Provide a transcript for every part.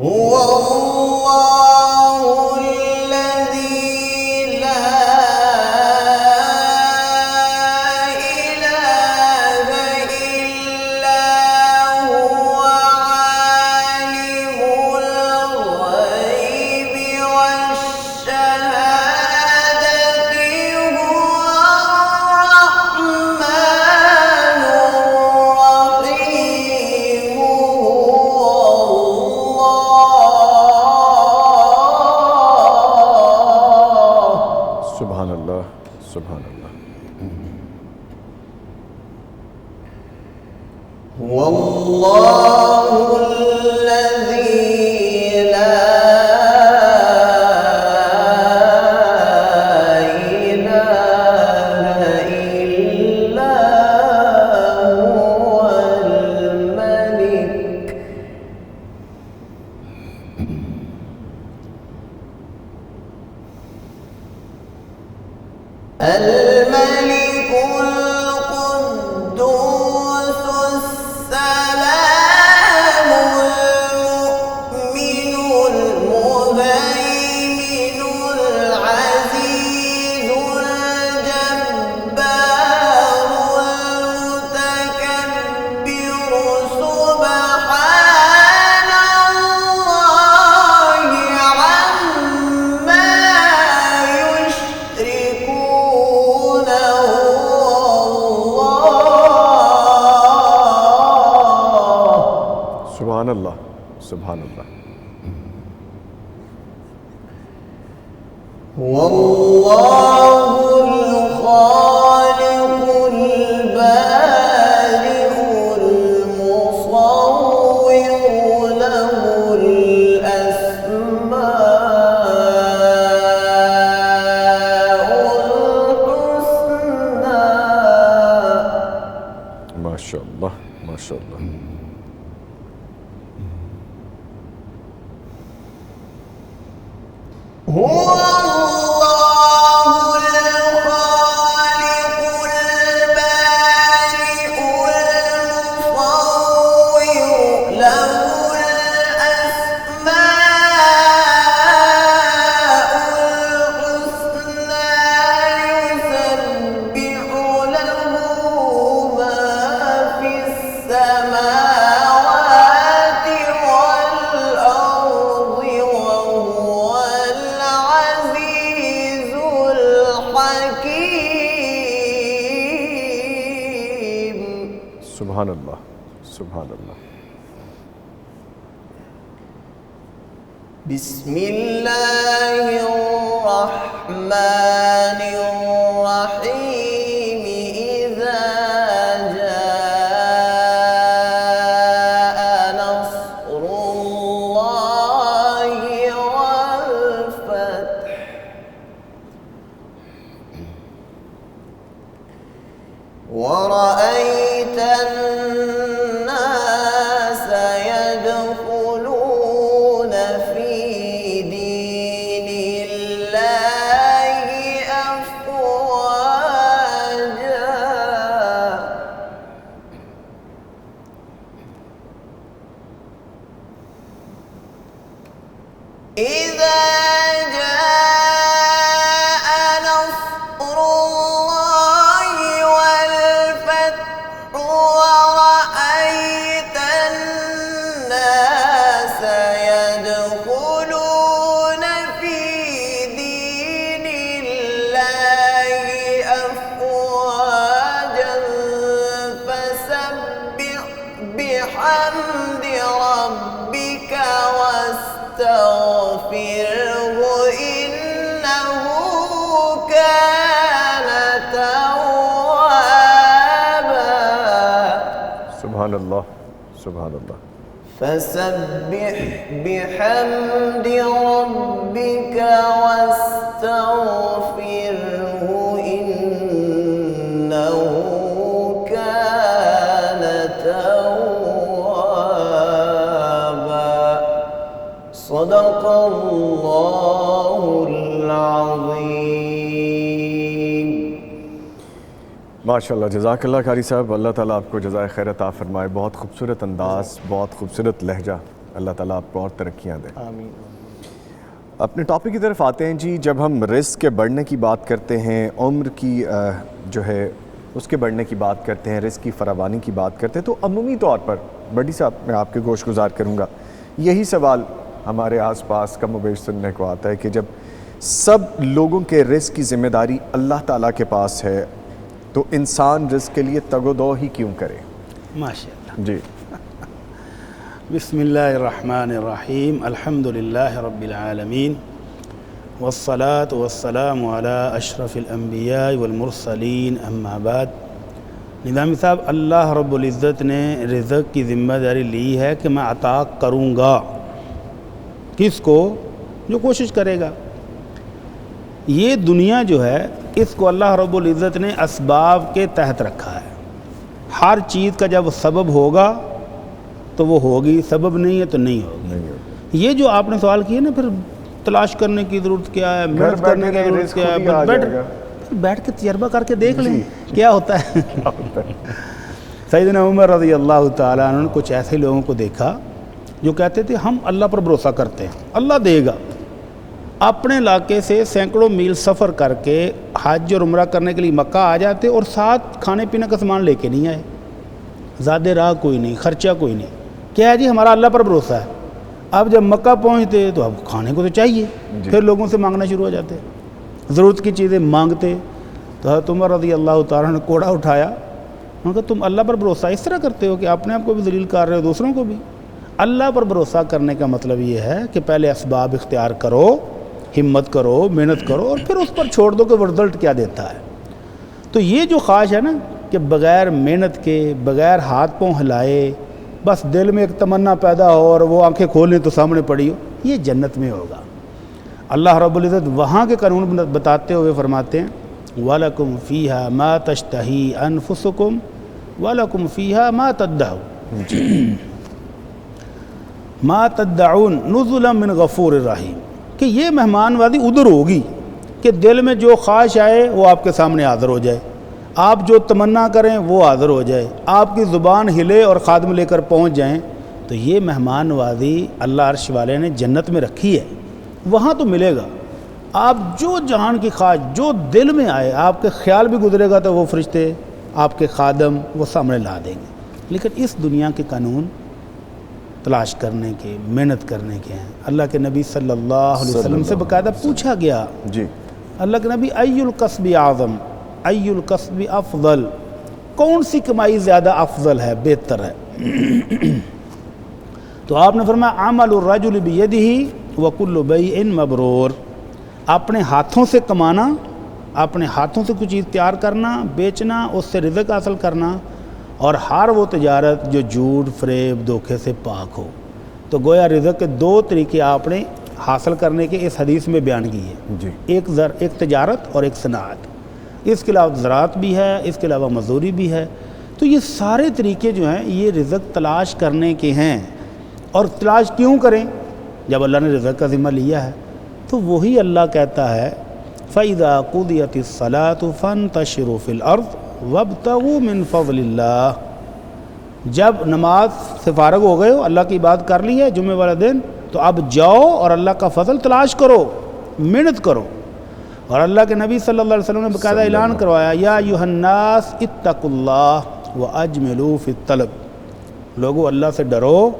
هو الله الذي لا إله إلا هو عالم الغيب والشهادة هو الرحمن الرحيم سبحان اللہ سبحان اللہ هو الله الذي لا إله إلا هو الملك القدوس السلام المؤمن المهيمن العزيز الجبار المتكبر سبحان الله عما يشركون سبحان اللہ سبحان اللہ هو الله الخالق البارئ المصور له الأسماء الحسنى ما شاء اللہ ما شاء اللہ هو الله الخالق البارئ المصور له الأسماء الحسنى يسبح له ما في السماوات والأرض وهو العزيز الحكيم سبحان اللہ سبحان اللہ بسم الله الرحمن الرحيم إذا جاء نصر الله والفتح ورأيت الناس يدخلون في دين الله أفواجا إذا جاء نصر الله والفتح ورأيت الناس يدخلون في دين الله أفواجا فسبح بحمد ربك واستغفره إنه كان توابا سبحان اللہ سبحان اللہ فسبح بحمد ربك واستغفره إنه كان توابا صدق الله العظيم ماشاء اللہ جزاک اللہ قاری صاحب اللہ تعالیٰ آپ کو جزائے خیر عطا فرمائے بہت خوبصورت انداز بہت خوبصورت لہجہ اللہ تعالیٰ آپ کو اور ترقیاں دیں. آمین. اپنے ٹاپک کی طرف آتے ہیں جی. جب ہم رزق کے بڑھنے کی بات کرتے ہیں، عمر کی جو ہے اس کے بڑھنے کی بات کرتے ہیں، رزق کی فراوانی کی بات کرتے ہیں، تو عمومی طور پر بڑی صاحب میں آپ کے گوش گزار کروں گا، یہی سوال ہمارے آس پاس کم و بیش سننے کو آتا ہے کہ جب سب لوگوں کے رزق کی ذمہ داری اللہ تعالیٰ کے پاس ہے تو انسان رزق کے لیے تگ و دو ہی کیوں کرے؟ ماشاء اللہ. جی. بسم اللہ الرحمن الرحیم. الحمد للہ رب العالمین والصلاة والسلام علی اشرف الانبیاء والمرسلین. اما بعد. نظامی صاحب، اللہ رب العزت نے رزق کی ذمہ داری لی ہے کہ میں عطا کروں گا. کس کو؟ جو کوشش کرے گا. یہ دنیا جو ہے اس کو اللہ رب العزت نے اسباب کے تحت رکھا ہے. ہر چیز کا جب سبب ہوگا تو وہ ہوگی، سبب نہیں ہے تو نہیں ہوگی. یہ جو آپ نے سوال کیا نا، پھر تلاش کرنے کی ضرورت کیا ہے، محنت کرنے کی ضرورت کیا ہے، بیٹھ کے تجربہ کر کے دیکھ لیں کیا ہوتا ہے. سیدنا عمر رضی اللہ تعالیٰ عنہ نے کچھ ایسے لوگوں کو دیکھا جو کہتے تھے ہم اللہ پر بھروسہ کرتے ہیں، اللہ دے گا. اپنے علاقے سے سینکڑوں میل سفر کر کے حج اور عمرہ کرنے کے لیے مکہ آ جاتے اور ساتھ کھانے پینے کا سامان لے کے نہیں آئے. زیادہ راہ کوئی نہیں، خرچہ کوئی نہیں. کیا ہے جی؟ ہمارا اللہ پر بھروسہ ہے. اب جب مکہ پہنچتے تو اب کھانے کو تو چاہیے، پھر لوگوں سے مانگنا شروع ہو جاتے، ضرورت کی چیزیں مانگتے. تو حضرت عمر رضی اللہ تعالیٰ نے کوڑا اٹھایا، انہوں نے کہا تم اللہ پر بھروسہ اس طرح کرتے ہو کہ اپنے آپ کو بھی ذلیل کر رہے ہو، دوسروں کو بھی. اللہ پر بھروسہ کرنے کا مطلب یہ ہے کہ پہلے اسباب اختیار کرو، ہمت کرو، محنت کرو، اور پھر اس پر چھوڑ دو کہ رزلٹ کیا دیتا ہے. تو یہ جو خواہش ہے نا کہ بغیر محنت کے، بغیر ہاتھ پاؤں ہلائے، بس دل میں ایک تمنا پیدا ہو اور وہ آنکھیں کھولیں تو سامنے پڑی ہو، یہ جنت میں ہوگا. اللہ رب العزت وہاں کے قانون بتاتے ہوئے فرماتے ہیں وَلَكُمْ فِيهَا مَا تَشْتَهِي أَنفُسُكُمْ وَلَكُمْ فِيهَا مَا تَدَّعُونَ مَا تَدَّعُونَ نُزُلًا مِّن غَفُورٍ رَحِيمٍ. کہ یہ مہمان وادی ادھر ہوگی کہ دل میں جو خواہش آئے وہ آپ کے سامنے حاضر ہو جائے، آپ جو تمنا کریں وہ حاضر ہو جائے، آپ کی زبان ہلے اور خادم لے کر پہنچ جائیں. تو یہ مہمان وادی اللہ عرش والے نے جنت میں رکھی ہے، وہاں تو ملے گا. آپ جو جہان کی خواہش جو دل میں آئے، آپ کے خیال بھی گزرے گا تو وہ فرشتے آپ کے خادم وہ سامنے لا دیں گے. لیکن اس دنیا کے قانون تلاش کرنے کے، محنت کرنے کے ہیں. اللہ کے نبی صلی اللہ علیہ وسلم سے باقاعدہ پوچھا گیا، جی اللہ کے نبی ای الکسب اعظم، ای الکسب افضل، کون سی کمائی زیادہ افضل ہے، بہتر ہے؟ تو آپ نے فرمایا عمل الرجل بیدہ وکل بیع مبرور. اپنے ہاتھوں سے کمانا، اپنے ہاتھوں سے کچھ چیز تیار کرنا، بیچنا، اس سے رزق حاصل کرنا، اور ہر وہ تجارت جو جھوٹ، فریب، دھوکے سے پاک ہو. تو گویا رزق کے دو طریقے آپ نے حاصل کرنے کے اس حدیث میں بیان کی ہے. جی. ایک تجارت اور ایک صنعت. اس کے علاوہ زراعت بھی ہے، اس کے علاوہ مزدوری بھی ہے. تو یہ سارے طریقے جو ہیں یہ رزق تلاش کرنے کے ہیں. اور تلاش کیوں کریں؟ جب اللہ نے رزق کا ذمہ لیا ہے تو وہی اللہ کہتا ہے فَإِذَا قُضِيَتِ الصَّلَاةُ فَانْتَشِرُوا فِي الْأَرْضِ وَابْتَغُوا مِنْ فَضْلِ اللَّهِ. جب نماز سے فارغ ہو گئے ہو، اللہ کی عبادت کر لی ہے جمعے والا دن، تو اب جاؤ اور اللہ کا فضل تلاش کرو، محنت کرو. اور اللہ کے نبی صلی اللہ علیہ وسلم نے باقاعدہ اعلان کروایا یا ایھا الناس اتقوا اللہ واجملوا فی الطلب. لوگو اللہ سے ڈرو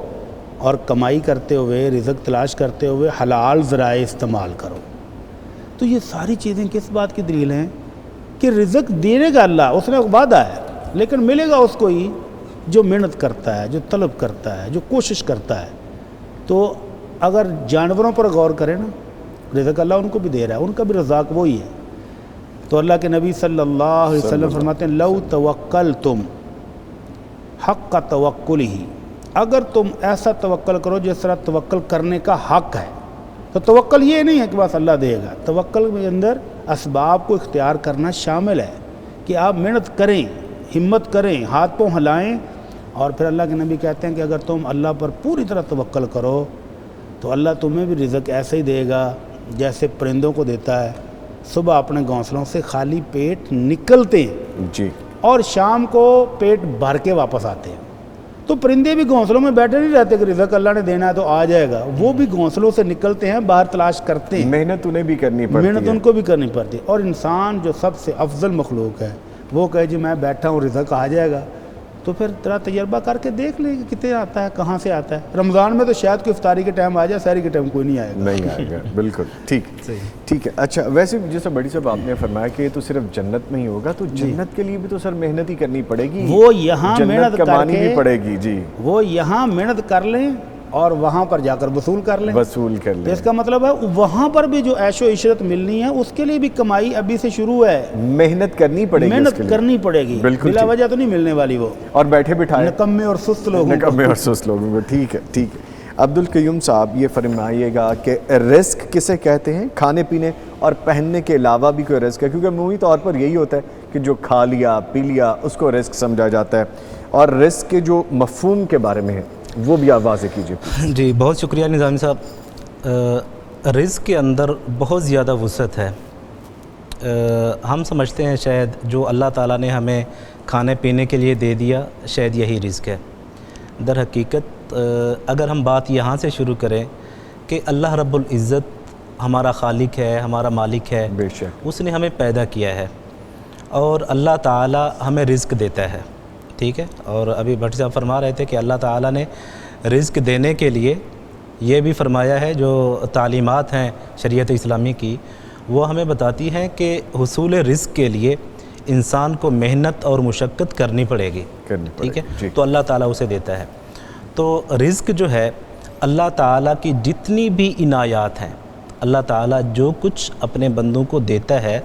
اور کمائی کرتے ہوئے، رزق تلاش کرتے ہوئے حلال ذرائع استعمال کرو. تو یہ ساری چیزیں کس بات کی دلیل ہیں کہ رزق دینے گا اللہ، اس نے وعدہ ہے، لیکن ملے گا اس کو ہی جو محنت کرتا ہے، جو طلب کرتا ہے، جو کوشش کرتا ہے. تو اگر جانوروں پر غور کریں نا، رزق اللہ ان کو بھی دے رہا ہے، ان کا بھی رزاق وہی ہے. تو اللہ کے نبی صلی اللہ علیہ وسلم فرماتے ہیں لو توکلتم حق توکلہ، اگر تم ایسا توکل کرو جس طرح توکل کرنے کا حق ہے. تو توکل یہ نہیں ہے کہ بس اللہ دے گا، توکل کے اندر اسباب کو اختیار کرنا شامل ہے کہ آپ محنت کریں، ہمت کریں، ہاتھ پاؤں ہلائیں. اور پھر اللہ کے نبی کہتے ہیں کہ اگر تم اللہ پر پوری طرح توکل کرو تو اللہ تمہیں بھی رزق ایسے ہی دے گا جیسے پرندوں کو دیتا ہے. صبح اپنے گھونسلوں سے خالی پیٹ نکلتے ہیں جی، اور شام کو پیٹ بھر کے واپس آتے ہیں. تو پرندے بھی گھونسلوں میں بیٹھے نہیں رہتے کہ رزق اللہ نے دینا ہے تو آ جائے گا، وہ بھی گھونسلوں سے نکلتے ہیں، باہر تلاش کرتے ہیں، محنت انہیں بھی کرنی پڑتی ہے، محنت ان کو بھی کرنی پڑتی ہے۔ اور انسان جو سب سے افضل مخلوق ہے وہ کہے جی میں بیٹھا ہوں رزق آ جائے گا، تو پھر ذرا تجربہ کر کے دیکھ لیں کہ کتنے آتا ہے، کہاں سے آتا ہے۔ رمضان میں تو شاید کوئی افطاری کے ٹائم آ جائے، سحری کے ٹائم کوئی نہیں آئے گا، نہیں آئے گا، بالکل ٹھیک ہے۔ اچھا ویسے جیسے بڑی صاحب آپ نے فرمایا کہ یہ تو صرف جنت میں ہی ہوگا، تو جنت کے لیے بھی تو سر محنت ہی کرنی پڑے گی، وہ یہاں جنت محنت کر کمانی بھی کے پڑے گی، جی وہ یہاں محنت کر لیں اور وہاں پر جا کر وصول کر لیں، وصول کر لیں۔ اس کا مطلب ہے وہاں پر بھی جو عیش و عشرت ملنی ہے اس کے لیے بھی کمائی ابھی سے شروع ہے، محنت کرنی پڑے گی، محنت کرنی پڑے گی، بالکل بلا وجہ تو نہیں ملنے والی وہ، اور بیٹھے بٹھائے نکمے اور سست لوگوں کو۔ نکمے اور سست لوگوں کو، ٹھیک ہے۔ عبدالقیوم صاحب یہ فرمائیے گا کہ رزق کسے کہتے ہیں؟ کھانے پینے اور پہننے کے علاوہ بھی کوئی رزق ہے؟ کیونکہ عمومی طور پر یہی ہوتا ہے کہ جو کھا لیا پی لیا اس کو رزق سمجھا جاتا ہے، اور رزق کے جو مفہوم کے بارے میں ہے وہ بھی آپ واضح کیجیے۔ جی بہت شکریہ نظامی صاحب۔ رزق کے اندر بہت زیادہ وسعت ہے۔ ہم سمجھتے ہیں شاید جو اللہ تعالیٰ نے ہمیں کھانے پینے کے لیے دے دیا شاید یہی رزق ہے۔ در حقیقت اگر ہم بات یہاں سے شروع کریں کہ اللہ رب العزت ہمارا خالق ہے، ہمارا مالک ہے، بے شک اس نے ہمیں پیدا کیا ہے اور اللہ تعالیٰ ہمیں رزق دیتا ہے، ٹھیک ہے۔ اور ابھی بھٹ صاحب فرما رہے تھے کہ اللہ تعالیٰ نے رزق دینے کے لیے یہ بھی فرمایا ہے، جو تعلیمات ہیں شریعت اسلامی کی وہ ہمیں بتاتی ہیں کہ حصول رزق کے لیے انسان کو محنت اور مشقت کرنی پڑے گی، ٹھیک ہے، تو اللہ تعالیٰ اسے دیتا ہے۔ تو رزق جو ہے اللہ تعالیٰ کی جتنی بھی عنایات ہیں، اللہ تعالیٰ جو کچھ اپنے بندوں کو دیتا ہے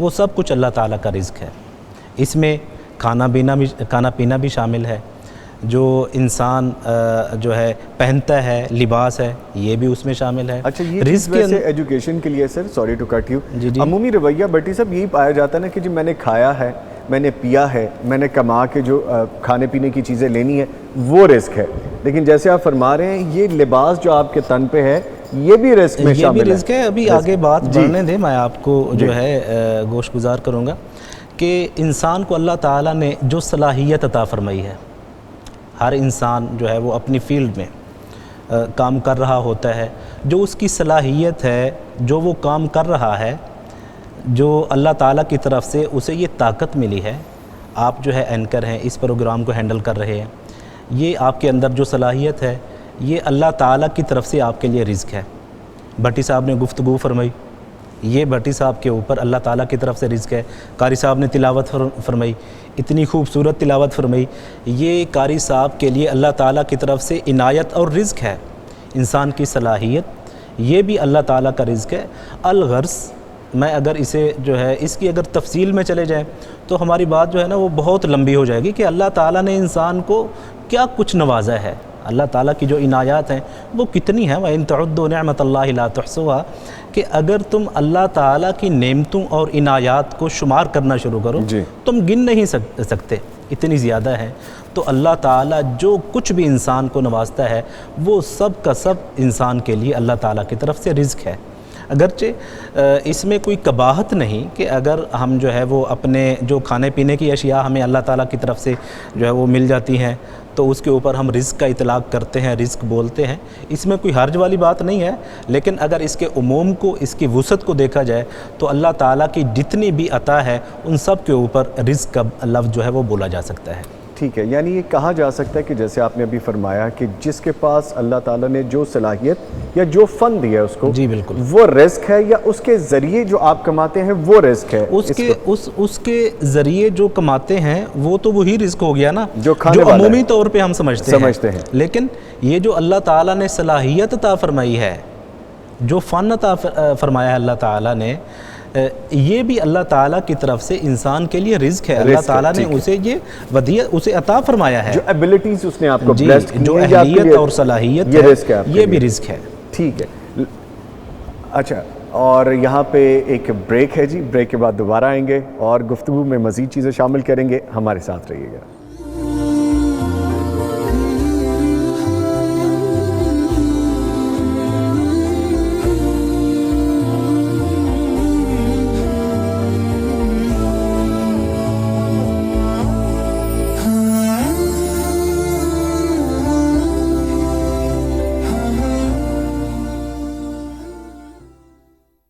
وہ سب کچھ اللہ تعالیٰ کا رزق ہے۔ اس میں کھانا پینا بھی شامل ہے، جو انسان جو ہے پہنتا ہے، لباس ہے، یہ بھی اس میں شامل ہے۔ اچھا یہ رزق ویسے ایجوکیشن کے لیے سر، سوری ٹو کٹ یو، عمومی رویہ بٹی صاحب یہی پایا جاتا ہے نا کہ جی میں نے کھایا ہے، میں نے پیا ہے، میں نے کما کے جو کھانے پینے کی چیزیں لینی ہے وہ رزق ہے، لیکن جیسے آپ فرما رہے ہیں یہ لباس جو آپ کے تن پہ ہے یہ بھی رزق میں شامل ہے، یہ بھی رزق ہے۔ ابھی آگے بات بڑھنے دیں، میں آپ کو جو ہے گوش گزار کروں گا کہ انسان کو اللہ تعالیٰ نے جو صلاحیت عطا فرمائی ہے، ہر انسان جو ہے وہ اپنی فیلڈ میں کام کر رہا ہوتا ہے، جو اس کی صلاحیت ہے، جو وہ کام کر رہا ہے، جو اللہ تعالیٰ کی طرف سے اسے یہ طاقت ملی ہے، آپ جو ہے اینکر ہیں، اس پروگرام کو ہینڈل کر رہے ہیں، یہ آپ کے اندر جو صلاحیت ہے یہ اللہ تعالیٰ کی طرف سے آپ کے لیے رزق ہے۔ بھٹی صاحب نے گفتگو فرمائی، یہ بھٹی صاحب کے اوپر اللہ تعالیٰ کی طرف سے رزق ہے۔ قاری صاحب نے تلاوت فرمائی، اتنی خوبصورت تلاوت فرمائی، یہ قاری صاحب کے لیے اللہ تعالیٰ کی طرف سے عنایت اور رزق ہے۔ انسان کی صلاحیت یہ بھی اللہ تعالیٰ کا رزق ہے۔ الغرض میں اگر اسے جو ہے اس کی اگر تفصیل میں چلے جائیں تو ہماری بات جو ہے نا وہ بہت لمبی ہو جائے گی کہ اللہ تعالیٰ نے انسان کو کیا کچھ نوازا ہے، اللہ تعالیٰ کی جو عنایات ہیں وہ کتنی ہیں۔ وَإِن تَعُدُّوا نِعْمَةَ اللَّهِ لَا تُحْصُوهَا، کہ اگر تم اللہ تعالیٰ کی نعمتوں اور عنایات کو شمار کرنا شروع کرو تم گن نہیں سکتے، اتنی زیادہ ہیں۔ تو اللہ تعالیٰ جو کچھ بھی انسان کو نوازتا ہے وہ سب کا سب انسان کے لیے اللہ تعالیٰ کی طرف سے رزق ہے۔ اگرچہ اس میں کوئی قباحت نہیں کہ اگر ہم جو ہے وہ اپنے جو کھانے پینے کی اشیاء ہمیں اللہ تعالیٰ کی طرف سے جو ہے وہ مل جاتی ہیں تو اس کے اوپر ہم رزق کا اطلاق کرتے ہیں، رزق بولتے ہیں، اس میں کوئی حرج والی بات نہیں ہے۔ لیکن اگر اس کے عموم کو، اس کی وسعت کو دیکھا جائے تو اللہ تعالیٰ کی جتنی بھی عطا ہے ان سب کے اوپر رزق کا لفظ جو ہے وہ بولا جا سکتا ہے۔ ٹھیک ہے، یعنی یہ کہا جا سکتا ہے کہ جیسے آپ نے ابھی فرمایا کہ جس کے پاس اللہ تعالیٰ نے جو صلاحیت یا جو فن دیا ہے اس کو، جی بالکل، وہ رزق ہے، یا اس کے ذریعے جو آپ کماتے ہیں وہ رزق ہے؟ اس کے ذریعے جو کماتے ہیں وہ تو وہی رزق ہو گیا نا جو عمومی طور پہ ہم سمجھتے ہیں۔ لیکن یہ جو اللہ تعالیٰ نے صلاحیت عطا فرمائی ہے، جو فن عطا فرمایا ہے اللہ تعالیٰ نے، یہ بھی اللہ تعالیٰ کی طرف سے انسان کے لیے رزق ہے۔ اللہ تعالیٰ نے اسے یہ ودیعہ اسے عطا فرمایا ہے، جو ایبلٹیز اس نے آپ کو بلیسڈ کی، جو اہلیت اور صلاحیت ہے یہ بھی رزق ہے۔ ٹھیک ہے، اچھا، اور یہاں پہ ایک بریک ہے جی، بریک کے بعد دوبارہ آئیں گے اور گفتگو میں مزید چیزیں شامل کریں گے، ہمارے ساتھ رہیے گا۔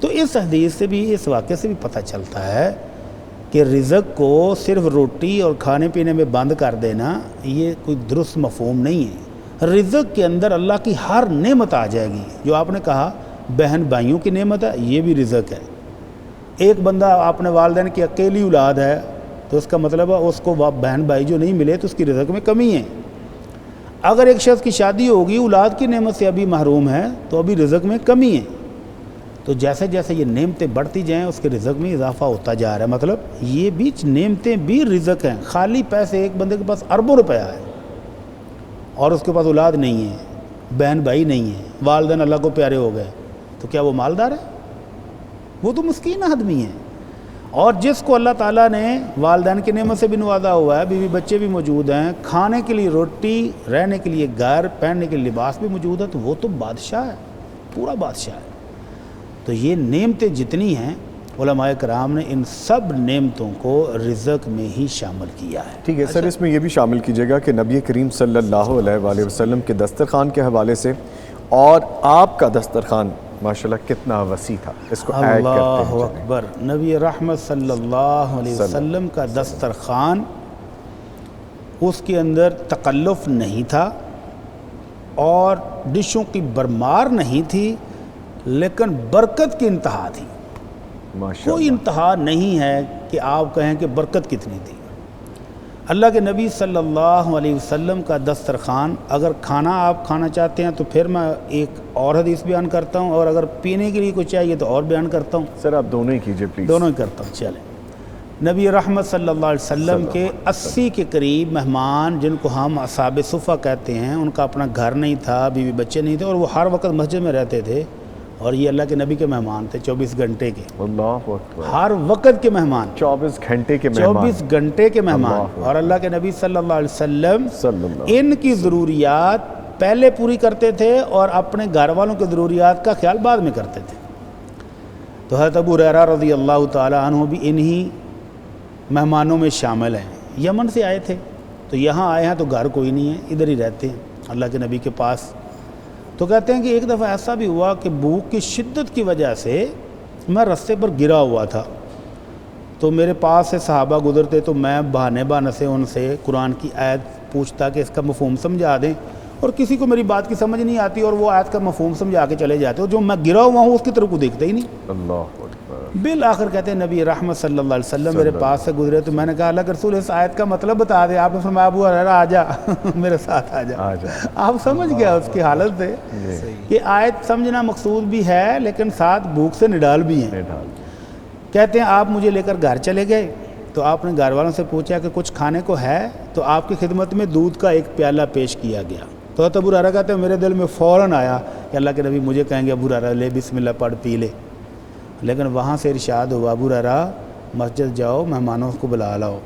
تو اس حدیث سے بھی, اس واقعے سے بھی پتہ چلتا ہے کہ رزق کو صرف روٹی اور کھانے پینے میں بند کر دینا یہ کوئی درست مفہوم نہیں ہے. رزق کے اندر اللہ کی ہر نعمت آ جائے گی. جو آپ نے کہا بہن بھائیوں کی نعمت ہے, یہ بھی رزق ہے. ایک بندہ اپنے والدین کی اکیلی اولاد ہے تو اس کا مطلب ہے اس کو بہن بھائی جو نہیں ملے تو اس کی رزق میں کمی ہے. اگر ایک شخص کی شادی ہوگی, اولاد کی نعمت سے ابھی محروم ہے تو ابھی رزق میں کمی ہے. تو جیسے جیسے یہ نعمتیں بڑھتی جائیں اس کے رزق میں اضافہ ہوتا جا رہا ہے. مطلب یہ بھی نعمتیں بھی رزق ہیں. خالی پیسے, ایک بندے کے پاس اربوں روپیہ ہے اور اس کے پاس اولاد نہیں ہے, بہن بھائی نہیں ہے, والدین اللہ کو پیارے ہو گئے, تو کیا وہ مالدار ہے؟ وہ تو مسکین آدمی ہے. اور جس کو اللہ تعالیٰ نے والدین کی نعمت سے بھی نوازا ہوا ہے, بیوی بچے بھی موجود ہیں, کھانے کے لیے روٹی, رہنے کے لیے گھر, پہننے کے لیے لباس بھی موجود ہے, تو وہ تو بادشاہ ہے, پورا بادشاہ ہے. تو یہ نعمتیں جتنی ہیں علماء کرام نے ان سب نعمتوں کو رزق میں ہی شامل کیا ہے. ٹھیک ہے سر, اس میں یہ بھی شامل کیجیے گا کہ نبی کریم صلی اللہ علیہ وآلہ وسلم کے دسترخوان کے حوالے سے اور آپ کا دسترخوان ماشاءاللہ کتنا وسیع تھا, اس کو ایڈ کرتے اللہ ہیں. اکبر. نبی رحمت صلی اللہ علیہ وسلم کا دسترخوان, اس کے اندر تکلف نہیں تھا اور ڈشوں کی برمار نہیں تھی, لیکن برکت کی انتہا تھی. کوئی ماشاءاللہ. انتہا نہیں ہے کہ آپ کہیں کہ برکت کتنی تھی. اللہ کے نبی صلی اللہ علیہ وسلم کا دسترخوان, اگر کھانا آپ کھانا چاہتے ہیں تو پھر میں ایک اور حدیث بیان کرتا ہوں, اور اگر پینے کے لیے کچھ چاہیے تو اور بیان کرتا ہوں. سر آپ دونوں ہی کیجیے پلیز. دونوں ہی کرتا ہوں. چلیں, نبی رحمت صلی اللہ علیہ وسلم کے 80 کے قریب مہمان, جن کو ہم اصحاب صفہ کہتے ہیں, ان کا اپنا گھر نہیں تھا, بیوی بچے نہیں تھے, اور وہ ہر وقت مسجد میں رہتے تھے, اور یہ اللہ کے نبی کے مہمان تھے 24 گھنٹے کے, اللہ اکبر. ہر وقت کے مہمان, 24 گھنٹے کے مہمان. 24 گھنٹے کے مہمان. اللہ اور اللہ کے نبی صلی اللہ علیہ وسلم صلی اللہ. ان کی ضروریات پہلے پوری کرتے تھے اور اپنے گھر والوں کی ضروریات کا خیال بعد میں کرتے تھے. تو حضرت ابو ہریرہ رضی اللہ تعالی عنہ بھی انہی مہمانوں میں شامل ہیں. یمن سے آئے تھے, تو یہاں آئے ہیں تو گھر کوئی نہیں ہے, ادھر ہی رہتے ہیں اللہ کے نبی کے پاس. تو کہتے ہیں کہ ایک دفعہ ایسا بھی ہوا کہ بھوک کی شدت کی وجہ سے میں رستے پر گرا ہوا تھا, تو میرے پاس سے صحابہ گزرتے تو میں بہانے سے ان سے قرآن کی آیت پوچھتا کہ اس کا مفہوم سمجھا دیں, اور کسی کو میری بات کی سمجھ نہیں آتی اور وہ آیت کا مفہوم سمجھا کے چلے جاتے, اور جو میں گرا ہوا ہوں اس کی طرف کو دیکھتا ہی نہیں. اللہ اکبر. بالآخر کہتے ہیں نبی رحمت صلی اللہ علیہ وسلم میرے پاس سے گزرے, تو میں نے کہا اللہ کے رسول اس آیت کا مطلب بتا دے. آپ نے فرمایا ابو ہریرہ آ جا, میرے ساتھ آ جا. آپ سمجھ گیا اس کی حالت سے کہ آیت سمجھنا مقصود بھی ہے لیکن ساتھ بھوک سے نڈال بھی ہیں. کہتے ہیں آپ مجھے لے کر گھر چلے گئے, تو آپ نے گھر والوں سے پوچھا کہ کچھ کھانے کو ہے, تو آپ کی خدمت میں دودھ کا ایک پیالہ پیش کیا گیا. تو ابو ہریرہ کہتے ہیں میرے دل میں فوراً آیا کہ اللہ کے نبی مجھے کہیں گے ابو ہریرہ لے بسم اللہ پڑھ پی لے, لیکن وہاں سے ارشاد ہوا ابو ہریرہ مسجد جاؤ, مہمانوں کو بلا لاؤ.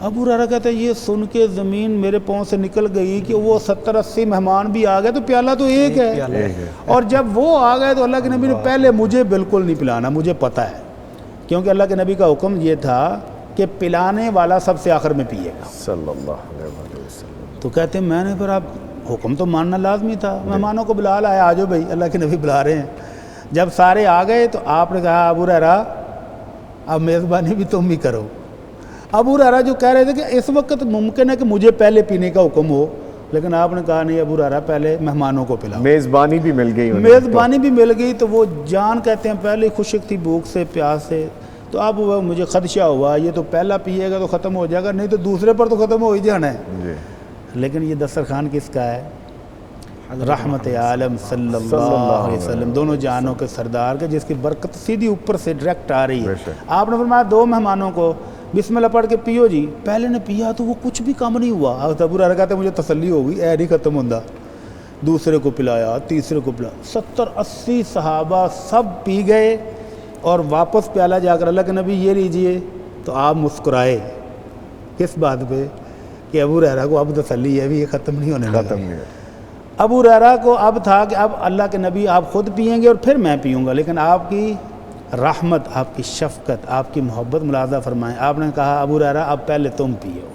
ابو ہریرہ کہتے ہیں یہ سن کے زمین میرے پاؤں سے نکل گئی کہ وہ 70-80 مہمان بھی آ گئے تو پیالہ تو ایک ہے, اور جب وہ آ گئے تو اللہ کے نبی نے پہلے مجھے بالکل نہیں پلانا, مجھے پتہ ہے, کیونکہ اللہ کے نبی کا حکم یہ تھا کہ پلانے والا سب سے آخر میں پیے گا صلی اللہ علیہ وسلم. تو کہتے ہیں میں نے پھر اب حکم تو ماننا لازمی تھا, مہمانوں کو بلا لایا, آ جاؤ بھائی اللہ کے نبی بلا رہے ہیں. جب سارے آ گئے تو آپ نے کہا ابو ہریرہ اب میزبانی بھی تم ہی کرو. ابو ہریرہ جو کہہ رہے تھے کہ اس وقت ممکن ہے کہ مجھے پہلے پینے کا حکم ہو, لیکن آپ نے کہا نہیں ابو ہریرہ پہلے مہمانوں کو پلاؤ. میزبانی بھی مل گئی, میزبانی بھی مل گئی. تو وہ جان کہتے ہیں پہلے خشک تھی بھوک سے پیاس سے, تو اب مجھے خدشہ ہوا یہ تو پہلا پیے گا تو ختم ہو جائے گا, نہیں تو دوسرے پر تو ختم ہو ہی جانا ہے. لیکن یہ دسترخوان کس کا ہے؟ رحمت عالم صلی اللہ علیہ وسلم, دونوں جہانوں کے سردار کے, جس کی برکت سیدھی اوپر سے ڈائریکٹ آ رہی ہے. آپ نے فرمایا 2 مہمانوں کو بسم اللہ پڑھ کے پیو جی. پہلے نے پیا تو وہ کچھ بھی کم نہیں ہوا. ابو ہریرہ کہتے ہیں مجھے تسلی ہو گئی, نہیں ختم ہوتا. دوسرے کو پلایا, تیسرے کو پلایا, 70-80 صحابہ سب پی گئے, اور واپس پیالہ جا کر اللہ کے نبی یہ لیجئے. تو آپ مسکرائے. کس بات پہ؟ کہ ابو ہریرہ کو اب تسلی ہے بھی یہ ختم نہیں ہونے لگا. ابو ہریرہ کو اب تھا کہ اب اللہ کے نبی آپ خود پئیں گے اور پھر میں پیوں گا, لیکن آپ کی رحمت, آپ کی شفقت, آپ کی محبت ملاحظہ فرمائیں. آپ نے کہا ابو ہریرہ اب پہلے تم پیو.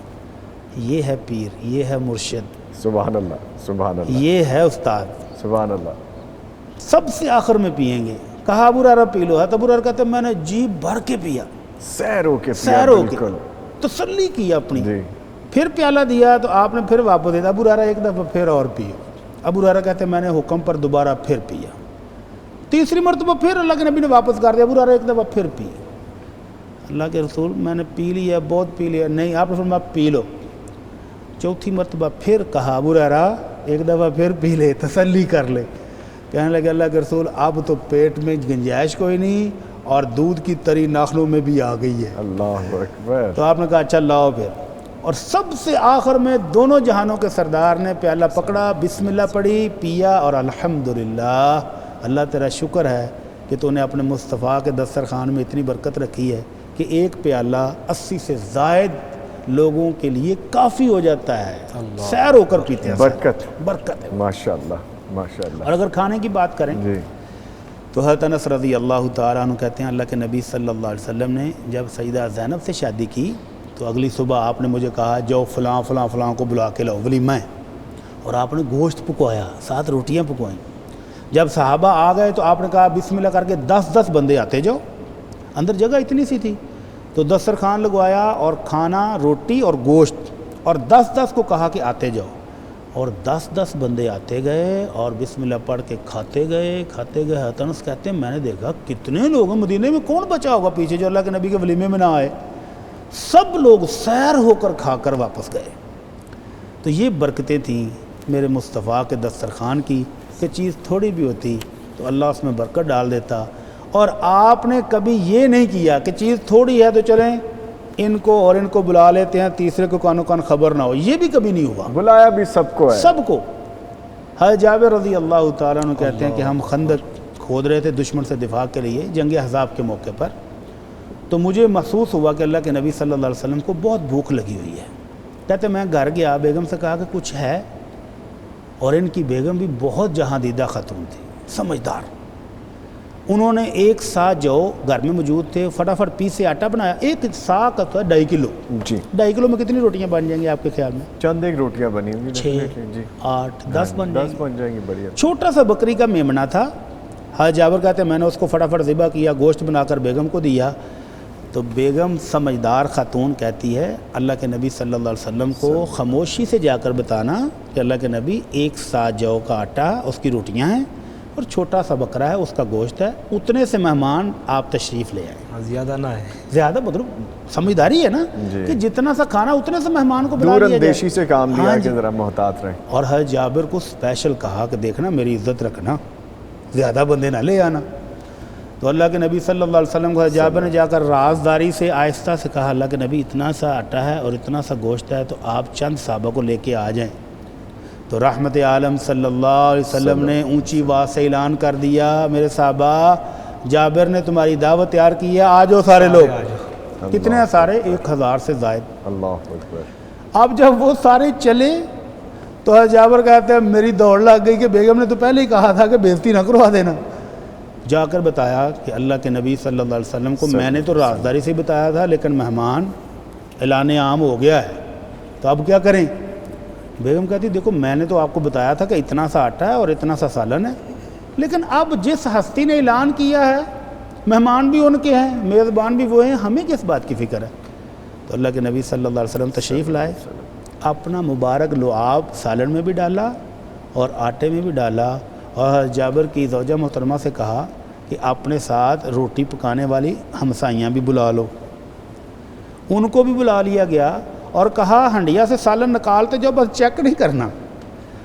یہ ہے پیر, یہ ہے مرشد, سبحان اللہ, سبحان اللہ, یہ ہے استاد. سبحان اللہ. سب سے آخر میں پئیں گے. کہا ابو ہریرہ پی لو. حضرت ابو ہریرہ کہتے ہیں میں نے جی بھر کے پیا, سیر ہو کے پیا, سیر ہو کے بالکل تسلی کی اپنی. جی. پھر پیالہ دیا تو آپ نے پھر واپس دیا. ابو ہریرہ ایک دفعہ پھر اور پیو. ابو ہریرہ کہتے ہیں میں نے حکم پر دوبارہ پھر پیا. تیسری مرتبہ پھر اللہ کے نبی نے واپس کر دیا. ابو ہریرہ ایک دفعہ پھر پی. اللہ کے رسول میں نے پی لیا, بہت پی لیا. نہیں, آپ نے فرمایا پی لو. چوتھی مرتبہ پھر کہا ابو ہریرہ ایک دفعہ پھر پی لے, تسلی کر لے. کہنے لگے اللہ کے رسول اب تو پیٹ میں گنجائش کوئی نہیں اور دودھ کی تری ناخنوں میں بھی آ گئی ہے. اللہ اکبر. تو آپ نے کہا اچھا لاؤ پھر. اور سب سے آخر میں دونوں جہانوں کے سردار نے پیالہ پکڑا, بسم اللہ پڑھی, پیا, اور الحمدللہ اللہ تیرا شکر ہے کہ تو نے اپنے مصطفیٰ کے دسترخوان میں اتنی برکت رکھی ہے کہ ایک پیالہ 80 سے زائد لوگوں کے لیے کافی ہو جاتا ہے. سیر ہو کر پیتے ہیں. برکت برکت ہے. ماشاءاللہ ماشاءاللہ. اور اگر کھانے کی بات کریں جی تو حضرت انس رضی اللہ تعالیٰ عنہ کہتے ہیں اللہ کے نبی صلی اللہ علیہ وسلم نے جب سیدہ زینب سے شادی کی تو اگلی صبح آپ نے مجھے کہا جاؤ فلاں فلاں فلاں کو بلا کے لاؤ ولیمہ ہے. اور آپ نے گوشت پکوایا, 7 روٹیاں پکوائیں. جب صحابہ آ گئے تو آپ نے کہا بسم اللہ کر کے 10 بندے آتے جاؤ. اندر جگہ اتنی سی تھی تو دسترخوان لگوایا اور کھانا, روٹی اور گوشت, اور 10 کو کہا کہ آتے جاؤ. اور 10 بندے آتے گئے اور بسم اللہ پڑھ کے کھاتے گئے. حضرت انس کہتے ہیں میں نے دیکھا کتنے لوگ ہیں مدینے میں, کون بچا ہوگا پیچھے جو اللہ کے نبی کے ولیمے میں نہ آئے. سب لوگ سیر ہو کر کھا کر واپس گئے. تو یہ برکتیں تھیں میرے مصطفیٰ کے دسترخوان کی کہ چیز تھوڑی بھی ہوتی تو اللہ اس میں برکت ڈال دیتا. اور آپ نے کبھی یہ نہیں کیا کہ چیز تھوڑی ہے تو چلیں ان کو اور ان کو بلا لیتے ہیں, تیسرے کو کانوں کان خبر نہ ہو. یہ بھی کبھی نہیں ہوا. بلایا بھی سب کو ہے. سب کو. حضرت جابر رضی اللہ تعالیٰ عنہ کہتے ہیں کہ ہم خندق کھود رہے تھے دشمن سے دفاع کے لیے جنگ احزاب کے موقع پر. تو مجھے محسوس ہوا کہ اللہ کے نبی صلی اللہ علیہ وسلم کو بہت بھوک لگی ہوئی ہے. کہتے میں گھر گیا, بیگم سے کہا کہ کچھ ہے, اور ان کی بیگم بھی بہت جہاں دیدہ خاتون تھی, سمجھدار. انہوں نے 1 سا جو گھر میں موجود تھے فٹافٹ پیسے آٹا بنایا. 1 سا کا تو ہے 2.5 کلو. جی 2.5 کلو میں کتنی روٹیاں بن جائیں گی آپ کے خیال میں؟ چند ایک روٹیاں بنی ہوں گی. 6 جی 8 10 بن جائیں 10 گی. بن جائیں گی. بڑھیا. چھوٹا سا بکری کا میمنہ تھا. حضرت جابر کہتے ہیں میں نے اس کو فٹافٹ ذبح کیا, گوشت بنا کر بیگم کو دیا. تو بیگم سمجھدار خاتون کہتی ہے اللہ کے نبی صلی اللہ علیہ وسلم کو خاموشی سے جا کر بتانا کہ اللہ کے نبی 1 سا جو کا آٹا اس کی روٹیاں ہیں اور چھوٹا سا بکرا ہے اس کا گوشت ہے, اتنے سے مہمان آپ تشریف لے آئیں. زیادہ نہ ہے. زیادہ مطلب سمجھداری ہے نا کہ جتنا سا کھانا اتنے سے مہمان کو بلا دور لیا جائے. اندیشی سے کام لیا کہ ذرا محتاط رہیں. اور حضرت جابر کو اسپیشل کہا کہ دیکھنا میری عزت رکھنا, زیادہ بندے نہ لے آنا. تو اللہ کے نبی صلی اللہ علیہ وسلم کو حضرت جابر نے جا کر رازداری سے آہستہ سے کہا اللہ کے نبی اتنا سا آٹا ہے اور اتنا سا گوشت ہے تو آپ چند صحابہ کو لے کے آ جائیں. تو رحمت عالم صلی اللہ علیہ وسلم نے اونچی آواز سے اعلان کر دیا میرے صحابہ جابر نے تمہاری دعوت تیار کی ہے, آ جاؤ سارے لوگ. کتنے ہیں سارے؟ 1000 سے زائد. اللہ اکبر. اب جب وہ سارے چلے تو حضرت جابر کہتے ہیں میری دوڑ لگ گئی کہ بیگم نے تو پہلے ہی کہا تھا کہ بےزتی نہ کروا دینا. جا کر بتایا کہ اللہ کے نبی صلی اللہ علیہ وسلم کو میں نے تو رازداری سے بتایا تھا لیکن مہمان اعلان عام ہو گیا ہے تو اب کیا کریں. بیگم کہتی دیکھو میں نے تو آپ کو بتایا تھا کہ اتنا سا آٹا ہے اور اتنا سا سالن ہے, لیکن اب جس ہستی نے اعلان کیا ہے مہمان بھی ان کے ہیں, میزبان بھی وہ ہیں, ہمیں کس بات کی فکر ہے. تو اللہ کے نبی صلی اللہ علیہ وسلم تشریف لائے, اپنا مبارک لعاب سالن میں بھی ڈالا اور آٹے میں بھی ڈالا, اور جابر کی زوجہ محترمہ سے کہا کہ اپنے ساتھ روٹی پکانے والی ہمسائیاں بھی بلا لو. ان کو بھی بلا لیا گیا اور کہا ہنڈیا سے سالن نکالتے جاؤ, بس چیک نہیں کرنا.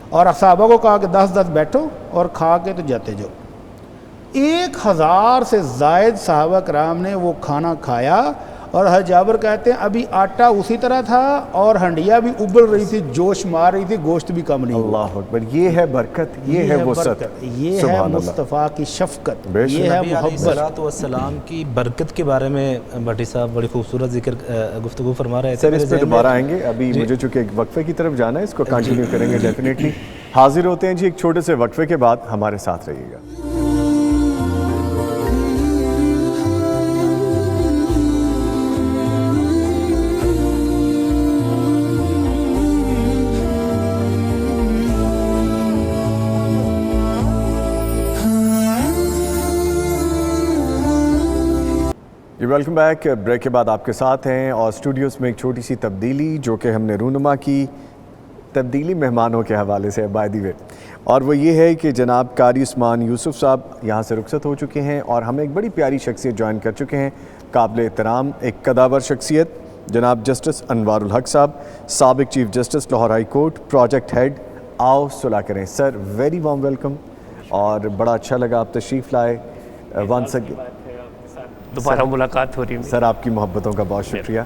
اور صحابہ کو کہا کہ 10 بیٹھو اور کھا کے تو جاتے جاؤ. 1000 سے زائد صحابہ کرام نے وہ کھانا کھایا. اور حضرت جابر کہتے ہیں ابھی آٹا اسی طرح تھا اور ہنڈیا بھی ابل رہی تھی, جوش مار رہی تھی, گوشت بھی کم نہیں. اللہ اکبر. یہ ہے برکت, یہ ہے وسعت, یہ ہے مصطفیٰ کی شفقت, یہ ہے محبت. والسلام کی برکت کے بارے میں بھٹی صاحب بڑی خوبصورت ذکر گفتگو فرما رہے تھے. سر اس پہ دوبارہ آئیں گے, ابھی مجھے چونکہ ایک وقفے کی طرف جانا ہے, اس کو کنٹینیو کریں گے ڈیفینیٹلی. حاضر ہوتے ہیں جی ایک چھوٹے سے وقفے کے بعد, ہمارے ساتھ رہیے گا. Welcome back. بریک کے بعد آپ کے ساتھ ہیں اور اسٹوڈیوز میں ایک چھوٹی سی تبدیلی جو کہ ہم نے رونما کی. تبدیلی مہمانوں کے حوالے سے بائی دی وے, اور وہ یہ ہے کہ جناب قاری عثمان یوسف صاحب یہاں سے رخصت ہو چکے ہیں اور ہمیں ایک بڑی پیاری شخصیت جوائن کر چکے ہیں, قابل احترام ایک قداور شخصیت جناب جسٹس انوار الحق صاحب, سابق chief justice Lahore high court, project head. آؤ صلح کریں سر. ویری وارم ویلکم, اور بڑا اچھا لگا آپ تشریف لائے ونس اگین. دوبارہ ملاقات ہو رہی ہے سر آپ کی محبتوں کا بہت شکریہ.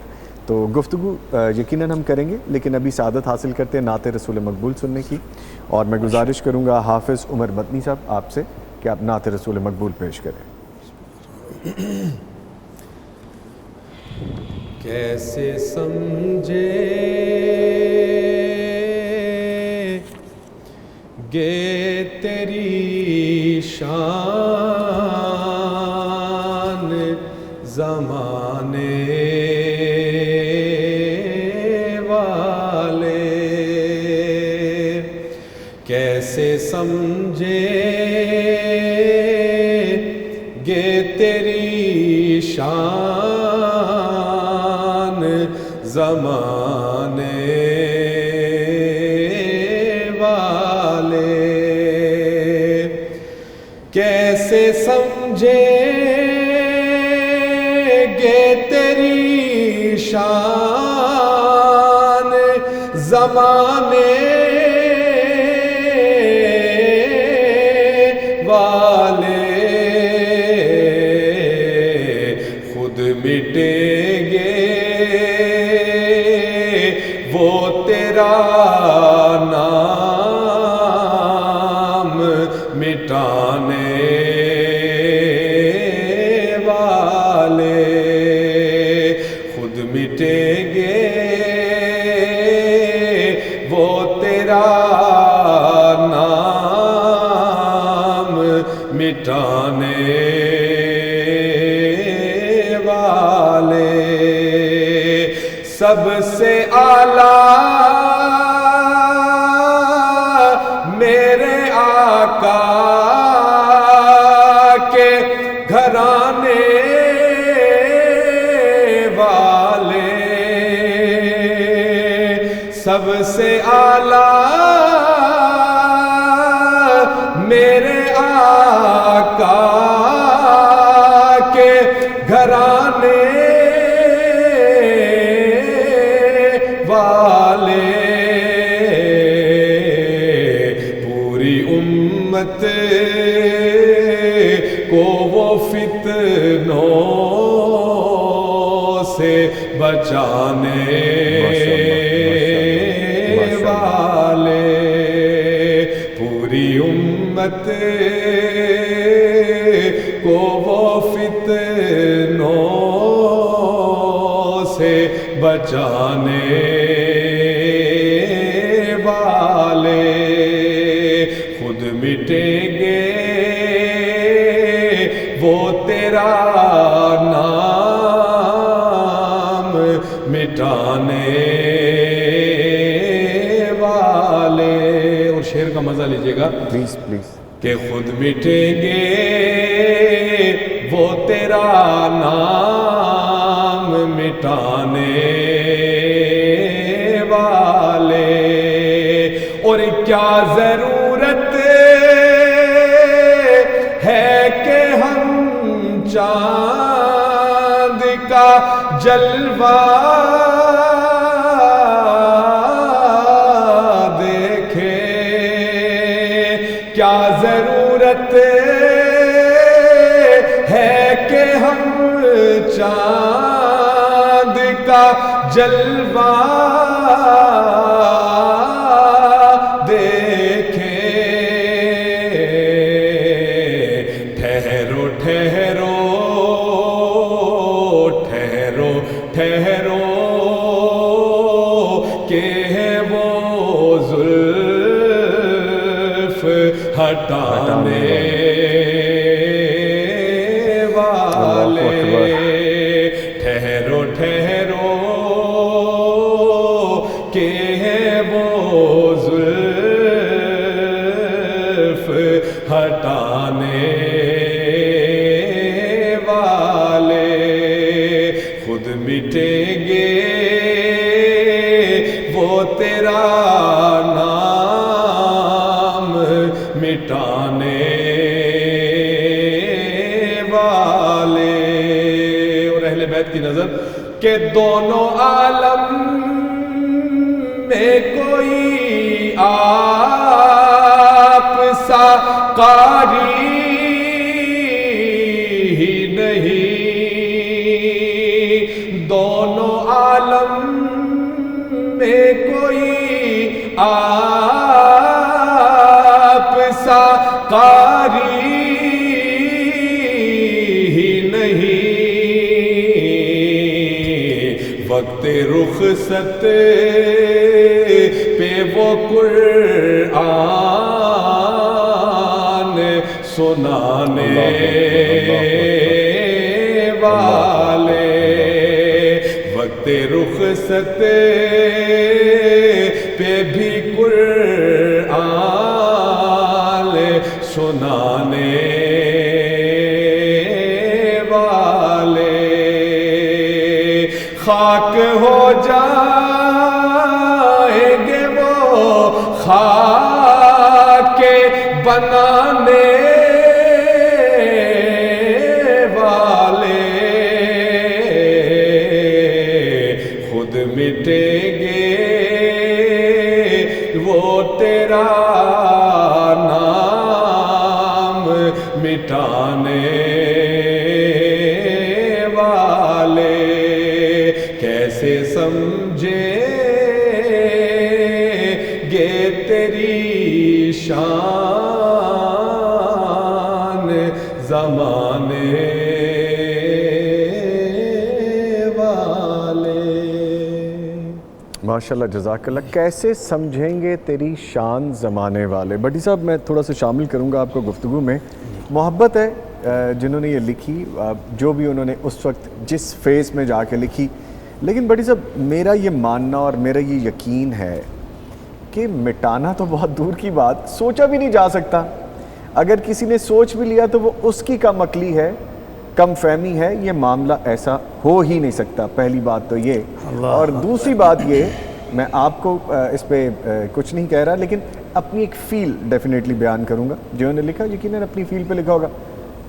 تو گفتگو یقیناً ہم کریں گے, لیکن ابھی سعادت حاصل کرتے ہیں نعت رسول مقبول سننے کی, اور میں گزارش کروں گا حافظ عمر مدنی صاحب آپ سے کہ آپ نعت رسول مقبول پیش کریں. کیسے سمجھے گے تیری شان زمانے والے, کیسے سمجھے گے تیری شان زمانے والے, کیسے سمجھے گے تیری شان زمانے والے, خود مٹیں گے وہ تیرا نام مٹانے والے, خود مٹیں گے وہ تیرا نام مٹانے والے. سب سے اعلیٰ میرے آقا کے گھرانے والے, سب سے اعلیٰ میرے آقا کے گھرانے والے, پوری امت کو وہ فتنوں سے بچانے والے, پوری امت کو وہ فتنوں سے بچانے والے, خود مٹیں گے وہ تیرا نام مٹانے والے. اور شعر کا مزہ لیجیے گا پلیز پلیز. کہ خود مٹیں گے وہ تیرا نام مٹانے والے, اور کیا ضرورت ہے کہ ہم چاند کا جلوہ کیا ضرورت ہے کہ ہم چاند کا جلوہ دیکھیں. ٹھہرو ٹھہرو ٹھہرو ٹھہرو کہ ہے وہ زلف ہٹانے والے, ٹھہرو ٹھہرو کہ ہے وہ زلف ہٹانے والے, مٹانے والے. اور اہل بیت کی نظر کہ دونوں عالم میں کوئی آپ سا قاری ہی نہیں. دونوں عالم میں کوئی آپ سا قاری ہی نہیں. وقت رخصت پہ وہ قرآن سنانے والے. وقت رخصت پہ بھی قرآن سنانے والے. خاک ہو جائیں گے وہ خاک بنانے والے. خود مٹیں گے وہ تیرا نام مٹانے والے. کیسے سمجھیں گے تیری شان زمانے والے. ماشاءاللہ جزاک اللہ. کیسے سمجھیں گے تیری شان زمانے والے. بھٹی صاحب میں تھوڑا سا شامل کروں گا آپ کو گفتگو میں. محبت ہے جنہوں نے یہ لکھی, جو بھی انہوں نے اس وقت جس فیز میں جا کے لکھی. لیکن بھٹی صاحب میرا یہ ماننا اور میرا یہ یقین ہے کہ مٹانا تو بہت دور کی بات, سوچا بھی نہیں جا سکتا. اگر کسی نے سوچ بھی لیا تو وہ اس کی کم عقلی ہے, کم فہمی ہے. یہ معاملہ ایسا ہو ہی نہیں سکتا. پہلی بات تو یہ. اور دوسری بات یہ, میں آپ کو اس پہ کچھ نہیں کہہ رہا, لیکن اپنی ایک فیل ڈیفینیٹلی بیان کروں گا. جو نے لکھا یقیناً اپنی فیل پہ لکھا ہوگا.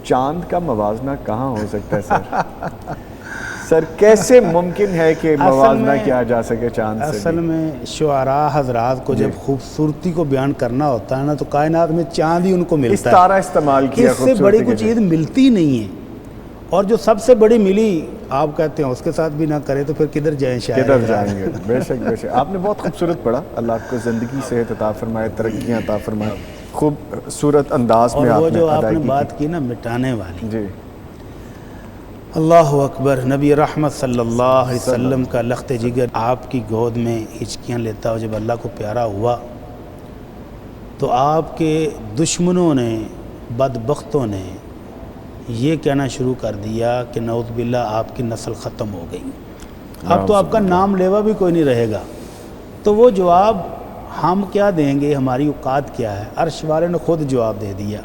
چاند کا موازنہ کہاں ہو سکتا ہے سر؟ سر کیسے ممکن ہے کہ موازنہ کیا جا سکے چاند سے؟ اصل میں شعراء حضرات کو جب خوبصورتی کو بیان کرنا ہوتا ہے نا, تو کائنات میں چاند ہی ان کو ملتا ہے. اس طرح استعمال کیا, اس سے بڑی کوئی چیز ملتی نہیں ہے. اور جو سب سے بڑی ملی آپ کہتے ہیں اس کے ساتھ بھی نہ کرے تو پھر کدھر جائیں شاید. کدھر جائیں گے. بے شک بے شک. آپ نے بہت خوبصورت پڑھا. اللہ آپ کو زندگی صحت عطا فرمائے, ترقیاں عطا فرمائے. خوبصورت انداز میں اور وہ جو آپ نے ادائیگی بات کی نا مٹانے والی, جی اللہ اکبر. نبی رحمت صلی اللہ علیہ وسلم کا لخت جگر آپ کی گود میں ہچکیاں لیتا ہو جب اللہ کو پیارا ہوا, تو آپ کے دشمنوں نے, بدبختوں نے یہ کہنا شروع کر دیا کہ نعوذ باللہ آپ کی نسل ختم ہو گئی, اب تو آپ کا نام لیوا بھی کوئی نہیں رہے گا. تو وہ جواب ہم کیا دیں گے, ہماری اوقات کیا ہے؟ عرش والے نے خود جواب دے دیا.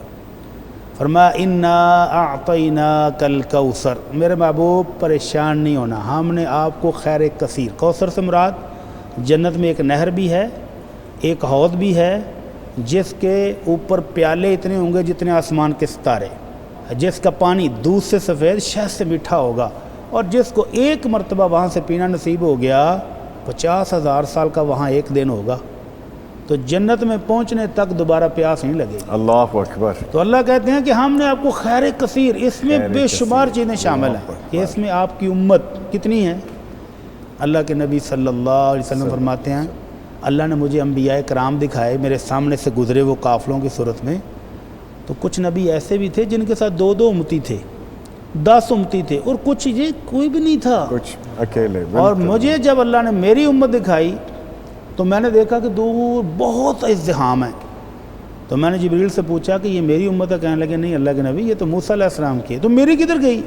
فرمایا انا اعطیناک الکوثر, میرے محبوب پریشان نہیں ہونا, ہم نے آپ کو خیر کثیر. کوثر سے مراد جنت میں ایک نہر بھی ہے, ایک حوض بھی ہے, جس کے اوپر پیالے اتنے ہوں گے جتنے آسمان کے ستارے, جس کا پانی دودھ سے سفید شہد سے میٹھا ہوگا, اور جس کو ایک مرتبہ وہاں سے پینا نصیب ہو گیا 50,000 سال کا وہاں ایک دن ہوگا. تو جنت میں پہنچنے تک دوبارہ پیاس نہیں لگے گی. اللہ اکبر. تو اللہ کہتے ہیں کہ ہم نے آپ کو خیر کثیر, اس میں بے شمار چیزیں شامل ہیں کہ اس میں آپ کی امت کتنی ہے. اللہ کے نبی صلی اللہ علیہ وسلم فرماتے ہیں اللہ نے مجھے انبیاء کرام دکھائے, میرے سامنے سے گزرے وہ قافلوں کی صورت میں, تو کچھ نبی ایسے بھی تھے جن کے ساتھ 2 امتی تھے, 10 امتی تھے, اور کچھ یہ کوئی بھی نہیں تھا, کچھ اکیلے. اور مجھے جب اللہ نے میری امت دکھائی تو میں نے دیکھا کہ دور بہت ازدحام ہے. تو میں نے جبریل سے پوچھا کہ یہ میری امت ہے, کہنے لگے نہیں اللہ کے نبی یہ تو موسیٰ علیہ السلام کی ہے. تو میری کدھر گئی؟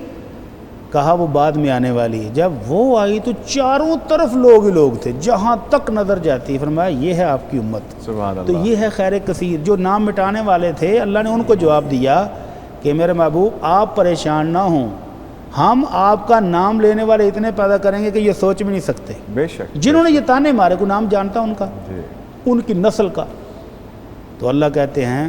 کہا وہ بعد میں آنے والی ہے. جب وہ آئی تو چاروں طرف لوگ ہی لوگ تھے, جہاں تک نظر جاتی. فرمایا یہ ہے آپ کی امت. سبحان اللہ. تو یہ ہے خیر کثیر. جو نام مٹانے والے تھے اللہ نے ان کو جواب دیا کہ میرے محبوب آپ پریشان نہ ہوں, ہم آپ کا نام لینے والے اتنے پیدا کریں گے کہ یہ سوچ بھی نہیں سکتے. بے شک. جنہوں نے یہ تانے مارے, کو نام جانتا ان کا, جی ان کی نسل کا. تو اللہ کہتے ہیں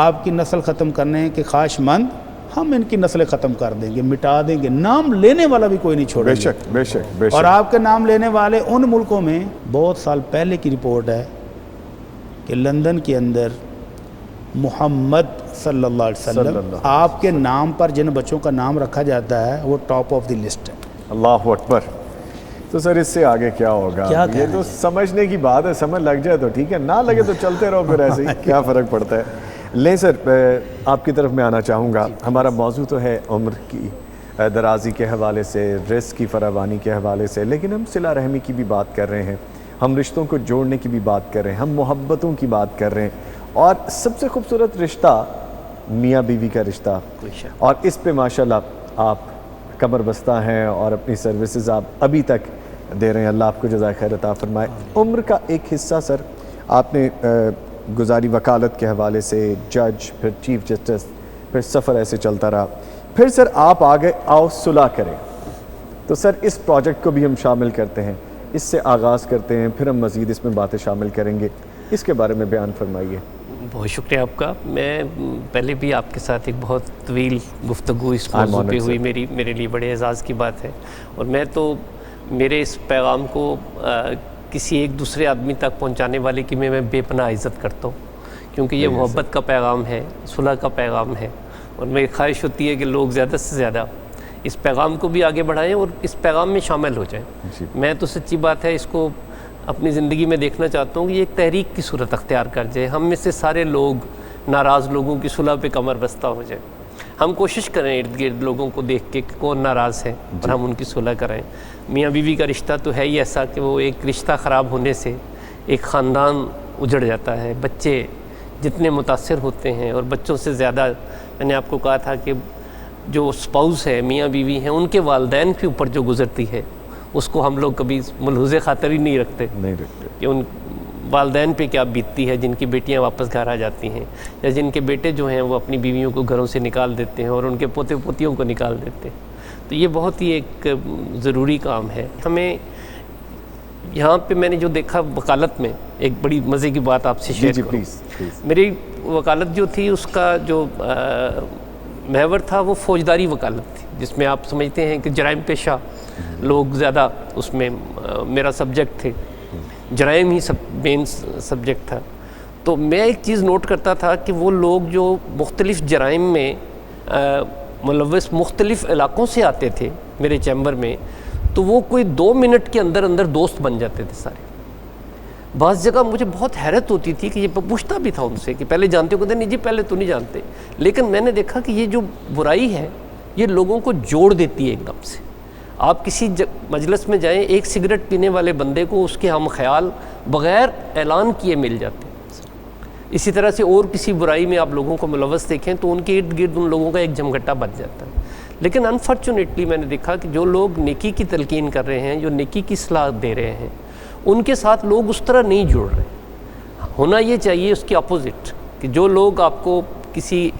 آپ کی نسل ختم کرنے کہ خواہش مند ہم ان کی نسلیں ختم کر دیں گے, مٹا دیں گے, نام لینے والا بھی کوئی نہیں چھوڑیں گے. بے شک اور آپ کے نام لینے والے ان ملکوں میں, بہت سال پہلے کی رپورٹ ہے کہ لندن کے اندر محمد صلی اللہ علیہ وسلم آپ کے نام پر جن بچوں کا نام رکھا جاتا ہے وہ ٹاپ آف دی لسٹ ہے. اللہ اکبر. تو سر اس سے آگے کیا ہوگا؟ یہ تو سمجھنے کی بات ہے, سمجھ لگ جائے تو ٹھیک ہے, نہ لگے تو چلتے رہو پھر ایسے ہی, کیا فرق پڑتا ہے. لیں سر آپ کی طرف میں آنا چاہوں گا. ہمارا موضوع تو ہے عمر کی درازی کے حوالے سے, رزق کی فراوانی کے حوالے سے, لیکن ہم صلہ رحمی کی بھی بات کر رہے ہیں, ہم رشتوں کو جوڑنے کی بھی بات کر رہے ہیں, ہم محبتوں کی بات کر رہے ہیں, اور سب سے خوبصورت رشتہ میاں بیوی کا رشتہ, اور اس پہ ماشاءاللہ آپ کمر بستہ ہیں اور اپنی سروسز آپ ابھی تک دے رہے ہیں. اللہ آپ کو جزائے خیر عطا فرمائے. عمر کا ایک حصہ سر آپ نے گزاری وکالت کے حوالے سے, جج, پھر چیف جسٹس, پھر سفر ایسے چلتا رہا, پھر سر آپ آگے آؤ صلح کریں. تو سر اس پروجیکٹ کو بھی ہم شامل کرتے ہیں, اس سے آغاز کرتے ہیں, پھر ہم مزید اس میں باتیں شامل کریں گے. اس کے بارے میں بیان فرمائیے. بہت شکریہ آپ کا. میں پہلے بھی آپ کے ساتھ ایک بہت طویل گفتگو اس موضوع پہ ہوئی, میرے لیے بڑے اعزاز کی بات ہے, اور میں تو میرے اس پیغام کو کسی ایک دوسرے آدمی تک پہنچانے والے کی میں بے پناہ عزت کرتا ہوں, کیونکہ یہ محبت کا پیغام ہے, صلح کا پیغام ہے, اور میری خواہش ہوتی ہے کہ لوگ زیادہ سے زیادہ اس پیغام کو بھی آگے بڑھائیں اور اس پیغام میں شامل ہو جائیں. میں تو سچی بات ہے اس کو اپنی زندگی میں دیکھنا چاہتا ہوں کہ یہ ایک تحریک کی صورت اختیار کر جائے. ہم میں سے سارے لوگ ناراض لوگوں کی صلح پہ کمر بستہ ہو جائیں. ہم کوشش کریں ارد گرد لوگوں کو دیکھ کے کہ کون ناراض ہے اور ہم ان کی صلح کریں. میاں بیوی کا رشتہ تو ہے ہی ایسا کہ وہ ایک رشتہ خراب ہونے سے ایک خاندان اجڑ جاتا ہے. بچے جتنے متاثر ہوتے ہیں, اور بچوں سے زیادہ میں نے آپ کو کہا تھا کہ جو سپاؤس ہے, میاں بیوی ہیں, ان کے والدین کے اوپر جو گزرتی ہے اس کو ہم لوگ کبھی ملحوظ خاطر ہی نہیں رکھتے کہ ان والدین پہ کیا بیتتی ہے جن کی بیٹیاں واپس گھر آ جاتی ہیں, یا جن کے بیٹے جو ہیں وہ اپنی بیویوں کو گھروں سے نکال دیتے ہیں اور ان کے پوتے پوتیوں کو نکال دیتے ہیں. تو یہ بہت ہی ایک ضروری کام ہے. ہمیں یہاں پہ میں نے جو دیکھا وکالت میں, ایک بڑی مزے کی بات آپ سے شیئر کروں. میری وکالت جو تھی اس کا جو محور تھا وہ فوجداری وکالت تھی, جس میں آپ سمجھتے ہیں کہ جرائم پیشہ لوگ زیادہ اس میں میرا سبجیکٹ تھے, جرائم ہی مین سبجیکٹ تھا. تو میں ایک چیز نوٹ کرتا تھا کہ وہ لوگ جو مختلف جرائم میں ملوث مختلف علاقوں سے آتے تھے میرے چیمبر میں, تو وہ کوئی 2 منٹ کے اندر اندر دوست بن جاتے تھے سارے. بعض جگہ مجھے بہت حیرت ہوتی تھی کہ یہ پوچھتا بھی تھا ان سے کہ پہلے جانتے ہو, کہتے نہیں جی پہلے تو نہیں جانتے, لیکن میں نے دیکھا کہ یہ جو برائی ہے یہ لوگوں کو جوڑ دیتی ہے ایک دم سے. آپ کسی مجلس میں جائیں, ایک سگریٹ پینے والے بندے کو اس کے ہم خیال بغیر اعلان کیے مل جاتے ہیں. اسی طرح سے اور کسی برائی میں آپ لوگوں کو ملوث دیکھیں تو ان کے ارد گرد ان لوگوں کا ایک جمگٹا بچ جاتا ہے. لیکن انفارچونیٹلی میں نے دیکھا کہ جو لوگ نیکی کی تلقین کر رہے ہیں, جو نیکی کی صلاح دے رہے ہیں, ان کے ساتھ لوگ اس طرح نہیں جڑ رہے. ہونا یہ چاہیے اس کے اپوزٹ, کہ جو لوگ آپ کو کسی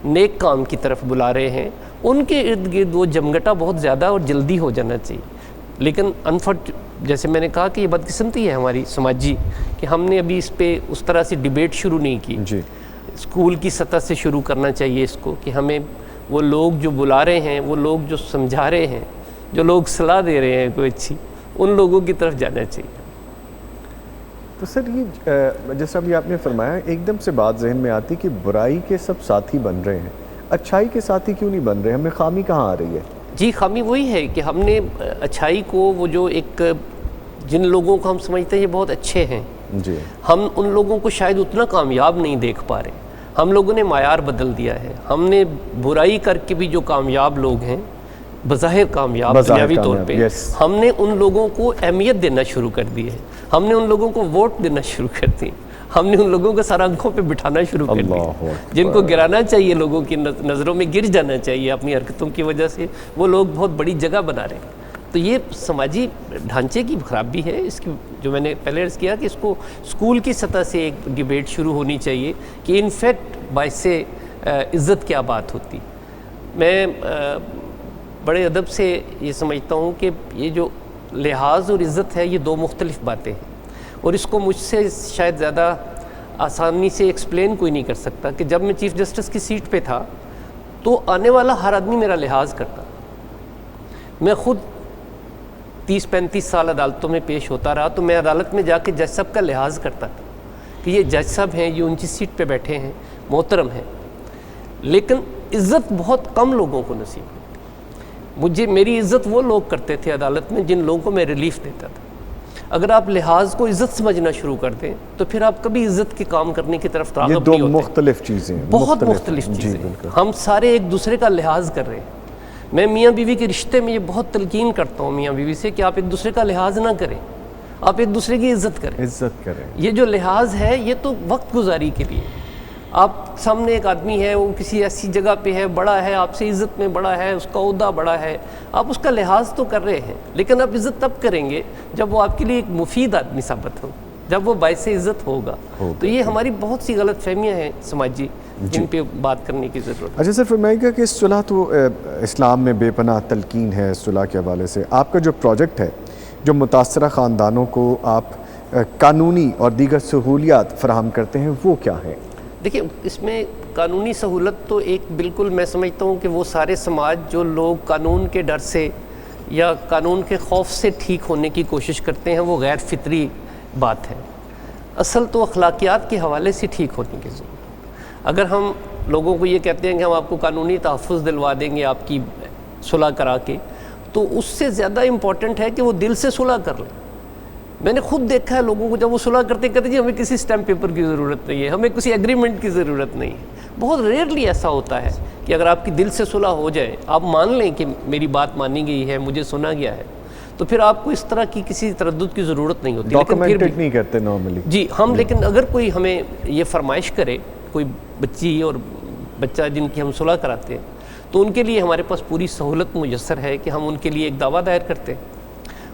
نیک کام کی طرف بلا رہے ہیں ان کے ارد گرد وہ جمگٹا بہت زیادہ اور جلدی ہو جانا چاہیے. لیکن جیسے میں نے کہا کہ یہ بدقسمتی ہے ہماری سماجی کہ ہم نے ابھی اس پہ اس طرح سے ڈیبیٹ شروع نہیں کی. اسکول کی سطح سے شروع کرنا چاہیے اس کو, کہ ہمیں وہ لوگ جو بلا رہے ہیں, وہ لوگ جو سمجھا رہے ہیں, جو لوگ صلاح دے رہے ہیں کوئی اچھی, ان لوگوں کی طرف جانا چاہیے. تو سر یہ جیسا ابھی آپ نے فرمایا, ایک دم سے بات ذہن میں آتی کہ برائی کے سب ساتھی بن رہے ہیں, اچھائی کے ساتھی کیوں نہیں بن رہے, ہمیں خامی کہاں آ رہی ہے؟ جی خامی وہی ہے کہ ہم نے اچھائی کو, وہ جو ایک جن لوگوں کو ہم سمجھتے ہیں یہ بہت اچھے ہیں, جی ہم ان لوگوں کو شاید اتنا کامیاب نہیں دیکھ پا رہے. ہم لوگوں نے معیار بدل دیا ہے. ہم نے برائی کر کے بھی جو کامیاب لوگ ہیں, بظاہر کامیاب دنیاوی طور پہ, ہم نے ان لوگوں کو اہمیت دینا شروع کر دی ہے. ہم نے ان لوگوں کو ووٹ دینا شروع کر دی. ہم نے ان لوگوں کو سر آنکھوں پہ بٹھانا شروع کر دیا. جن کو گرانا چاہیے, لوگوں کی نظروں میں گر جانا چاہیے اپنی حرکتوں کی وجہ سے, وہ لوگ بہت بڑی جگہ بنا رہے ہیں. تو یہ سماجی ڈھانچے کی خرابی ہے. اس کی جو میں نے پہلے عرض کیا کہ اس کو اسکول کی سطح سے ایک ڈیبیٹ شروع ہونی چاہیے کہ انفیکٹ باعث عزت کیا بات ہوتی. میں بڑے ادب سے یہ سمجھتا ہوں کہ یہ جو لحاظ اور عزت ہے یہ 2 مختلف باتیں ہیں. اور اس کو مجھ سے شاید زیادہ آسانی سے ایکسپلین کوئی نہیں کر سکتا کہ جب میں چیف جسٹس کی سیٹ پہ تھا تو آنے والا ہر آدمی میرا لحاظ کرتا. میں خود 30-35 سال عدالتوں میں پیش ہوتا رہا تو میں عدالت میں جا کے جج صاحب کا لحاظ کرتا تھا کہ یہ جج صاحب ہیں، یہ اونچی سیٹ پہ بیٹھے ہیں، محترم ہیں. لیکن عزت بہت کم لوگوں کو نصیب ہے. میری عزت وہ لوگ کرتے تھے عدالت میں جن لوگوں کو میں ریلیف دیتا تھا. اگر آپ لحاظ کو عزت سمجھنا شروع کر دیں تو پھر آپ کبھی عزت کے کام کرنے کی طرف راغب نہیں ہوتے. یہ دو مختلف چیزیں ہیں، بہت مختلف چیزیں ہیں. ہم سارے ایک دوسرے کا لحاظ کر رہے ہیں. میں میاں بیوی کے رشتے میں یہ بہت تلقین کرتا ہوں میاں بیوی سے کہ آپ ایک دوسرے کا لحاظ نہ کریں، آپ ایک دوسرے کی عزت کریں. یہ جو لحاظ ہے یہ تو وقت گزاری کے لیے. آپ سامنے ایک آدمی ہے، وہ کسی ایسی جگہ پہ ہے، بڑا ہے، آپ سے عزت میں بڑا ہے، اس کا عہدہ بڑا ہے، آپ اس کا لحاظ تو کر رہے ہیں، لیکن آپ عزت تب کریں گے جب وہ آپ کے لیے ایک مفید آدمی ثابت ہو، جب وہ باعث عزت ہوگا. تو یہ ہماری بہت سی غلط فہمیاں ہیں سماجی جن پہ بات کرنے کی ضرورت ہے. اچھا سر، فرمائیے گا کہ صلح تو اسلام میں بے پناہ تلقین ہے. صلح کے حوالے سے آپ کا جو پروجیکٹ ہے، جو متاثرہ خاندانوں کو آپ قانونی اور دیگر سہولیات فراہم کرتے ہیں، وہ کیا ہے؟ دیکھیں، اس میں قانونی سہولت تو ایک بالکل میں سمجھتا ہوں کہ وہ سارے سماج جو لوگ قانون کے ڈر سے یا قانون کے خوف سے ٹھیک ہونے کی کوشش کرتے ہیں وہ غیر فطری بات ہے. اصل تو اخلاقیات کے حوالے سے ٹھیک ہونے کی ضرورت. اگر ہم لوگوں کو یہ کہتے ہیں کہ ہم آپ کو قانونی تحفظ دلوا دیں گے آپ کی صلح کرا کے، تو اس سے زیادہ امپورٹنٹ ہے کہ وہ دل سے صلح کر لیں. میں نے خود دیکھا ہے لوگوں کو جب وہ صلح کرتے کہتے ہیں جی ہمیں کسی اسٹیمپ پیپر کی ضرورت نہیں ہے، ہمیں کسی ایگریمنٹ کی ضرورت نہیں ہے. بہت ریئرلی ایسا ہوتا ہے کہ اگر آپ کی دل سے صلح ہو جائے، آپ مان لیں کہ میری بات مانی گئی ہے، مجھے سنا گیا ہے، تو پھر آپ کو اس طرح کی کسی تردد کی ضرورت نہیں ہوتی. ڈاکومنٹڈ نہیں کرتے نارملی. جی ہم، لیکن اگر کوئی ہمیں یہ فرمائش کرے، کوئی بچی اور بچہ جن کی ہم صلح کراتے ہیں، تو ان کے لیے ہمارے پاس پوری سہولت میسر ہے کہ ہم ان کے لیے ایک دعویٰ دائر کرتے ہیں،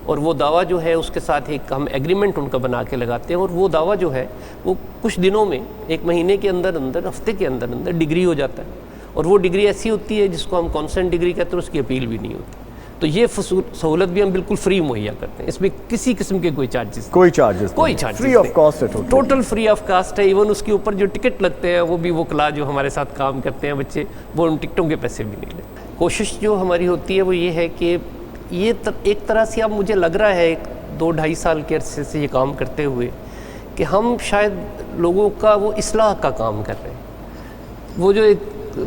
اور وہ دعویٰ جو ہے اس کے ساتھ ایک ہم ایگریمنٹ ان کا بنا کے لگاتے ہیں، اور وہ دعویٰ جو ہے وہ کچھ دنوں میں، ایک مہینے کے اندر، ہفتے کے اندر ڈگری ہو جاتا ہے. اور وہ ڈگری ایسی ہوتی ہے جس کو ہم کانسنٹ ڈگری کہتے ہیں، اس کی اپیل بھی نہیں ہوتی. تو یہ سہولت بھی ہم بالکل فری مہیا کرتے ہیں. اس میں کسی قسم کے کوئی چارجز فری آف کاسٹ ہے، ٹوٹل فری آف کاسٹ ہے. ایون اس کے اوپر جو ٹکٹ لگتے ہیں وہ بھی وکلا جو ہمارے ساتھ کام کرتے ہیں بچے، وہ ان ٹکٹوں کے پیسے بھی نہیں لیتے. کوشش جو ہماری ہوتی ہے وہ یہ ہے کہ یہ ایک طرح سے اب مجھے لگ رہا ہے 2-2.5 سال کے عرصے سے یہ کام کرتے ہوئے کہ ہم شاید لوگوں کا وہ اصلاح کا کام کر رہے ہیں. وہ جو ایک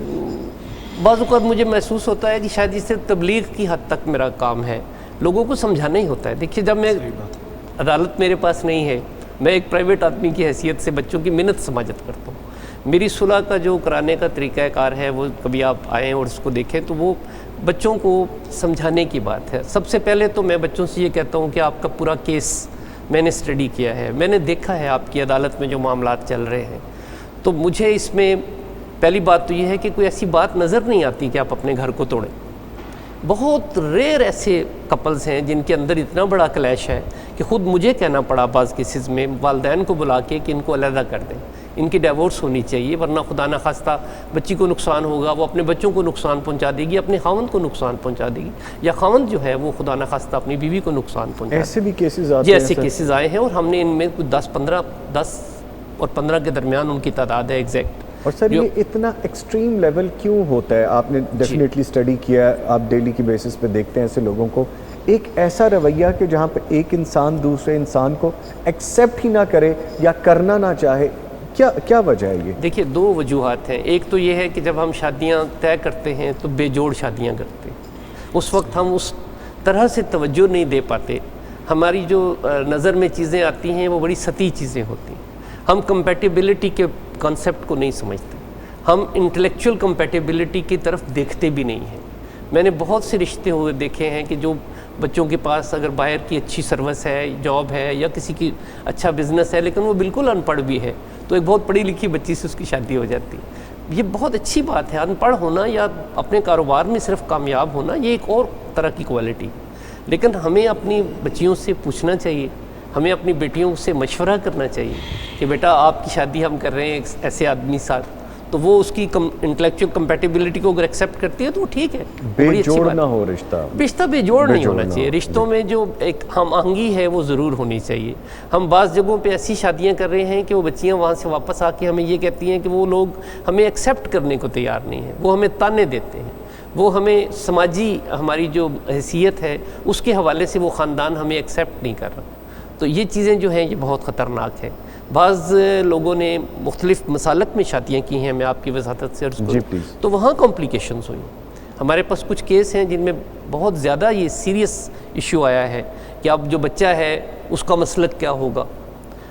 بعض اوقات مجھے محسوس ہوتا ہے کہ شاید اس سے تبلیغ کی حد تک میرا کام ہے، لوگوں کو سمجھانا ہی ہوتا ہے. دیکھیے، جب میں عدالت میرے پاس نہیں ہے، میں ایک پرائیویٹ آدمی کی حیثیت سے بچوں کی منت سماجت کرتا ہوں. میری صلح کا جو کرانے کا طریقہ کار ہے وہ کبھی آپ آئیں اور اس کو دیکھیں تو وہ بچوں کو سمجھانے کی بات ہے. سب سے پہلے تو میں بچوں سے یہ کہتا ہوں کہ آپ کا پورا کیس میں نے اسٹڈی کیا ہے، میں نے دیکھا ہے آپ کی عدالت میں جو معاملات چل رہے ہیں، تو مجھے اس میں پہلی بات تو یہ ہے کہ کوئی ایسی بات نظر نہیں آتی کہ آپ اپنے گھر کو توڑیں. بہت ریئر ایسے کپلز ہیں جن کے اندر اتنا بڑا کلیش ہے کہ خود مجھے کہنا پڑا بعض کیسز میں والدین کو بلا کے کہ ان کو علیحدہ کر دیں، ان کی ڈیورس ہونی چاہیے، ورنہ خدا نہ خواستہ بچی کو نقصان ہوگا، وہ اپنے بچوں کو نقصان پہنچا دے گی، اپنے خاوند کو نقصان پہنچا دے گی، یا خاوند جو ہے وہ خدا نہ خواستہ اپنی بیوی کو نقصان پہنچا دے. ایسے بھی کیسز آتے جی ہیں؟ ایسے کیسز آئے ہیں، اور ہم نے ان میں 10 اور 15 کے درمیان ان کی تعداد ہے ایگزیکٹ. اور سر یہ اتنا ایکسٹریم لیول کیوں ہوتا ہے؟ آپ نے ڈیفینیٹلی اسٹڈی کیا ہے، آپ ڈیلی کی بیسس پہ دیکھتے ہیں ایسے لوگوں کو، ایک ایسا رویہ کہ جہاں پہ ایک انسان دوسرے انسان کو ایکسیپٹ ہی نہ کرے یا کرنا نہ چاہے. کیا وجہ ہے یہ؟ دیکھیے، 2 وجوہات ہیں. ایک تو یہ ہے کہ جب ہم شادیاں طے کرتے ہیں تو بے جوڑ شادیاں کرتے ہیں. اس وقت ہم اس طرح سے توجہ نہیں دے پاتے. ہماری جو نظر میں چیزیں آتی ہیں وہ بڑی سطحی چیزیں ہوتی ہیں. ہم کمپیٹیبلٹی کے کانسیپٹ کو نہیں سمجھتے، ہم انٹلیکچوئل کمپیٹیبلٹی کی طرف دیکھتے بھی نہیں ہیں. میں نے بہت سے رشتے ہوئے دیکھے ہیں کہ جو بچوں کے پاس اگر باہر کی اچھی سروس ہے، جاب ہے، یا کسی کی اچھا بزنس ہے، لیکن وہ بالکل ان پڑھ بھی ہے، تو ایک بہت پڑھی لکھی بچی سے اس کی شادی ہو جاتی ہے. یہ بہت اچھی بات ہے. ان پڑھ ہونا یا اپنے کاروبار میں صرف کامیاب ہونا یہ ایک اور طرح کی کوالٹی، لیکن ہمیں اپنی بچیوں سے پوچھنا چاہیے، ہمیں اپنی بیٹیوں سے مشورہ کرنا چاہیے کہ بیٹا آپ کی شادی ہم کر رہے ہیں ایک ایسے آدمی ساتھ، تو وہ اس کی انٹلیکچوئل کمپیٹیبلٹی کو اگر ایکسیپٹ کرتی ہے تو وہ ٹھیک ہے, بے جوڑ نہ ہو رشتہ بے جوڑ نہیں ہونا چاہیے. رشتوں میں جو ایک ہم آہنگی ہے وہ ضرور ہونی چاہیے. ہم بعض جگہوں پہ ایسی شادیاں کر رہے ہیں کہ وہ بچیاں وہاں سے واپس آ کے ہمیں یہ کہتی ہیں کہ وہ لوگ ہمیں ایکسیپٹ کرنے کو تیار نہیں ہیں, وہ ہمیں تانے دیتے ہیں, وہ ہمیں سماجی ہماری جو حیثیت ہے اس کے حوالے سے وہ خاندان ہمیں ایکسیپٹ نہیں کر رہا. تو یہ چیزیں جو ہیں یہ بہت خطرناک ہے. بعض لوگوں نے مختلف مسالک میں شادیاں کی ہیں, میں آپ کی وضاحت سے عرض کروں تو وہاں کمپلیکیشنز ہوئی. ہمارے پاس کچھ کیس ہیں جن میں بہت زیادہ یہ سیریس ایشو آیا ہے کہ اب جو بچہ ہے اس کا مسلک کیا ہوگا.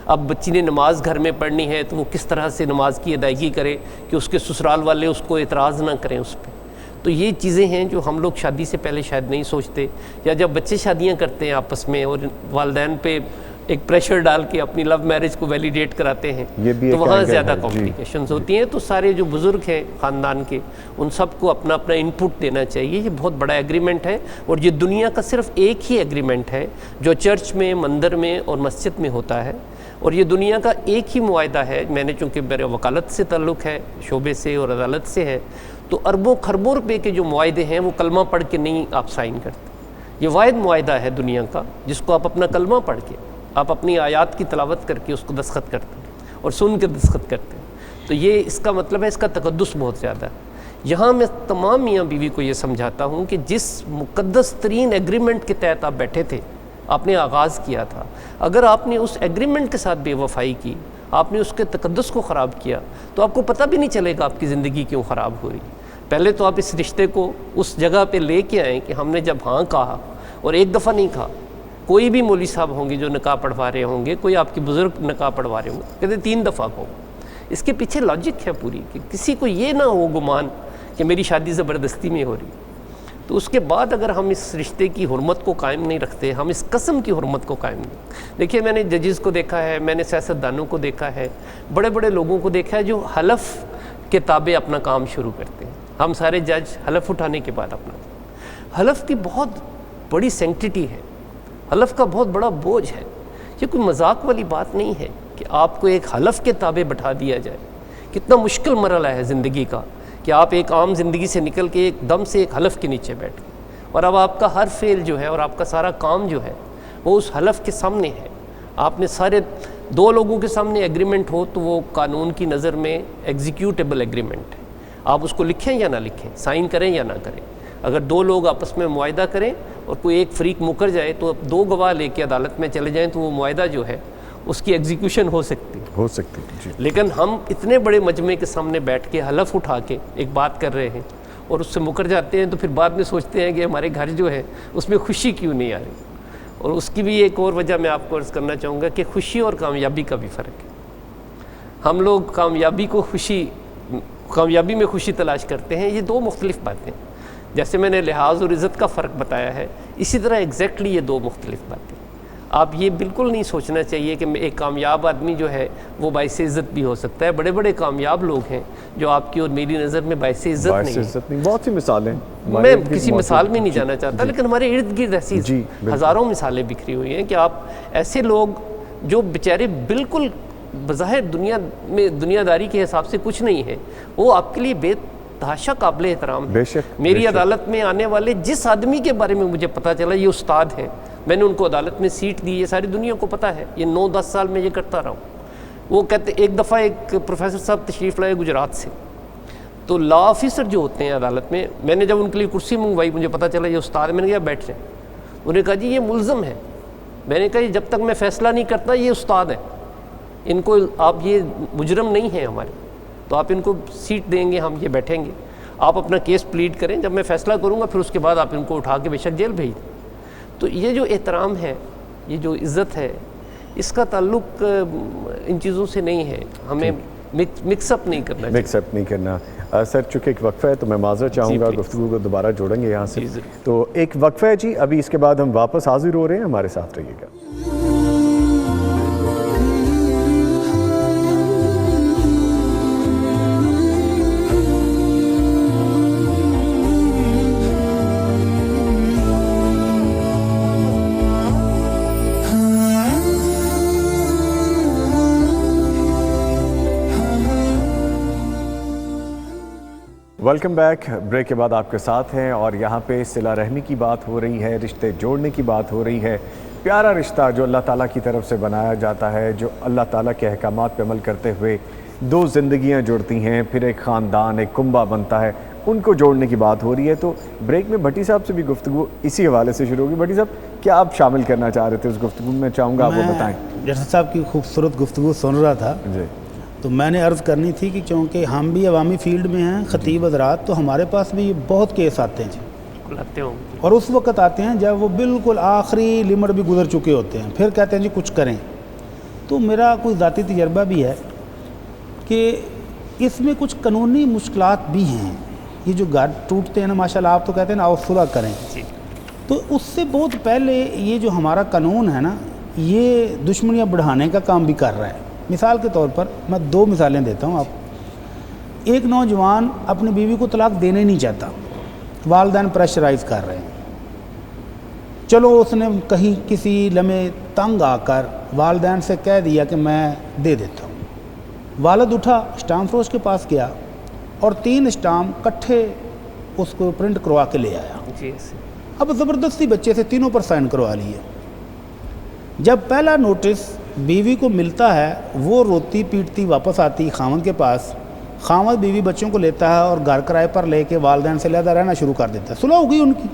اب بچی نے نماز گھر میں پڑھنی ہے تو وہ کس طرح سے نماز کی ادائیگی کرے کہ اس کے سسرال والے اس کو اعتراض نہ کریں اس پہ. تو یہ چیزیں ہیں جو ہم لوگ شادی سے پہلے شاید نہیں سوچتے, یا جب بچے شادیاں کرتے ہیں آپس میں اور والدین پہ ایک پریشر ڈال کے اپنی لو میرج کو ویلیڈیٹ کراتے ہیں تو وہاں زیادہ کمپلیکیشنز ہوتی ہیں. تو سارے جو بزرگ ہیں خاندان کے ان سب کو اپنا اپنا انپٹ دینا چاہیے. یہ بہت بڑا ایگریمنٹ ہے اور یہ دنیا کا صرف ایک ہی ایگریمنٹ ہے جو چرچ میں, مندر میں اور مسجد میں ہوتا ہے, اور یہ دنیا کا ایک ہی معاہدہ ہے. میں نے چونکہ میرے وکالت سے تعلق ہے, شعبے سے اور عدالت سے ہے, تو اربوں خربوں روپے کے جو معاہدے ہیں وہ کلمہ پڑھ کے نہیں آپ سائن کرتے. یہ واحد معاہدہ ہے دنیا کا جس کو آپ اپنا کلمہ پڑھ کے, آپ اپنی آیات کی تلاوت کر کے اس کو دستخط کرتے ہیں اور سن کے دستخط کرتے ہیں. تو یہ اس کا مطلب ہے, اس کا تقدس بہت زیادہ ہے. یہاں میں تمام میاں بیوی کو یہ سمجھاتا ہوں کہ جس مقدس ترین ایگریمنٹ کے تحت آپ بیٹھے تھے, آپ نے آغاز کیا تھا, اگر آپ نے اس ایگریمنٹ کے ساتھ بے وفائی کی, آپ نے اس کے تقدس کو خراب کیا, تو آپ کو پتہ بھی نہیں چلے گا آپ کی زندگی کیوں خراب ہو رہی. پہلے تو آپ اس رشتے کو اس جگہ پہ لے کے آئیں کہ ہم نے جب ہاں کہا, اور ایک دفعہ نہیں کہا. کوئی بھی مولوی صاحب ہوں گے جو نکاح پڑھوا رہے ہوں گے, کوئی آپ کے بزرگ نکاح پڑھوا رہے ہوں گے, کہتے 3 دفعہ کہو. اس کے پیچھے لاجک ہے پوری کہ کسی کو یہ نہ ہو گمان کہ میری شادی زبردستی میں ہو رہی. تو اس کے بعد اگر ہم اس رشتے کی حرمت کو قائم نہیں رکھتے, ہم اس قسم کی حرمت کو قائم نہیں. دیکھیے میں نے ججز کو دیکھا ہے, میں نے سیاستدانوں کو دیکھا ہے, بڑے بڑے لوگوں کو دیکھا ہے جو حلف کے تابع اپنا کام شروع کرتے ہیں. ہم سارے جج حلف اٹھانے کے بعد اپنا, حلف کی بہت بڑی سینکٹیٹی ہے, حلف کا بہت بڑا بوجھ ہے. یہ کوئی مذاق والی بات نہیں ہے کہ آپ کو ایک حلف کے تابع بٹھا دیا جائے. کتنا مشکل مرحلہ ہے زندگی کا کہ آپ ایک عام زندگی سے نکل کے ایک دم سے ایک حلف کے نیچے بیٹھ گئے, اور اب آپ کا ہر فعل جو ہے اور آپ کا سارا کام جو ہے وہ اس حلف کے سامنے ہے. آپ نے سارے 2 لوگوں کے سامنے ایگریمنٹ ہو تو وہ قانون کی نظر میں ایگزیکیوٹیبل ایگریمنٹ ہے. آپ اس کو لکھیں یا نہ لکھیں, سائن کریں یا نہ کریں. اگر 2 لوگ آپس میں معاہدہ کریں اور کوئی ایک فریق مکر جائے تو اب 2 گواہ لے کے عدالت میں چلے جائیں تو وہ معاہدہ جو ہے اس کی ایگزیکیوشن ہو سکتی جی. لیکن ہم اتنے بڑے مجمع کے سامنے بیٹھ کے حلف اٹھا کے ایک بات کر رہے ہیں اور اس سے مکر جاتے ہیں, تو پھر بعد میں سوچتے ہیں کہ ہمارے گھر جو ہے اس میں خوشی کیوں نہیں آ رہی. اور اس کی بھی ایک اور وجہ میں آپ کو عرض کرنا چاہوں گا کہ خوشی اور کامیابی کا بھی فرق ہے. ہم لوگ کامیابی میں خوشی تلاش کرتے ہیں. یہ 2 مختلف باتیں. جیسے میں نے لحاظ اور عزت کا فرق بتایا ہے, اسی طرح ایگزیکٹلی یہ 2 مختلف باتیں. آپ یہ بالکل نہیں سوچنا چاہیے کہ ایک کامیاب آدمی جو ہے وہ باعث عزت بھی ہو سکتا ہے. بڑے بڑے کامیاب لوگ ہیں جو آپ کی اور میری نظر میں باعث عزت نہیں. بہت سی مثالیں, میں کسی مثال میں نہیں جانا چاہتا, لیکن ہمارے ارد گرد ایسی ہزاروں مثالیں بکھری ہوئی ہیں کہ آپ ایسے لوگ جو بیچارے بالکل بظاہر دنیا میں دنیا داری کے حساب سے کچھ نہیں ہے, وہ آپ کے لیے بے تحاشا قابل احترام ہے. میری عدالت میں آنے والے جس آدمی کے بارے میں مجھے پتہ چلا یہ استاد ہے, میں نے ان کو عدالت میں سیٹ دی, یہ ساری دنیا کو پتہ ہے, یہ 9-10 سال میں یہ کرتا رہا ہوں. وہ کہتے ایک دفعہ ایک پروفیسر صاحب تشریف لائے گجرات سے, تو لا آفیسر جو ہوتے ہیں عدالت میں نے جب ان کے لیے کرسی منگوائی, مجھے پتہ چلا یہ استاد ہے, میں نے کہا بیٹھ جائیں. انہوں نے کہا جی یہ ملزم ہے. میں نے کہا جب تک میں فیصلہ نہیں کرتا یہ استاد ہے, ان کو آپ یہ مجرم نہیں ہیں ہمارے, تو آپ ان کو سیٹ دیں گے, ہم یہ بیٹھیں گے, آپ اپنا کیس پلیڈ کریں, جب میں فیصلہ کروں گا پھر اس کے بعد آپ ان کو اٹھا کے بے شک جیل بھیج دیں. تو یہ جو احترام ہے, یہ جو عزت ہے, اس کا تعلق ان چیزوں سے نہیں ہے. ہمیں مکس اپ نہیں کرنا. سر چونکہ ایک وقفہ ہے تو میں معذرت چاہوں گا, گفتگو کو دوبارہ جوڑیں گے یہاں سے. تو ایک وقفہ ہے جی, ابھی اس کے بعد ہم واپس حاضر ہو رہے ہیں, ہمارے ساتھ رہیے گا. Welcome back. بریک کے بعد آپ کے ساتھ ہیں اور یہاں پہ صلہ رحمی کی بات ہو رہی ہے, رشتے جوڑنے کی بات ہو رہی ہے. پیارا رشتہ جو اللہ تعالیٰ کی طرف سے بنایا جاتا ہے, جو اللہ تعالیٰ کے احکامات پہ عمل کرتے ہوئے دو زندگیاں جڑتی ہیں, پھر ایک خاندان, ایک کنبہ بنتا ہے, ان کو جوڑنے کی بات ہو رہی ہے. تو بریک میں بھٹی صاحب سے بھی گفتگو اسی حوالے سے شروع ہوگی. بھٹی صاحب, کیا آپ شامل کرنا چاہ رہے تھے اس گفتگو میں؟ چاہوں گا آپ وہ بتائیں. جیسا صاحب کی خوبصورت گفتگو سن رہا تھا جی, تو میں نے عرض کرنی تھی کہ چونکہ ہم بھی عوامی فیلڈ میں ہیں, خطیب حضرات, تو ہمارے پاس بھی بہت کیس آتے ہیں جی, آتے ہوں. اور اس وقت آتے ہیں جب وہ بالکل آخری لمٹ بھی گزر چکے ہوتے ہیں, پھر کہتے ہیں جی کچھ کریں. تو میرا کوئی ذاتی تجربہ بھی ہے کہ اس میں کچھ قانونی مشکلات بھی ہیں. یہ جو گھر ٹوٹتے ہیں نا, ماشاء اللہ آپ تو کہتے ہیں نا آؤ صلح کریں, جی, تو اس سے بہت پہلے یہ جو ہمارا قانون ہے نا, یہ دشمنیاں بڑھانے کا کام بھی کر رہا ہے. مثال کے طور پر میں 2 مثالیں دیتا ہوں آپ. ایک نوجوان اپنی بیوی کو طلاق دینے نہیں چاہتا, والدین پریشرائز کر رہے ہیں. چلو اس نے کہیں کسی لمحے تنگ آ کر والدین سے کہہ دیا کہ میں دے دیتا ہوں. والد اٹھا, اسٹامپ فروش کے پاس گیا اور 3 اسٹامپ کٹھے اس کو پرنٹ کروا کے لے آیا. جی, اب زبردستی بچے سے تینوں پر سائن کروا لیے. جب پہلا نوٹس بیوی کو ملتا ہے, وہ روتی پیٹتی واپس آتی خاوند کے پاس. خاوند بیوی بچوں کو لیتا ہے اور گھر کرائے پر لے کے والدین سے علیحدہ رہنا شروع کر دیتا ہے. صلح ہو گئی ان کی,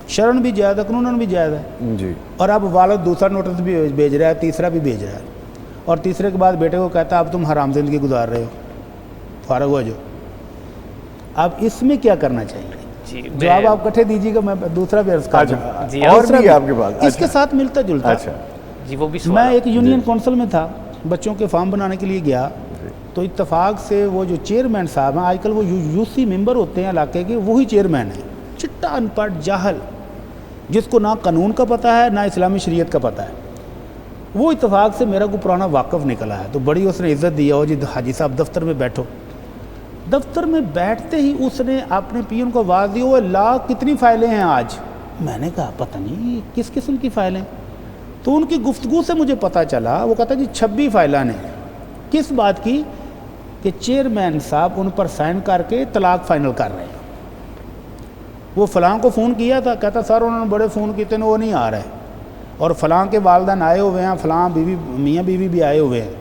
شرعن بھی جائز ہے, قانوناً بھی جائز ہے. جی, اور اب والد دوسرا نوٹس بھی بھیج رہا ہے, تیسرا بھی بھیج رہا ہے, اور تیسرے کے بعد بیٹے کو کہتا ہے اب تم حرام زندگی گزار رہے ہو, فارغ ہو جو. اب اس میں کیا کرنا چاہیے؟ جی, جواب آپ کٹھے دیجیے گا, میں دوسرا بھی عرض کر دوں. جی, اور بھی آپ کے پاس اس کے ساتھ ملتا جلتا. اچھا, جی, وہ بھی میں سوال. ایک یونین کونسل میں تھا, بچوں کے فارم بنانے کے لیے گیا, تو اتفاق سے وہ جو چیئرمین صاحب ہیں, آج کل وہ یو سی ممبر ہوتے ہیں علاقے کے, وہی چیئرمین ہیں. چٹا ان پڑھ جاہل, جس کو نہ قانون کا پتہ ہے نہ اسلامی شریعت کا پتہ ہے. وہ اتفاق سے میرا کو پرانا واقف نکلا ہے, تو بڑی اس نے عزت دی, اور جی حاجی صاحب دفتر میں بیٹھو. دفتر میں بیٹھتے ہی اس نے اپنے پی ایم کو آواز دی, وہ لا کتنی فائلیں ہیں آج؟ میں نے کہا پتہ نہیں کس قسم کی فائلیں. تو ان کی گفتگو سے مجھے پتہ چلا, وہ کہتا جی 26 فائلیں ہیں. کس بات کی؟ کہ چیئرمین صاحب ان پر سائن کر کے طلاق فائنل کر رہے ہیں. وہ فلاں کو فون کیا تھا, کہتا سر انہوں نے بڑے فون کیے تھے, وہ نہیں آ رہے, اور فلاں کے والدین آئے ہوئے ہیں, فلاں بیوی میاں بیوی بھی آئے ہوئے ہیں.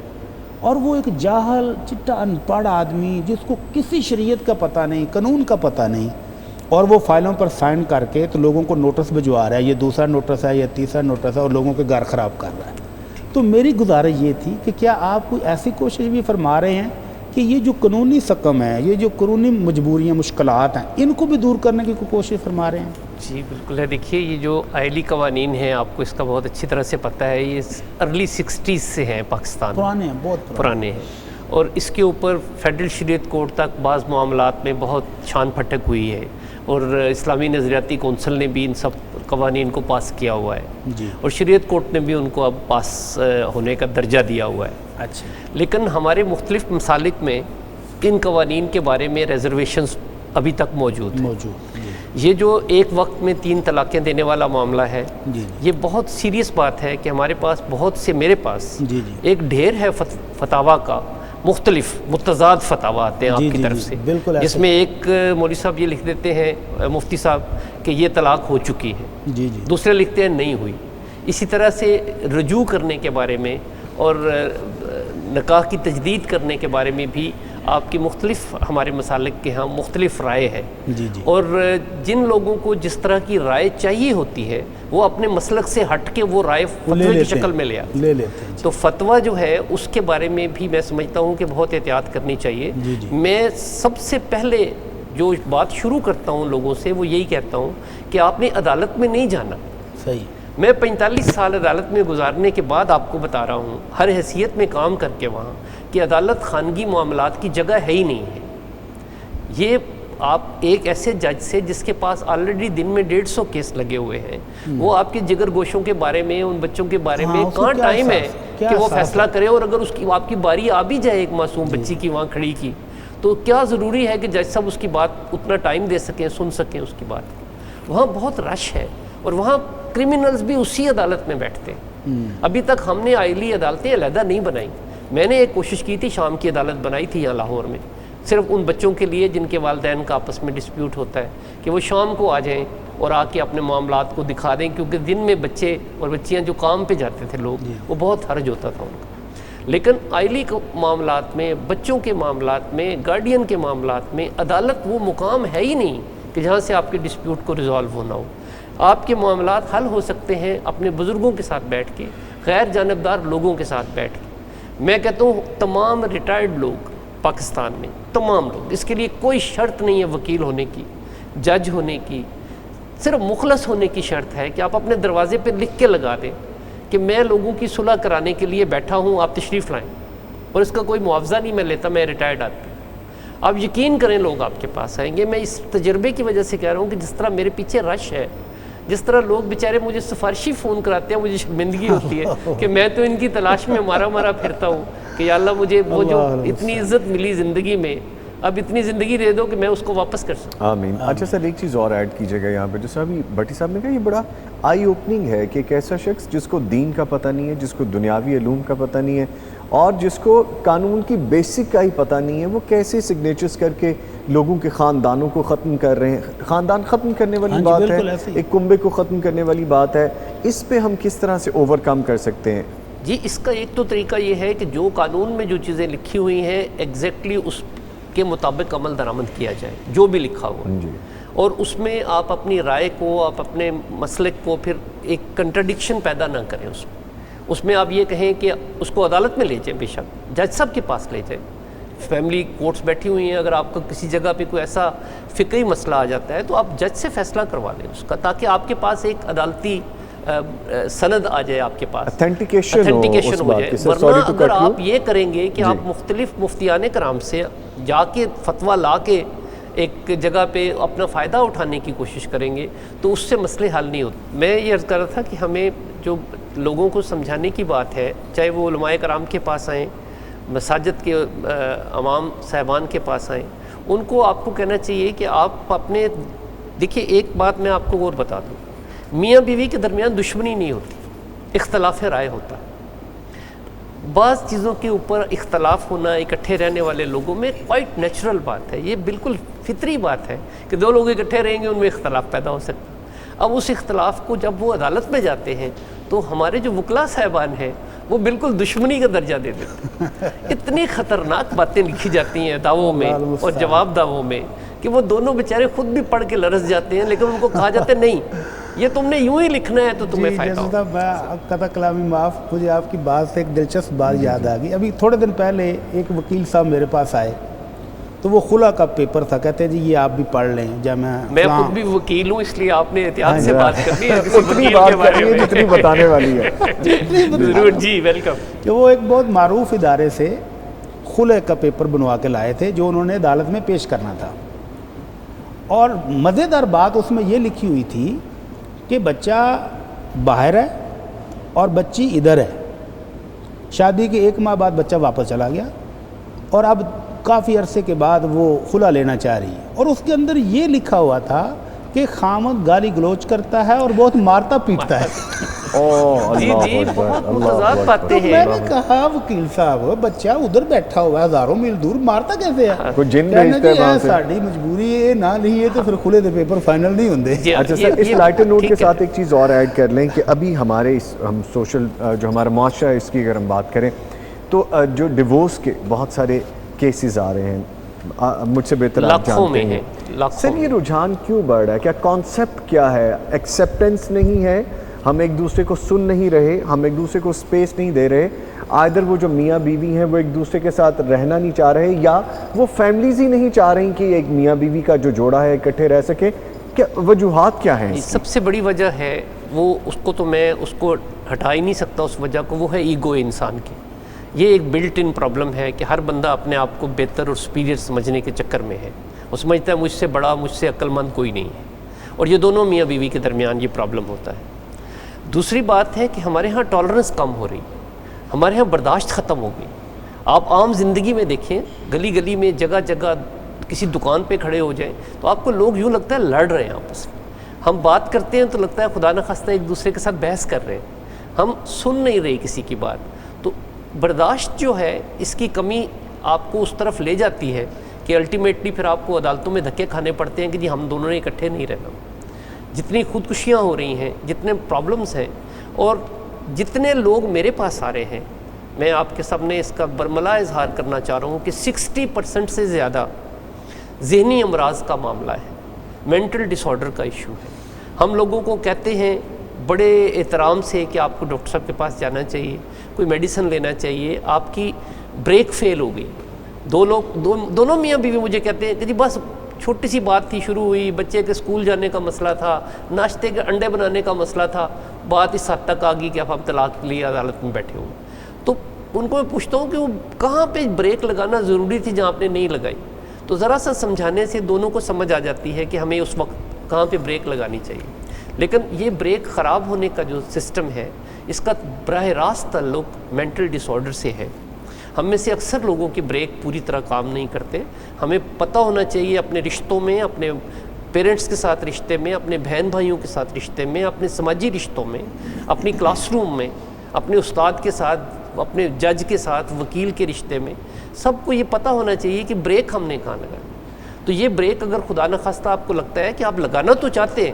اور وہ ایک جاہل چٹا ان پڑھ آدمی, جس کو کسی شریعت کا پتہ نہیں, قانون کا پتہ نہیں, اور وہ فائلوں پر سائن کر کے تو لوگوں کو نوٹس بھجوا رہا ہے, یہ دوسرا نوٹس ہے, یہ تیسرا نوٹس ہے, اور لوگوں کے گھر خراب کر رہا ہے. تو میری گزارش یہ تھی کہ کیا آپ کوئی ایسی کوشش بھی فرما رہے ہیں کہ یہ جو قانونی سقم ہے, یہ جو قانونی مجبوریاں, مشکلات ہیں, ان کو بھی دور کرنے کی کوئی کوشش فرما رہے ہیں؟ جی بالکل ہے. دیکھیے, یہ جو آئلی قوانین ہیں, آپ کو اس کا بہت اچھی طرح سے پتہ ہے, یہ ارلی 60s سے ہیں پاکستان, پرانے ہیں, بہت پرانے ہیں. اور اس کے اوپر فیڈرل شریعت کورٹ تک بعض معاملات میں بہت چھان پھٹک ہوئی ہے, اور اسلامی نظریاتی کونسل نے بھی ان سب قوانین کو پاس کیا ہوا ہے, جی, اور شریعت کورٹ نے بھی ان کو اب پاس ہونے کا درجہ دیا ہوا ہے. اچھا. لیکن ہمارے مختلف مسالک میں ان قوانین کے بارے میں ریزرویشنز ابھی تک موجود ہیں. یہ جو ایک وقت میں 3 طلاقیں دینے والا معاملہ ہے, جی, یہ بہت سیریس بات ہے کہ ہمارے پاس بہت سے, میرے پاس جی, ایک ڈھیر ہے فتاوا کا, مختلف متضاد فتاوا آتے ہیں آپ کی طرف سے, جس میں ایک مولوی صاحب یہ لکھ دیتے ہیں, مفتی صاحب, کہ یہ طلاق ہو چکی ہے, جی, جی, دوسرے لکھتے ہیں نہیں ہوئی. اسی طرح سے رجوع کرنے کے بارے میں اور نکاح کی تجدید کرنے کے بارے میں بھی آپ کی مختلف, ہمارے مسالک کے ہاں مختلف رائے ہے. جی, جی, اور جن لوگوں کو جس طرح کی رائے چاہیے ہوتی ہے, وہ اپنے مسلک سے ہٹ کے وہ رائے فتوے کی شکل میں لے آتے ہیں. تو فتویٰ جو ہے اس کے بارے میں بھی میں سمجھتا ہوں کہ بہت احتیاط کرنی چاہیے. جی, جی. میں سب سے پہلے جو بات شروع کرتا ہوں لوگوں سے, وہ یہی کہتا ہوں کہ آپ نے عدالت میں نہیں جانا. صحیح. میں 45 سال عدالت میں گزارنے کے بعد آپ کو بتا رہا ہوں, ہر حیثیت میں کام کر کے وہاں, کہ عدالت خانگی معاملات کی جگہ ہے ہی نہیں ہے. یہ آپ ایک ایسے جج سے جس کے پاس آلریڈی دن میں 150 کیس لگے ہوئے ہیں, وہ آپ کے جگر گوشوں کے بارے میں, ان بچوں کے بارے میں کہاں ٹائم ہے کہ وہ فیصلہ کرے. اور اگر اس کی آپ کی باری آ بھی جائے ایک معصوم بچی کی وہاں کھڑی کی, تو کیا ضروری ہے کہ جج صاحب اس کی بات اتنا ٹائم دے سکیں, سن سکیں اس کی بات. وہاں بہت رش ہے, اور وہاں کرمنلز بھی اسی عدالت میں بیٹھتے ہیں. ابھی تک ہم نے آئلی عدالتیں علیحدہ نہیں بنائیں. میں نے ایک کوشش کی تھی, شام کی عدالت بنائی تھی یہاں لاہور میں, صرف ان بچوں کے لیے جن کے والدین کا آپس میں ڈسپیوٹ ہوتا ہے کہ وہ شام کو آ جائیں اور آ کے اپنے معاملات کو دکھا دیں، کیونکہ دن میں بچے اور بچیاں جو کام پہ جاتے تھے لوگ، وہ بہت حرج ہوتا تھا ان کا۔ لیکن آئلی معاملات میں، بچوں کے معاملات میں، گارڈین کے معاملات میں عدالت وہ مقام ہے ہی نہیں کہ جہاں سے آپ کے ڈسپیوٹ کو ریزالو ہونا ہو۔ آپ کے معاملات حل ہو سکتے ہیں اپنے بزرگوں کے ساتھ بیٹھ کے، غیر جانبدار لوگوں کے ساتھ بیٹھ کے۔ میں کہتا ہوں تمام ریٹائرڈ لوگ پاکستان میں، تمام لوگ، اس کے لیے کوئی شرط نہیں ہے وکیل ہونے کی، جج ہونے کی، صرف مخلص ہونے کی شرط ہے کہ آپ اپنے دروازے پہ لکھ کے لگا دیں کہ میں لوگوں کی صلح کرانے کے لیے بیٹھا ہوں، آپ تشریف لائیں، اور اس کا کوئی معاوضہ نہیں میں لیتا، میں ریٹائرڈ آدمی۔ آپ یقین کریں لوگ آپ کے پاس آئیں گے۔ میں اس تجربے کی وجہ سے کہہ رہا ہوں کہ جس طرح میرے پیچھے رش ہے، جس طرح لوگ بیچارے مجھے سفارشی فون کراتے ہیں، مجھے شرمندگی ہوتی ہے کہ میں تو ان کی تلاش میں مارا پھرتا ہوں کہ یا اللہ مجھے وہ جو اتنی عزت ملی زندگی میں، اب اتنی زندگی دے دو کہ میں اس کو واپس کر سکوں۔ آمین۔ اچھا سر، ایک چیز اور ایڈ کیجیے گا یہاں پہ، جیسے ابھی بھٹی صاحب نے کہا، یہ بڑا آئی اوپننگ ہے کہ ایک ایسا شخص جس کو دین کا پتہ نہیں ہے، جس کو دنیاوی علوم کا پتہ نہیں ہے، اور جس کو قانون کی بیسک کا ہی پتہ نہیں ہے، وہ کیسے سگنیچرز کر کے لوگوں کے خاندانوں کو ختم کر رہے ہیں۔ خاندان ختم کرنے والی بات ہے، ایک کنبے کو ختم کرنے والی بات ہے، اس پہ ہم کس طرح سے اوور کم کر سکتے ہیں؟ جی، اس کا ایک تو طریقہ یہ ہے کہ جو قانون میں جو چیزیں لکھی ہوئی ہیں ایگزیکٹلی اس کے مطابق عمل درآمد کیا جائے، جو بھی لکھا ہوا ہے، اور اس میں آپ اپنی رائے کو، آپ اپنے مسلک کو پھر ایک کنٹرڈکشن پیدا نہ کریں۔ اس میں آپ یہ کہیں کہ اس کو عدالت میں لے جائیں، بے شک جج صاحب کے پاس لے جائیں، فیملی کورٹس بیٹھی ہوئی ہیں، اگر آپ کو کسی جگہ پہ کوئی ایسا فقہی مسئلہ آ جاتا ہے تو آپ جج سے فیصلہ کروا لیں اس کا، تاکہ آپ کے پاس ایک عدالتی سند آ جائے، آپ کے پاس اتھینٹیکیشن ہو جائے۔ ورنہ اگر آپ یہ کریں گے کہ آپ مختلف مفتیان کرام سے جا کے فتویٰ لا کے ایک جگہ پہ اپنا فائدہ اٹھانے کی کوشش کریں گے تو اس سے مسئلے حل نہیں ہوتے۔ میں یہ عرض کر رہا تھا کہ ہمیں جو لوگوں کو سمجھانے کی بات ہے، چاہے وہ علماء کرام کے پاس آئیں، مساجد کے امام صاحبان کے پاس آئیں، ان کو آپ کو کہنا چاہیے کہ آپ اپنے، دیکھیے ایک بات میں آپ کو اور بتا دوں، میاں بیوی کے درمیان دشمنی نہیں ہوتی، اختلاف رائے ہوتا ہے۔ بعض چیزوں کے اوپر اختلاف ہونا اکٹھے رہنے والے لوگوں میں کوائٹ نیچرل بات ہے، یہ بالکل فطری بات ہے کہ دو لوگ اکٹھے رہیں گے، ان میں اختلاف پیدا ہو سکتا ہے۔ اب اس اختلاف کو جب وہ عدالت میں جاتے ہیں تو ہمارے جو وکلا صاحبان ہیں وہ بالکل دشمنی کا درجہ دے دیتے ہیں۔ اتنی خطرناک باتیں لکھی جاتی ہیں دعووں میں اور جواب دعووں میں کہ وہ دونوں بیچارے خود بھی پڑھ کے لرز جاتے ہیں، لیکن ان کو کہا جاتا ہے نہیں، یہ تم نے یوں ہی لکھنا ہے تو تمہیں فائدہ ہوگا۔ میں قطع کلامی معاف، مجھے آپ کی بات سے ایک دلچسپ بات یاد آ گئی۔ ابھی تھوڑے دن پہلے ایک وکیل صاحب میرے پاس آئے تو وہ خلا کا پیپر تھا، کہتے ہیں جی یہ آپ بھی پڑھ لیں۔ جب میں خود بھی وکیل ہوں، اس لیے آپ نے احتیاط سے بات کرنی ہے، اتنی بات کرنی ہے جتنی بتانے والی ہے۔ ضرور جی، ویلکم۔ کہ وہ ایک بہت معروف ادارے سے خلع کا پیپر بنوا کے لائے تھے جو انہوں نے عدالت میں پیش کرنا تھا، اور مزیدار بات اس میں یہ لکھی ہوئی تھی کہ بچہ باہر ہے اور بچی ادھر ہے، شادی کے 1 ماہ بعد بچہ واپس چلا گیا اور اب کافی عرصے کے بعد وہ خلا لینا چاہ رہی ہے، اور اس کے اندر یہ لکھا ہوا تھا کہ خامد گالی گلوچ کرتا ہے اور بہت مارتا پیٹتا ہے۔ جی جی، بہت متضاد باتیں ہیں۔ میں نے کہا وکیل صاحب بچہ ادھر بیٹھا ہوا ہے ہزاروں میل دور، مارتا کیسے ہے؟ کوئی جن بھیجتا ہے وہاں سے۔ ساڈی مجبوری ہے، نہ لیے تو پھر کھلے دے پیپر فائنل نہیں ہوندے۔ اچھا سر، اس لائٹر نوٹ کے ساتھ ایک چیز اور ایڈ کر لیں کہ ابھی ہمارے ہم سوشل جو ہمارا معاشرہ ہے، اس کی اگر ہم بات کریں تو جو ڈیورس کے بہت سارے کیسز آ رہے ہیں، مجھ سے بہتر آپ جانتے ہیں سر، یہ رجحان کیوں بڑھ رہا ہے؟ کیا کانسیپٹ کیا ہے؟ ایکسیپٹنس نہیں ہے، ہم ایک دوسرے کو سن نہیں رہے، ہم ایک دوسرے کو اسپیس نہیں دے رہے، آئدر وہ جو میاں بیوی ہیں وہ ایک دوسرے کے ساتھ رہنا نہیں چاہ رہے، یا وہ فیملیز ہی نہیں چاہ رہی کہ ایک میاں بیوی کا جو جوڑا ہے اکٹھے رہ سکے؟ کیا وجوہات کیا ہیں؟ سب سے بڑی وجہ ہے وہ، اس کو تو میں اس کو ہٹا ہی نہیں سکتا اس وجہ کو، وہ ہے ایگو انسان کی۔ یہ ایک بلٹ ان پرابلم ہے کہ ہر بندہ اپنے آپ کو بہتر اور سپیریئر سمجھنے کے چکر میں ہے، وہ سمجھتا ہے مجھ سے بڑا، مجھ سے عقل مند کوئی نہیں ہے، اور یہ دونوں میاں بیوی کے درمیان یہ پرابلم ہوتا ہے۔ دوسری بات ہے کہ ہمارے ہاں ٹالرنس کم ہو رہی، ہمارے ہاں برداشت ختم ہو گئی۔ آپ عام زندگی میں دیکھیں، گلی گلی میں جگہ جگہ کسی دکان پہ کھڑے ہو جائیں تو آپ کو لوگ یوں لگتا ہے لڑ رہے ہیں آپس میں، ہم بات کرتے ہیں تو لگتا ہے خدا نخواستہ ایک دوسرے کے ساتھ بحث کر رہے ہیں، ہم سن نہیں رہے کسی کی بات۔ تو برداشت جو ہے اس کی کمی آپ کو اس طرف لے جاتی ہے کہ الٹیمیٹلی پھر آپ کو عدالتوں میں دھکے کھانے پڑتے ہیں کہ جی ہم دونوں نے اکٹھے نہیں رہنا. جتنی خودکشیاں ہو رہی ہیں، جتنے پرابلمس ہیں، اور جتنے لوگ میرے پاس آ رہے ہیں، میں آپ کے سامنے اس کا برملا اظہار کرنا چاہ رہا ہوں کہ 60% سے زیادہ ذہنی امراض کا معاملہ ہے، مینٹل ڈس آرڈر کا ایشو ہے. ہم لوگوں کو کہتے ہیں بڑے احترام سے کہ آپ کو ڈاکٹر صاحب کے پاس جانا چاہیے، کوئی میڈیسن لینا چاہیے، آپ کی بریک فیل ہو گئی. دونوں میاں بیوی مجھے کہتے ہیں کہ جی بس چھوٹی سی بات تھی، شروع ہوئی، بچے کے اسکول جانے کا مسئلہ تھا، ناشتے کے انڈے بنانے کا مسئلہ تھا، بات اس حد تک آ گئی کہ اب ہم طلاق کے لیے عدالت میں بیٹھے ہوئے. تو ان کو میں پوچھتا ہوں کہ وہ کہاں پہ بریک لگانا ضروری تھی جہاں آپ نے نہیں لگائی. تو ذرا سا سمجھانے سے دونوں کو سمجھ آ جاتی ہے کہ ہمیں اس وقت کہاں پہ بریک لگانی چاہیے. لیکن یہ بریک خراب ہونے کا جو سسٹم ہے، اس کا براہ راست تعلق مینٹل ڈس آرڈر سے ہے. ہم میں سے اکثر لوگوں کی بریک پوری طرح کام نہیں کرتے. ہمیں پتہ ہونا چاہیے اپنے رشتوں میں، اپنے پیرنٹس کے ساتھ رشتے میں، اپنے بہن بھائیوں کے ساتھ رشتے میں، اپنے سماجی رشتوں میں، اپنی کلاس روم میں، اپنے استاد کے ساتھ، اپنے جج کے ساتھ، وکیل کے رشتے میں، سب کو یہ پتہ ہونا چاہیے کہ بریک ہم نے کہاں لگانا. تو یہ بریک اگر خدا نخواستہ آپ کو لگتا ہے کہ آپ لگانا تو چاہتے ہیں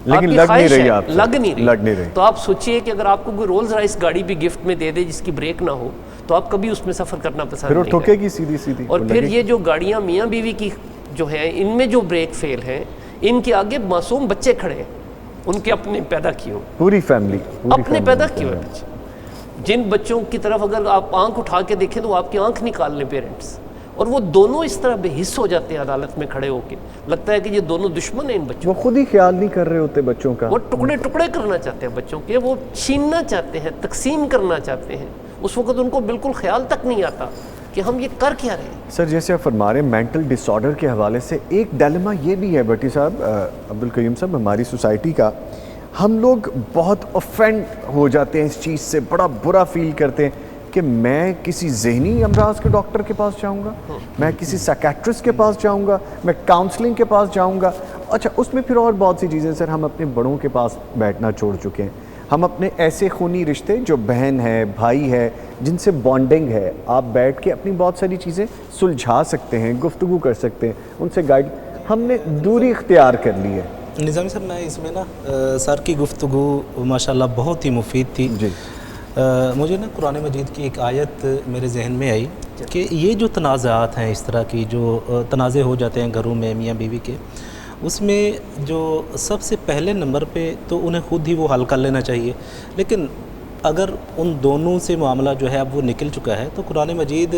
لیکن لگ نہیں رہی، آپ لگ نہیں رہی، تو آپ سوچئے کہ اگر آپ کو کوئی رولز رائس گاڑی بھی گفٹ میں دے دے جس کی بریک نہ ہو تو آپ کبھی اس میں سفر کرنا پسند نہیں کریں. پھر ٹھوکے گی سیدھی سیدھی. اور پھر یہ جو گاڑیاں میاں بیوی کی جو ہیں، ان میں جو بریک فیل ہیں، ان کے آگے معصوم بچے کھڑے ہیں، ان کے اپنے پیدا کیے ہوئے، پوری فیملی اپنے پیدا کیے ہوئے بچے، جن بچوں کی طرف اگر آپ آنکھ اٹھا کے دیکھیں تو آپ کی آنکھ نکال لیں پیرنٹس، اور وہ دونوں اس طرح بے حس ہو جاتے ہیں عدالت میں کھڑے ہو کے. لگتا ہے کہ یہ دونوں دشمن ہیں ان بچوں. وہ خود ہی خیال نہیں کر رہے ہوتے بچوں کا، وہ ٹکڑے ٹکڑے کرنا چاہتے ہیں بچوں کے، وہ چھیننا چاہتے ہیں، تقسیم کرنا چاہتے ہیں. اس وقت ان کو بالکل خیال تک نہیں آتا کہ ہم یہ کر کیا رہے ہیں. سر جیسے آپ فرما رہے ہیں مینٹل ڈس آرڈر کے حوالے سے ایک ڈائلیما یہ بھی ہے بھٹی صاحب، عبدالقیوم صاحب، ہماری سوسائٹی کا، ہم لوگ بہت افینڈ ہو جاتے ہیں اس چیز سے، بڑا برا فیل کرتے ہیں کہ میں کسی ذہنی امراض کے ڈاکٹر کے پاس جاؤں گا، میں کسی سائیکیٹرسٹ کے پاس جاؤں گا، میں کاؤنسلنگ کے پاس جاؤں گا. اچھا اس میں پھر اور بہت سی چیزیں سر ہم اپنے بڑوں کے پاس بیٹھنا چھوڑ چکے ہیں. ہم اپنے ایسے خونی رشتے جو بہن ہے، بھائی ہے، جن سے بانڈنگ ہے، آپ بیٹھ کے اپنی بہت ساری چیزیں سلجھا سکتے ہیں، گفتگو کر سکتے ہیں، ان سے گائیڈ، ہم نے دوری اختیار کر لی ہے. نظامی صاحب میں اس میں نا سر کی گفتگو ماشاءاللہ بہت ہی مفید تھی. جی مجھے نا قرآن مجید کی ایک آیت میرے ذہن میں آئی کہ یہ جو تنازعات ہیں، اس طرح کی جو تنازع ہو جاتے ہیں گھروں میں میاں بیوی کے، اس میں جو سب سے پہلے نمبر پہ تو انہیں خود ہی وہ حل کر لینا چاہیے. لیکن اگر ان دونوں سے معاملہ جو ہے اب وہ نکل چکا ہے تو قرآن مجید،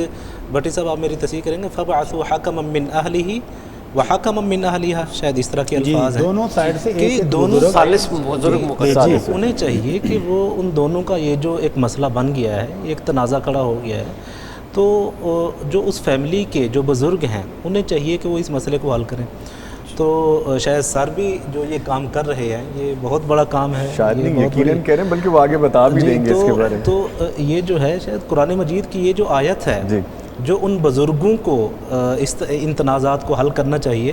بھٹی صاحب آپ میری تصحیح کریں گے، فَبْعَثُوا حَكَمًا مِّنْ أَهْلِهِ وَحَكَمًا مِّنْ أَهْلِهَا، شاید اس طرح کے الفاظ ہیں. دونوں سائڈ سے کہ ایک دونوں ثالث بزرگ مقدس انہیں چاہیے کہ وہ ان دونوں کا یہ جو ایک مسئلہ بن گیا ہے، ایک تنازع کھڑا ہو گیا ہے، تو جو اس فیملی کے جو بزرگ ہیں انہیں چاہیے کہ وہ اس مسئلے کو حل کریں. تو شاید سر بھی جو یہ کام کر رہے ہیں، یہ بہت بڑا کام ہے، شاید نہیں یقیناً کہہ رہے ہیں، بلکہ وہ آگے بتا بھی دیں گے اس کے بارے میں. تو یہ جو ہے شاید قرآن مجید کی یہ جو آیت ہے جو ان بزرگوں کو ان تنازعات کو حل کرنا چاہیے،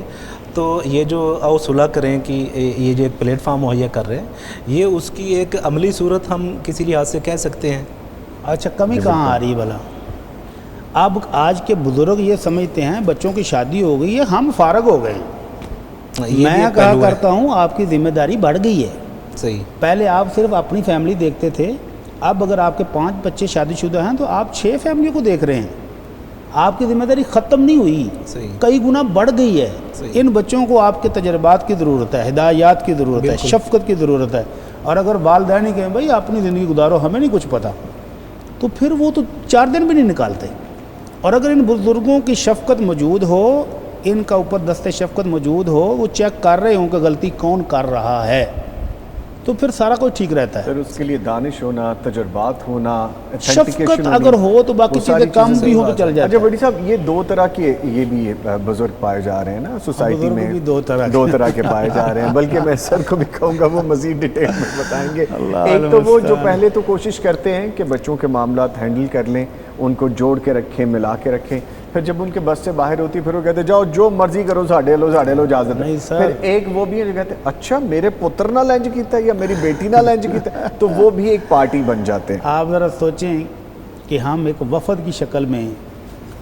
تو یہ جو او صلح کریں کہ یہ جو ایک پلیٹ فارم مہیا کر رہے ہیں، یہ اس کی ایک عملی صورت ہم کسی لحاظ سے کہہ سکتے ہیں. اچھا کمی کہاں آ رہی بھلا؟ اب آج کے بزرگ یہ سمجھتے ہیں بچوں کی شادی ہو گئی ہے، ہم فارغ ہو گئے. میں کہا کرتا ہوں آپ کی ذمہ داری بڑھ گئی ہے. صحیح. پہلے آپ صرف اپنی فیملی دیکھتے تھے، اب اگر آپ کے 5 بچے شادی شدہ ہیں تو آپ 6 فیملیوں کو دیکھ رہے ہیں. آپ کی ذمہ داری ختم نہیں ہوئی، کئی گنا بڑھ گئی ہے. ان بچوں کو آپ کے تجربات کی ضرورت ہے، ہدایات کی ضرورت ہے، شفقت کی ضرورت ہے. اور اگر والدین ہی کہیں بھائی اپنی زندگی گزارو، ہمیں نہیں کچھ پتہ، تو پھر وہ تو 4 دن بھی نہیں نکالتے. اور اگر ان بزرگوں کی شفقت موجود ہو، ان کا اوپر دست شفقت موجود ہو، وہ چیک کر رہے ہوں کہ غلطی کون کر رہا ہے، تو پھر سارا کچھ ٹھیک رہتا ہے. پھر اس کے لیے دانش ہونا، تجربات ہونا، شفقت اگر ہو تو باقی چیزیں کم بھی ہو تو چل جاتا ہے. اچھا بھٹی صاحب، یہ 2 طرح کے یہ بھی بزرگ پائے جا رہے ہیں نا سوسائٹی میں، بھی 2 طرح کے پائے جا رہے ہیں. بلکہ میں سر کو بھی کہوں گا وہ مزید ڈیٹیل میں بتائیں گے. ایک تو وہ جو پہلے تو کوشش کرتے ہیں کہ بچوں کے معاملات ہینڈل کر لیں، ان کو جوڑ کے رکھیں، ملا کے رکھیں. پھر جب ان کے بس سے باہر ہوتی پھر وہ کہتے جاؤ جو مرضی کرو، ساڑھے لو اجازت ہے. پھر ایک وہ بھی ہے جو کہتے اچھا میرے پتر نہ لینج کیتا ہے یا میری بیٹی نہ لینج کیتا ہے، تو وہ بھی ایک پارٹی بن جاتے ہیں. آپ ذرا سوچیں کہ ہم ایک وفد کی شکل میں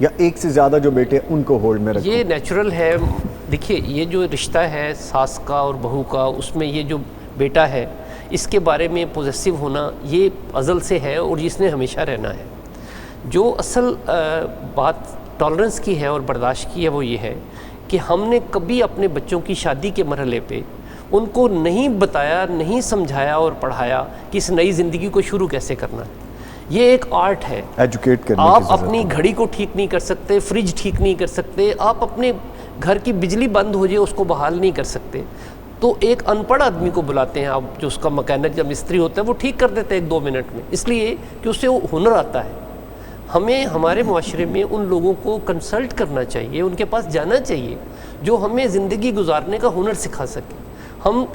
یا ایک سے زیادہ جو بیٹے ان کو ہولڈ میں رکھوں؟ یہ نیچرل ہے. دیکھیے یہ جو رشتہ ہے ساس کا اور بہو کا، اس میں یہ جو بیٹا ہے اس کے بارے میں پوزیسو ہونا یہ ازل سے ہے اور اس نے ہمیشہ رہنا ہے. جو اصل بات ٹالرنس کی ہے اور برداشت کی ہے وہ یہ ہے کہ ہم نے کبھی اپنے بچوں کی شادی کے مرحلے پہ ان کو نہیں بتایا، نہیں سمجھایا اور پڑھایا کہ اس نئی زندگی کو شروع کیسے کرنا ہے. یہ ایک آرٹ ہے. ایجوکیٹ کرنے کی آپ ضرورت اپنی گھڑی کو ٹھیک نہیں کر سکتے، فریج ٹھیک نہیں کر سکتے، آپ اپنے گھر کی بجلی بند ہو جائے اس کو بحال نہیں کر سکتے. تو ایک ان پڑھ آدمی کو بلاتے ہیں آپ، جو اس کا مکینک یا مستری ہوتا ہے وہ ٹھیک کر دیتے ہیں 1-2 منٹ میں، اس لیے کہ اسے وہ ہنر آتا ہے. ہمیں ہمارے معاشرے میں ان لوگوں کو کنسلٹ کرنا چاہیے، ان کے پاس جانا چاہیے جو ہمیں زندگی گزارنے کا ہنر سکھا سکے.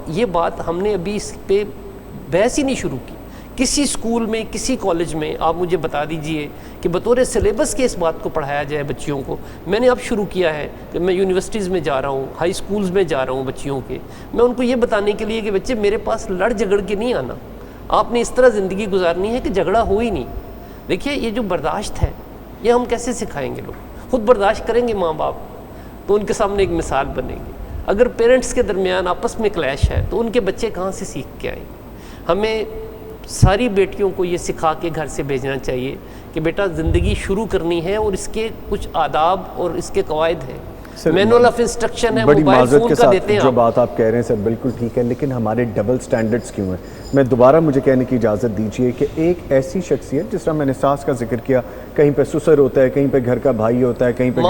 یہ بات ہم نے ابھی اس پہ بحث ہی نہیں شروع کی. کسی اسکول میں، کسی کالج میں آپ مجھے بتا دیجئے کہ بطور سلیبس کے اس بات کو پڑھایا جائے بچیوں کو. میں نے اب شروع کیا ہے کہ میں یونیورسٹیز میں جا رہا ہوں، ہائی اسکولز میں جا رہا ہوں بچیوں کے، میں ان کو یہ بتانے کے لیے کہ بچے میرے پاس لڑ جھگڑ کے نہیں آنا، آپ نے اس طرح زندگی گزارنی ہے کہ جھگڑا ہو ہی نہیں. دیکھیے یہ جو برداشت ہے یہ ہم کیسے سکھائیں گے؟ لوگ خود برداشت کریں گے ماں باپ تو ان کے سامنے ایک مثال بنے گی. اگر پیرنٹس کے درمیان آپس میں کلیش ہے تو ان کے بچے کہاں سے سیکھ کے آئیں گے؟ ہمیں ساری بیٹیوں کو یہ سکھا کے گھر سے بھیجنا چاہیے کہ بیٹا زندگی شروع کرنی ہے اور اس کے کچھ آداب اور اس کے قواعد ہیں. مینول آف انسٹرکشن ہے، بڑی موبائل معذرت فون کے کا ساتھ دیتے ہیں جو آپ. بات آپ کہہ رہے ہیں سر بالکل ٹھیک ہے، لیکن ہمارے ڈبل سٹینڈرڈز کیوں ہیں؟ میں دوبارہ مجھے کہنے کی اجازت دیجیے کہ ایک ایسی شخصیت جس طرح میں نے ساس کا ذکر کیا، کہیں پہ سسر ہوتا ہے، کہیں پہ گھر کا بھائی ہوتا ہے، کہیں پہ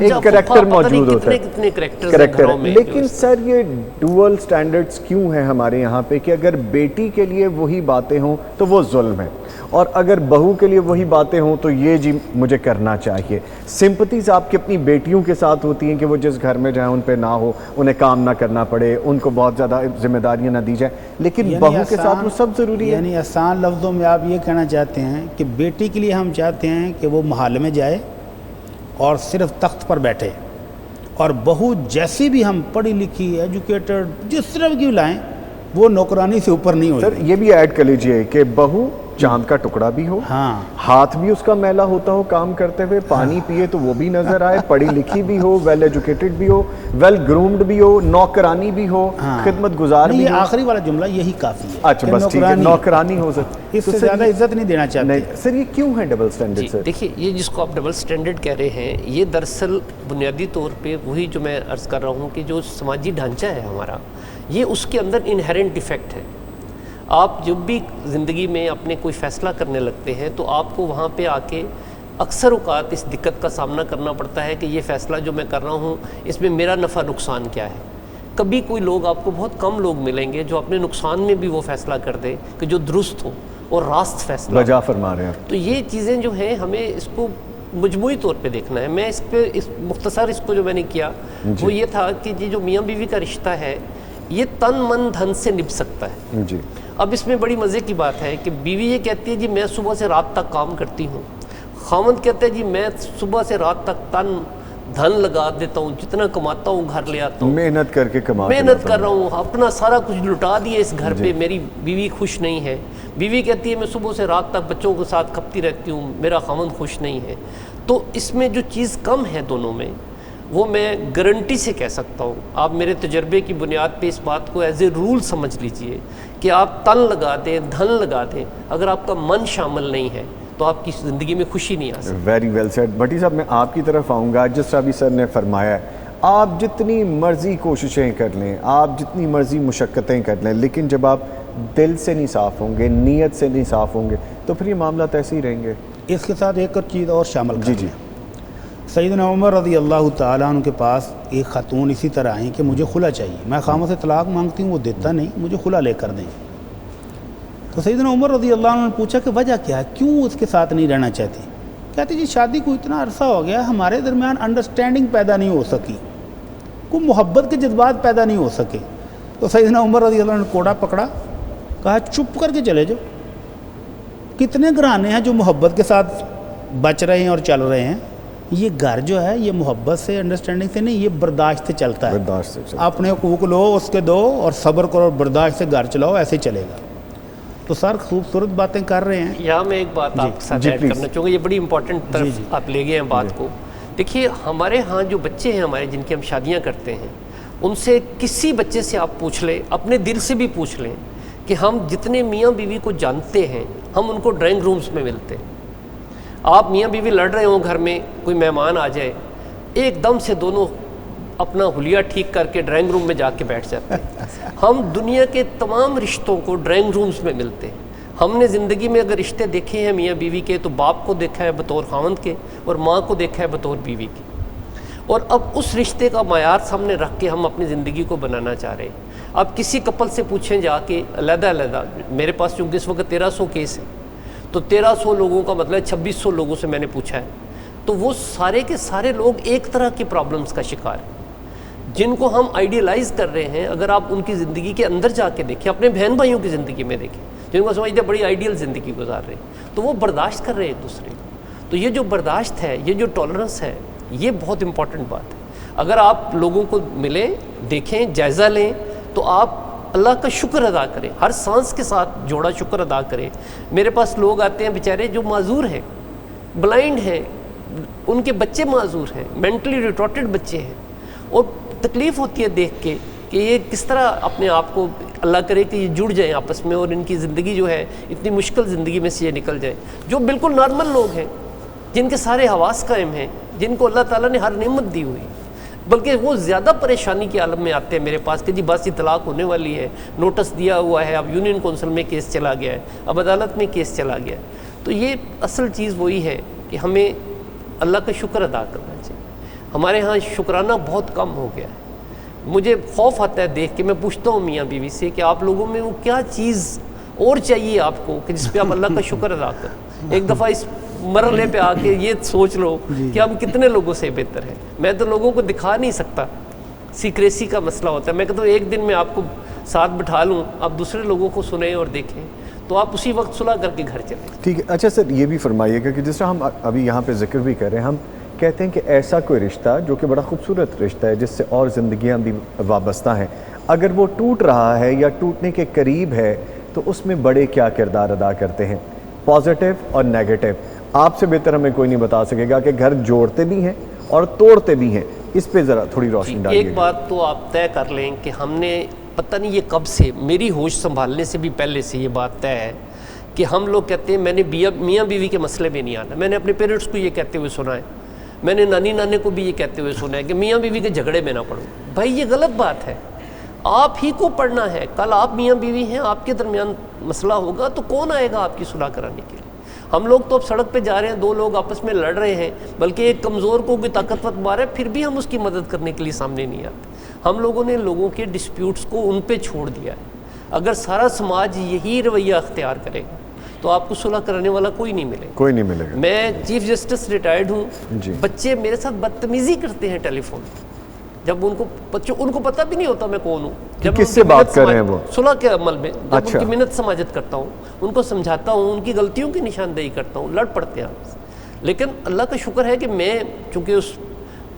ایک کریکٹر موجود ہوتا ہے، کریکٹر. لیکن سر یہ ڈوئل سٹینڈرڈز کیوں ہیں ہمارے یہاں پہ کہ اگر بیٹی کے لیے وہی باتیں ہوں تو وہ ظلم ہے، اور اگر بہو کے لیے وہی باتیں ہوں تو یہ جی مجھے کرنا چاہیے. سمپتیز آپ کی اپنی بیٹیوں کے ساتھ ہوتی ہیں کہ وہ جس گھر میں جائیں ان پہ نہ ہو، انہیں کام نہ کرنا پڑے، ان کو بہت زیادہ ذمہ داریاں نہ دی جائیں، لیکن بہو کے ساتھ وہ سب ضروری ہے. یعنی آسان لفظوں میں آپ یہ کہنا چاہتے ہیں کہ بیٹی کے لیے ہم چاہتے ہیں کہ وہ محل میں جائے اور صرف تخت پر بیٹھے، اور بہو جیسی بھی ہم پڑھی لکھی ایجوکیٹڈ جس طرح کی لائیں وہ نوکرانی سے اوپر نہیں سر ہوئی. یہ بھی ایڈ کر لیجئے کہ بہو چاند کا ٹکڑا بھی ہو، ہاں، ہاتھ بھی اس کا میلا ہوتا ہو کام کرتے ہوئے، پانی پیے تو وہ بھی نظر آئے، پڑھی لکھی بھی ہو، ویل ایجوکیٹڈ بھی ہو، ویل گرومڈ بھی ہو، نوکرانی بھی ہو، خدمت گزار بھی یہ ہو. آخری والا جملہ یہی کافی ہے. اچھا بس ٹھیک ہے، نوکرانی ہو سکتی. اس سے زیادہ عزت نہیں دینا چاہتے. نہیں سر، یہ کیوں ہے ڈبل سٹینڈرڈ سر؟ دیکھیے یہ جس کو آپ ڈبل سٹینڈرڈ کہہ رہے ہیں یہ دراصل بنیادی طور پہ وہی جو میں عرض کر رہا ہوں کہ جو سماجی ڈھانچہ ہے ہمارا، یہ اس کے اندر انہیرنٹ ڈیفیکٹ ہے. آپ جب بھی زندگی میں اپنے کوئی فیصلہ کرنے لگتے ہیں تو آپ کو وہاں پہ آ کے اکثر اوقات اس دقت کا سامنا کرنا پڑتا ہے کہ یہ فیصلہ جو میں کر رہا ہوں اس میں میرا نفع نقصان کیا ہے. کبھی کوئی لوگ آپ کو بہت کم لوگ ملیں گے جو اپنے نقصان میں بھی وہ فیصلہ کر دیں کہ جو درست ہو اور راست فیصلہ. بجا فرما رہے ہیں. تو یہ چیزیں جو ہیں ہمیں اس کو مجموعی طور پہ دیکھنا ہے. میں اس پہ مختصر اس کو جو میں نے کیا وہ یہ تھا کہ یہ جو میاں بیوی کا رشتہ ہے یہ تن من دھن سے نبھ سکتا ہے. جی. اب اس میں بڑی مزے کی بات ہے کہ بیوی یہ کہتی ہے جی میں صبح سے رات تک کام کرتی ہوں، خاوند کہتا ہے جی میں صبح سے رات تک تن دھن لگا دیتا ہوں، جتنا کماتا ہوں گھر لے آتا ہوں، محنت کر کے محنت کر رہا ہوں، اپنا سارا کچھ لٹا دیا اس گھر پہ، میری بیوی خوش نہیں ہے. بیوی کہتی ہے میں صبح سے رات تک بچوں کے ساتھ کھپتی رہتی ہوں، میرا خاوند خوش نہیں ہے. تو اس میں جو چیز کم ہے دونوں میں وہ میں گارنٹی سے کہہ سکتا ہوں، آپ میرے تجربے کی بنیاد پہ اس بات کو ایز اے رول سمجھ لیجئے کہ آپ تن لگا دیں، دھن لگا دیں، اگر آپ کا من شامل نہیں ہے تو آپ کی زندگی میں خوشی نہیں آ سکتی. Very well said. بھٹی صاحب میں آپ کی طرف آؤں گا. جس طرح بھی سر نے فرمایا ہے آپ جتنی مرضی کوششیں کر لیں، آپ جتنی مرضی مشقتیں کر لیں، لیکن جب آپ دل سے نہیں صاف ہوں گے، نیت سے نہیں صاف ہوں گے تو پھر یہ معاملات ایسے ہی رہیں گے. اس کے ساتھ ایک اور چیز اور شامل کر جی. سیدنا عمر رضی اللہ تعالیٰ عنہ کے پاس ایک خاتون اسی طرح آئیں کہ مجھے خلا چاہیے، میں خاوند سے طلاق مانگتی ہوں وہ دیتا نہیں، مجھے خلا لے کر دیں. تو سیدنا عمر رضی اللہ عنہ نے پوچھا کہ وجہ کیا ہے، کیوں اس کے ساتھ نہیں رہنا چاہتی؟ کہتے جی شادی کو اتنا عرصہ ہو گیا، ہمارے درمیان انڈرسٹینڈنگ پیدا نہیں ہو سکی، کوئی محبت کے جذبات پیدا نہیں ہو سکے. تو سیدنا عمر رضی اللہ عنہ نے کوڑا پکڑا، کہا چپ کر کے چلے جاؤ. کتنے گھرانے ہیں جو محبت کے ساتھ بچ رہے ہیں اور چل رہے ہیں. یہ گھر جو ہے یہ محبت سے انڈرسٹینڈنگ سے نہیں، یہ برداشت سے چلتا ہے. اپنے حقوق لو، اس کے دو، اور صبر کرو اور برداشت سے گھر چلاؤ، ایسے چلے گا. تو تو سر خوبصورت باتیں کر رہے ہیں. یہاں میں ایک بات آپ کے ساتھ ایڈ کرنا چاہوں گا, یہ بڑی امپورٹنٹ طرف آپ لے گئے ہیں بات کو. دیکھیے ہمارے ہاں جو بچے ہیں ہمارے جن کی ہم شادیاں کرتے ہیں, ان سے کسی بچے سے آپ پوچھ لیں, اپنے دل سے بھی پوچھ لیں کہ ہم جتنے میاں بیوی کو جانتے ہیں ہم ان کو ڈرائنگ رومز میں ملتے ہیں. آپ میاں بیوی لڑ رہے ہوں گھر میں, کوئی مہمان آ جائے, ایک دم سے دونوں اپنا حلیہ ٹھیک کر کے ڈرائنگ روم میں جا کے بیٹھ جاتے ہیں. ہم دنیا کے تمام رشتوں کو ڈرائنگ رومز میں ملتے ہیں. ہم نے زندگی میں اگر رشتے دیکھے ہیں میاں بیوی کے, تو باپ کو دیکھا ہے بطور خاوند کے اور ماں کو دیکھا ہے بطور بیوی کی, اور اب اس رشتے کا معیار سامنے رکھ کے ہم اپنی زندگی کو بنانا چاہ رہے ہیں. اب کسی کپل سے پوچھیں جا کے علیحدہ علیحدہ, میرے پاس چونکہ اس وقت 1300 کیس ہیں, تو 1300 لوگوں کا مطلب 2600 لوگوں سے میں نے پوچھا ہے, تو وہ سارے کے سارے لوگ ایک طرح کی پرابلمس کا شکار ہیں جن کو ہم آئیڈیلائز کر رہے ہیں. اگر آپ ان کی زندگی کے اندر جا کے دیکھیں, اپنے بہن بھائیوں کی زندگی میں دیکھیں, جن کو سمجھتے ہیں بڑی آئیڈیل زندگی گزار رہے ہیں, تو وہ برداشت کر رہے ہیں ایک دوسرے کو. تو یہ جو برداشت ہے, یہ جو ٹالرنس ہے, یہ بہت امپورٹنٹ بات ہے. اگر آپ لوگوں کو ملیں, دیکھیں, جائزہ لیں, تو آپ اللہ کا شکر ادا کریں, ہر سانس کے ساتھ جوڑا شکر ادا کریں. میرے پاس لوگ آتے ہیں بیچارے جو معذور ہیں, بلائنڈ ہیں, ان کے بچے معذور ہیں, مینٹلی ریٹارٹڈ بچے ہیں, اور تکلیف ہوتی ہے دیکھ کے کہ یہ کس طرح اپنے آپ کو, اللہ کرے کہ یہ جڑ جائیں آپس میں اور ان کی زندگی جو ہے اتنی مشکل زندگی میں سے یہ نکل جائیں. جو بالکل نارمل لوگ ہیں, جن کے سارے حواس قائم ہیں, جن کو اللہ تعالیٰ نے ہر نعمت دی ہوئی, بلکہ وہ زیادہ پریشانی کے عالم میں آتے ہیں میرے پاس کہ جی بس طلاق ہونے والی ہے, نوٹس دیا ہوا ہے, اب یونین کونسل میں کیس چلا گیا ہے, اب عدالت میں کیس چلا گیا ہے. تو یہ اصل چیز وہی ہے کہ ہمیں اللہ کا شکر ادا کرنا چاہیے. ہمارے ہاں شکرانہ بہت کم ہو گیا ہے. مجھے خوف آتا ہے دیکھ کے, میں پوچھتا ہوں میاں بیوی سے کہ آپ لوگوں میں وہ کیا چیز اور چاہیے آپ کو کہ جس پہ آپ اللہ کا شکر ادا کریں. ایک دفعہ اس مرحلے پہ آ کے یہ سوچ لو کہ ہم کتنے لوگوں سے بہتر ہیں. میں تو لوگوں کو دکھا نہیں سکتا, سیکریسی کا مسئلہ ہوتا ہے. میں کہتا ہوں ایک دن میں آپ کو ساتھ بٹھا لوں, آپ دوسرے لوگوں کو سنیں اور دیکھیں, تو آپ اسی وقت صلح کر کے گھر چلیں. ٹھیک ہے. اچھا سر, یہ بھی فرمائیے گا کہ جس طرح ہم ابھی یہاں پہ ذکر بھی کر رہے ہیں, ہم کہتے ہیں کہ ایسا کوئی رشتہ جو کہ بڑا خوبصورت رشتہ ہے, جس سے اور زندگیاں بھی وابستہ ہیں, اگر وہ ٹوٹ رہا ہے یا ٹوٹنے کے قریب ہے, تو اس میں بڑے کیا کردار ادا کرتے ہیں, پازیٹیو اور نیگیٹو؟ آپ سے بہتر ہمیں کوئی نہیں بتا سکے گا کہ گھر جوڑتے بھی ہیں اور توڑتے بھی ہیں. اس پہ ذرا تھوڑی روشنی ڈالیے. ایک بات تو آپ طے کر لیں کہ ہم نے پتہ نہیں یہ کب سے, میری ہوش سنبھالنے سے بھی پہلے سے یہ بات طے ہے کہ ہم لوگ کہتے ہیں میں نے میاں بیوی کے مسئلے میں نہیں آنا. میں نے اپنے پیرنٹس کو یہ کہتے ہوئے سنا ہے, میں نے نانی نانے کو بھی یہ کہتے ہوئے سنا ہے کہ میاں بیوی کے جھگڑے میں نہ پڑھو. بھائی یہ غلط بات ہے, آپ ہی کو پڑھنا ہے. کل آپ میاں بیوی ہیں, آپ کے درمیان مسئلہ ہوگا تو کون آئے گا آپ کی صلح کرانے کے لیے؟ ہم لوگ تو اب سڑک پہ جا رہے ہیں, دو لوگ آپس میں لڑ رہے ہیں, بلکہ ایک کمزور کو کوئی طاقتور مارے, پھر بھی ہم اس کی مدد کرنے کے لیے سامنے نہیں آتے. ہم لوگوں نے لوگوں کے ڈسپیوٹس کو ان پہ چھوڑ دیا ہے. اگر سارا سماج یہی رویہ اختیار کرے گا تو آپ کو صلح کرانے والا کوئی نہیں ملے گا. کوئی نہیں ملے گا. میں چیف جسٹس ریٹائرڈ ہوں, جی. بچے میرے ساتھ بدتمیزی کرتے ہیں ٹیلی فون, جب ان کو پتہ بھی نہیں ہوتا میں کون ہوں. جب کس سے بات کر رہے ہیں وہ صلح کے عمل میں, جب ان کی منت سماجت کرتا ہوں, ان کو سمجھاتا ہوں, ان کی غلطیوں کی نشاندہی کرتا ہوں, لڑ پڑتے ہیں آپ سے. لیکن اللہ کا شکر ہے کہ میں چونکہ اس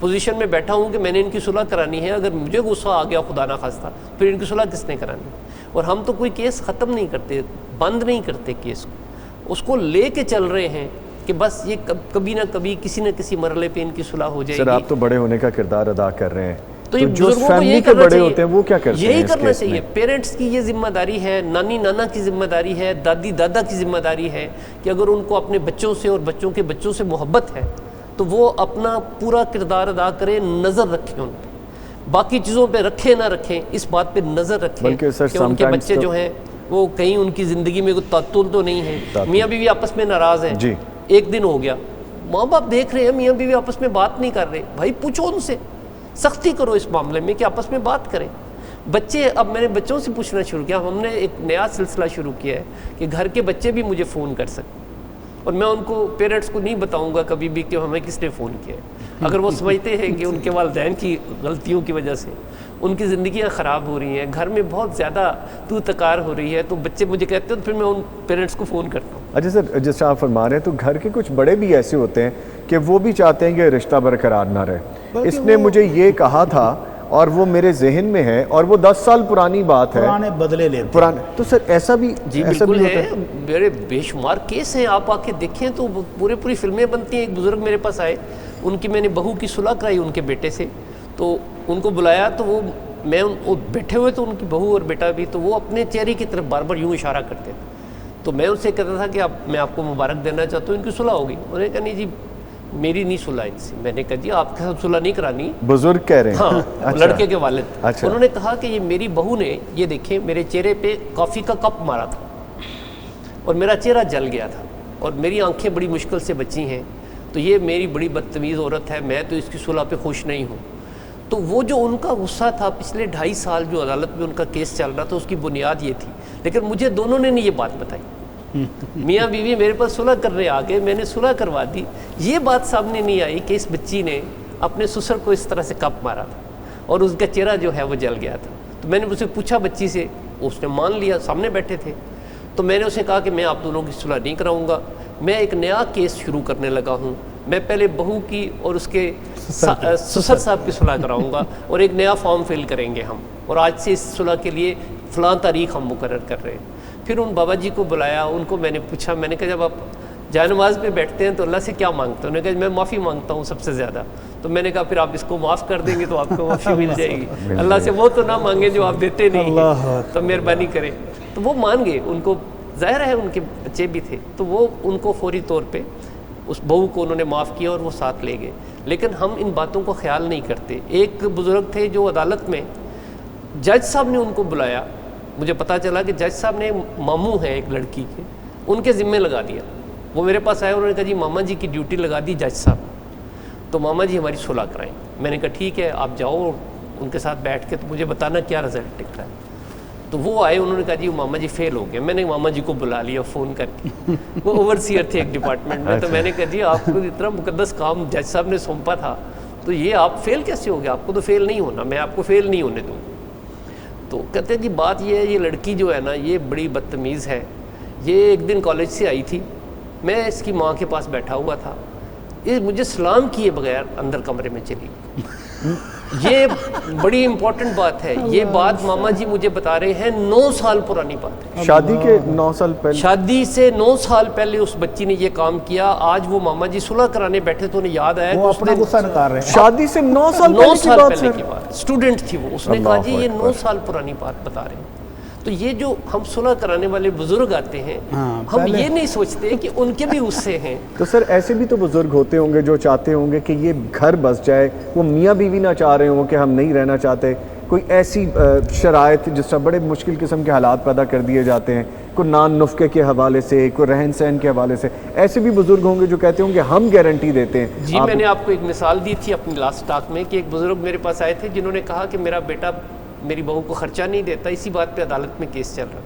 پوزیشن میں بیٹھا ہوں کہ میں نے ان کی صلح کرانی ہے. اگر مجھے غصہ آ گیا خدا نہ خواستہ, پھر ان کی صلح کس نے کرانی؟ اور ہم تو کوئی کیس ختم نہیں کرتے, بند نہیں کرتے کیس کو, اس کو لے کے چل رہے ہیں کہ بس یہ کبھی نہ کبھی کسی نہ کسی مرحلے پہ ان کی صلح ہو جائے گی. سر آپ تو بڑے ہونے کا کردار ادا کر رہے ہیں, تو یہ جو بزرگوں کو فیملی یہی کے کرنا بڑے چاہیے, ہوتے ہیں وہ کیا کرتے ہیں؟ یہی کرنا چاہیے. پیرنٹس کی یہ ذمہ داری ہے, نانی نانا کی ذمہ داری ہے, دادی دادا کی ذمہ داری ہے کہ اگر ان کو اپنے بچوں سے اور بچوں کے بچوں سے محبت ہے تو وہ اپنا پورا کردار ادا کریں, نظر رکھیں ان پہ. باقی چیزوں پہ رکھیں نہ رکھیں, اس بات پہ نظر رکھیں کہ ان کے بچے جو ہیں وہ کہیں ان کی زندگی میں کوئی تعطل تو نہیں ہے. میاں بیوی آپس میں ناراض ہیں, ایک دن ہو گیا, ماں باپ دیکھ رہے ہیں میاں بیوی آپس میں بات نہیں کر رہے, بھائی پوچھو ان سے, سختی کرو اس معاملے میں کہ آپس میں بات کریں. بچے, اب میں نے بچوں سے پوچھنا شروع کیا, ہم نے ایک نیا سلسلہ شروع کیا ہے کہ گھر کے بچے بھی مجھے فون کر سکیں, اور میں ان کو پیرنٹس کو نہیں بتاؤں گا کبھی بھی کہ ہمیں کس نے فون کیا ہے. اگر وہ سمجھتے ہیں کہ ان کے والدین کی غلطیوں کی وجہ سے ان کی زندگیاں خراب ہو رہی ہیں, گھر میں بہت زیادہ تو تکار ہو رہی ہے, تو بچے مجھے کہتے ہیں, تو پھر میں ان پیرنٹس کو فون کرتا ہوں. اچھا سر, جس طرح آپ فرما رہے ہیں تو گھر کے کچھ بڑے بھی ایسے ہوتے ہیں کہ وہ بھی چاہتے ہیں کہ رشتہ برقرار نہ رہے. اس نے مجھے یہ کہا تھا اور وہ میرے ذہن میں ہے اور وہ 10 سال پرانی بات ہے, پرانے بدلے لیتے پرانے, تو سر ایسا بھی جی ایسا بالکل بھی ہے, ہوتا میرے بے شمار کیس ہیں, آپ آ کے دیکھیں تو پوری فلمیں بنتی ہیں. ایک بزرگ میرے پاس آئے, ان کی میں نے بہو کی صلح کرائی ان کے بیٹے سے, تو ان کو بلایا تو وہ بیٹھے ہوئے تو ان کی بہو اور بیٹا بھی, تو وہ اپنے چہرے کی طرف بار بار یوں اشارہ کرتے تھے. تو میں ان سے کہتا تھا کہ میں آپ کو مبارک دینا چاہتا ہوں, ان کی صلح ہوگی. انہوں نے کہا نہیں جی میری نہیں صلح ان سے. میں نے کہا جی آپ کے ساتھ صلح نہیں کرانی, بزرگ کہہ رہے ہیں, ہاں لڑکے کے والد. اچھا. انہوں نے کہا کہ یہ میری بہو نے یہ دیکھیں میرے چہرے پہ کافی کا کپ مارا تھا اور میرا چہرہ جل گیا تھا اور میری آنکھیں بڑی مشکل سے بچی ہیں, تو یہ میری بڑی بدتمیز عورت ہے, میں تو اس کی صلح پہ خوش نہیں ہوں. تو وہ جو ان کا غصہ تھا پچھلے 2.5 سال جو عدالت میں ان کا کیس چل رہا تھا, اس کی بنیاد یہ تھی. لیکن مجھے دونوں نے نہیں یہ بات بتائی. میاں بیوی میرے پاس صلح کرنے آ گئے, میں نے صلح کروا دی. یہ بات سامنے نہیں آئی کہ اس بچی نے اپنے سسر کو اس طرح سے کپ مارا تھا اور اس کا چہرہ جو ہے وہ جل گیا تھا. تو میں نے اسے پوچھا بچی سے, اس نے مان لیا, سامنے بیٹھے تھے. تو میں نے اسے کہا کہ میں آپ دونوں کی صلح نہیں کراؤں گا, میں ایک نیا کیس شروع کرنے لگا ہوں. میں پہلے بہو کی اور اس کے سسر صاحب کی صلح کراؤں گا اور ایک نیا فارم فل کریں گے ہم, اور آج سے اس صلح کے لیے فلاں تاریخ ہم مقرر کر رہے ہیں. پھر ان بابا جی کو بلایا, ان کو میں نے پوچھا, میں نے کہا جب آپ جائے نماز پہ بیٹھتے ہیں تو اللہ سے کیا مانگتے ہیں؟ انہوں نے کہا میں معافی مانگتا ہوں سب سے زیادہ. تو میں نے کہا پھر آپ اس کو معاف کر دیں گے تو آپ کو معافی مل جائے گی. اللہ سے وہ تو نہ مانگے جو آپ دیتے نہیں ہیں, تو مہربانی کریں. تو وہ مان گئے, ان کو ظاہر ہے ان کے بچے بھی تھے, تو وہ ان کو فوری طور پہ اس بہو کو انہوں نے معاف کیا اور وہ ساتھ لے گئے. لیکن ہم ان باتوں کو خیال نہیں کرتے. ایک بزرگ تھے جو عدالت میں جج صاحب نے ان کو بلایا, مجھے پتہ چلا کہ جج صاحب نے ماموں ہیں ایک لڑکی کے, ان کے ذمے لگا دیا. وہ میرے پاس آئے, انہوں نے کہا جی ماما جی کی ڈیوٹی لگا دی جج صاحب, تو ماما جی ہماری صلح کرائیں. میں نے کہا ٹھیک ہے آپ جاؤ ان کے ساتھ بیٹھ کے تو مجھے بتانا کیا رزلٹ نکلا ہے. تو وہ آئے, انہوں نے کہا جی ماما جی فیل ہو گئے. میں نے ماما جی کو بلا لیا فون کر کے, وہ اوور سیئر تھے ایک ڈپارٹمنٹ میں. تو میں نے کہا جی آپ کو اتنا مقدس کام جج صاحب نے سونپا تھا, تو یہ آپ فیل کیسے ہو گئے؟ آپ کو تو فیل نہیں ہونا, میں آپ کو فیل نہیں ہونے دوں. تو کہتے ہیں جی بات یہ ہے, یہ لڑکی جو ہے نا یہ بڑی بدتمیز ہے. یہ ایک دن کالج سے آئی تھی, میں اس کی ماں کے پاس بیٹھا ہوا تھا, یہ مجھے سلام کیے بغیر اندر کمرے میں چلی. یہ بڑی امپورٹنٹ بات ہے. یہ بات ماما جی مجھے بتا رہے ہیں 9 سال پرانی بات ہے. شادی کے 9 سال پہلے, شادی سے 9 سال پہلے اس بچی نے یہ کام کیا. آج وہ ماما جی صلح کرانے بیٹھے تو انہیں یاد آیا وہ اپنا غصہ نکال رہے ہیں. شادی سے 9 سال 9 سال پہلے پہلے کی بات. اسٹوڈنٹ تھی وہ, اس نے کہا جی یہ 9 سال پرانی بات بتا رہے ہیں. تو یہ جو ہم صلح کرانے والے بزرگ آتے ہیں, ہم یہ نہیں سوچتے کہ ان کے بھی غصے ہیں. تو سر ایسے بھی تو بزرگ ہوتے ہوں گے جو چاہتے ہوں گے کہ یہ گھر بس جائے, وہ میاں بیوی نہ چاہ رہے ہوں کہ ہم نہیں رہنا چاہتے, کوئی ایسی شرائط جس طرح بڑے مشکل قسم کے حالات پیدا کر دیے جاتے ہیں, کوئی نان نفقے کے حوالے سے, کوئی رہن سہن کے حوالے سے, ایسے بھی بزرگ ہوں گے جو کہتے ہوں گے ہم گارنٹی دیتے ہیں. جی میں نے آپ کو ایک مثال دی تھی اپنی لاسٹ ٹاک میں کہ ایک بزرگ میرے پاس آئے تھے جنہوں نے کہا کہ میرا بیٹا میری بہو کو خرچہ نہیں دیتا, اسی بات پہ عدالت میں کیس چل رہا,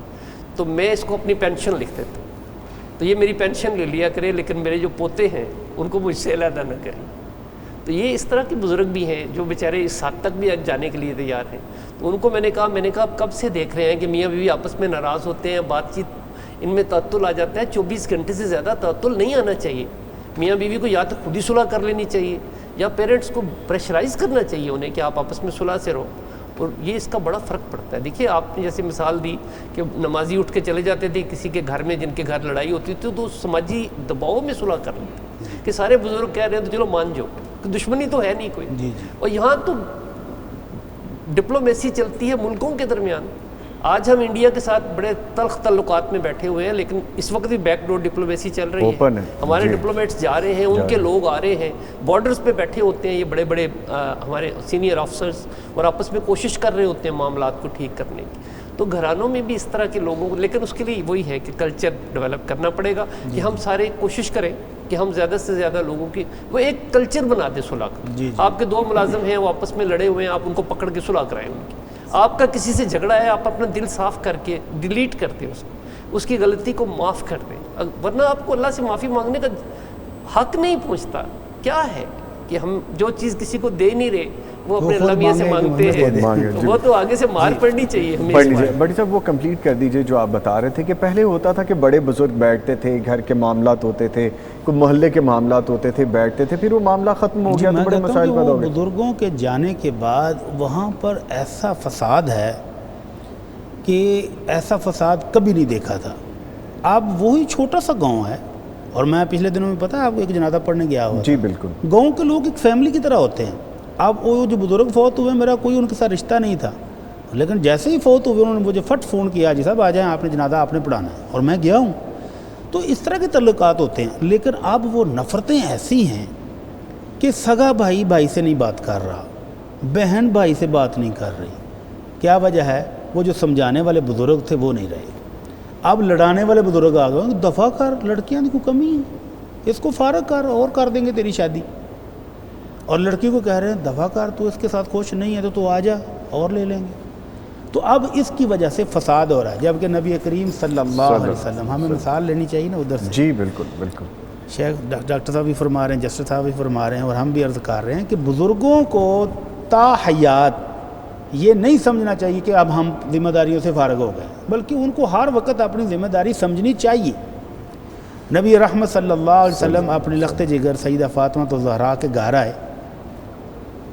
تو میں اس کو اپنی پینشن لکھ دیتا ہوں, تو یہ میری پینشن لے لیا کرے, لیکن میرے جو پوتے ہیں ان کو مجھ سے علیحدہ نہ کریں. تو یہ اس طرح کے بزرگ بھی ہیں جو بیچارے اس حد تک بھی جانے کے لیے تیار ہیں. تو ان کو میں نے کہا آپ کب سے دیکھ رہے ہیں کہ میاں بیوی آپس میں ناراض ہوتے ہیں, بات چیت ان میں تعطل آ جاتا ہے. 24 گھنٹے سے زیادہ تعطل نہیں آنا چاہیے. میاں بیوی کو یا تو خود ہی صلح کر لینی چاہیے یا پیرنٹس کو پریشرائز کرنا چاہیے انہیں کہ آپ آپس میں صلح سے رہو. اور یہ اس کا بڑا فرق پڑتا ہے. دیکھیے آپ نے جیسے مثال دی کہ نمازی اٹھ کے چلے جاتے تھے کسی کے گھر میں جن کے گھر لڑائی ہوتی تھی, تو سماجی دباؤ میں صلح کر لیتے کہ سارے بزرگ کہہ رہے ہیں تو چلو مان جاؤ, دشمنی تو ہے نہیں کوئی. اور یہاں تو ڈپلومیسی چلتی ہے ملکوں کے درمیان. آج ہم انڈیا کے ساتھ بڑے تلخ تعلقات میں بیٹھے ہوئے ہیں, لیکن اس وقت بھی بیک ڈور ڈپلومیسی چل رہی ہے. ہمارے ڈپلومیٹس جا رہے ہیں, ان کے لوگ آ رہے ہیں, بارڈرز پہ بیٹھے ہوتے ہیں یہ بڑے بڑے ہمارے سینئر آفیسرز, اور آپس میں کوشش کر رہے ہوتے ہیں معاملات کو ٹھیک کرنے کی. تو گھرانوں میں بھی اس طرح کے لوگوں کو, لیکن اس کے لیے وہی ہے کہ کلچر ڈیولپ کرنا پڑے گا کہ ہم سارے کوشش کریں کہ ہم زیادہ سے زیادہ لوگوں کی وہ ایک کلچر بنا دیں صلح کا. آپ کے 2 ملازم ہیں وہ آپس میں لڑے ہوئے ہیں, آپ ان کو پکڑ کے صلح کرائیں ان کی. آپ کا کسی سے جھگڑا ہے, آپ اپنا دل صاف کر کے ڈیلیٹ کر دیں اس کو, اس کی غلطی کو معاف کر دیں, ورنہ آپ کو اللہ سے معافی مانگنے کا حق نہیں پہنچتا. کیا ہے کہ ہم جو چیز کسی کو دے نہیں رہے وہ اپنے خود اللہ میاں سے مانگے کہ مانگتے ہمیں دے مانگے، ہیں، جی۔ وہ تو آگے سے مار پڑنی چاہیے ہمیں بڑی اس بات۔ بڑی صاحب وہ کمپلیٹ کر دیجئے جو آپ بتا رہے تھے کہ پہلے ہوتا تھا کہ بڑے بزرگ بیٹھتے تھے، گھر کے معاملات ہوتے تھے، کوئی محلے کے معاملات ہوتے تھے، بیٹھتے تھے، پھر وہ معاملہ ختم ہو گیا میں تو بڑے کہتا ہوں مسائل کہ پیدا وہ ہو گئے۔ بزرگوں کے جانے کے بعد وہاں پر ایسا فساد ہے کہ ایسا فساد کبھی نہیں دیکھا تھا۔ اب وہی چھوٹا سا گاؤں ہے، اور میں پچھلے دنوں میں پتہ ہے آپ کو ایک جنازہ پڑھنے گیا ہوا جی بالکل، گاؤں کے لوگ ایک فیملی کی طرح ہوتے ہیں۔ اب وہ جو بزرگ فوت ہوئے میرا کوئی ان کے ساتھ رشتہ نہیں تھا، لیکن جیسے ہی فوت ہوئے انہوں نے مجھے فٹ فون کیا، جی صاحب آ جائیں، آپ نے جنازہ آپ نے پڑھانا ہے، اور میں گیا ہوں۔ تو اس طرح کے تعلقات ہوتے ہیں، لیکن اب وہ نفرتیں ایسی ہیں کہ سگا بھائی بھائی سے نہیں بات کر رہا، بہن بھائی سے بات نہیں کر رہی۔ کیا وجہ ہے؟ وہ جو سمجھانے والے بزرگ تھے وہ نہیں رہے، اب لڑانے والے بزرگ آ گئے، دفع کر، لڑکیاں کی کوئی کمی ہے، اس کو فارغ کر اور کر دیں گے تیری شادی۔ اور لڑکی کو کہہ رہے ہیں دفع کر، تو اس کے ساتھ خوش نہیں ہے تو آ جا اور لے لیں گے۔ تو اب اس کی وجہ سے فساد ہو رہا ہے، جبکہ نبی کریم صلی اللہ علیہ وسلم، ہمیں مثال لینی چاہیے نا ادھر سے۔ جی بالکل بالکل، شیخ ڈاکٹر صاحب بھی فرما رہے ہیں، جسٹس صاحب بھی فرما رہے ہیں، اور ہم بھی عرض کر رہے ہیں کہ بزرگوں کو تا حیات یہ نہیں سمجھنا چاہیے کہ اب ہم ذمہ داریوں سے فارغ ہو گئے، بلکہ ان کو ہر وقت اپنی ذمہ داری سمجھنی چاہیے۔ نبی رحمت صلی اللہ علیہ وسلم اپنی لخت جگر سیدہ فاطمہ زہرا کے گھر آئے،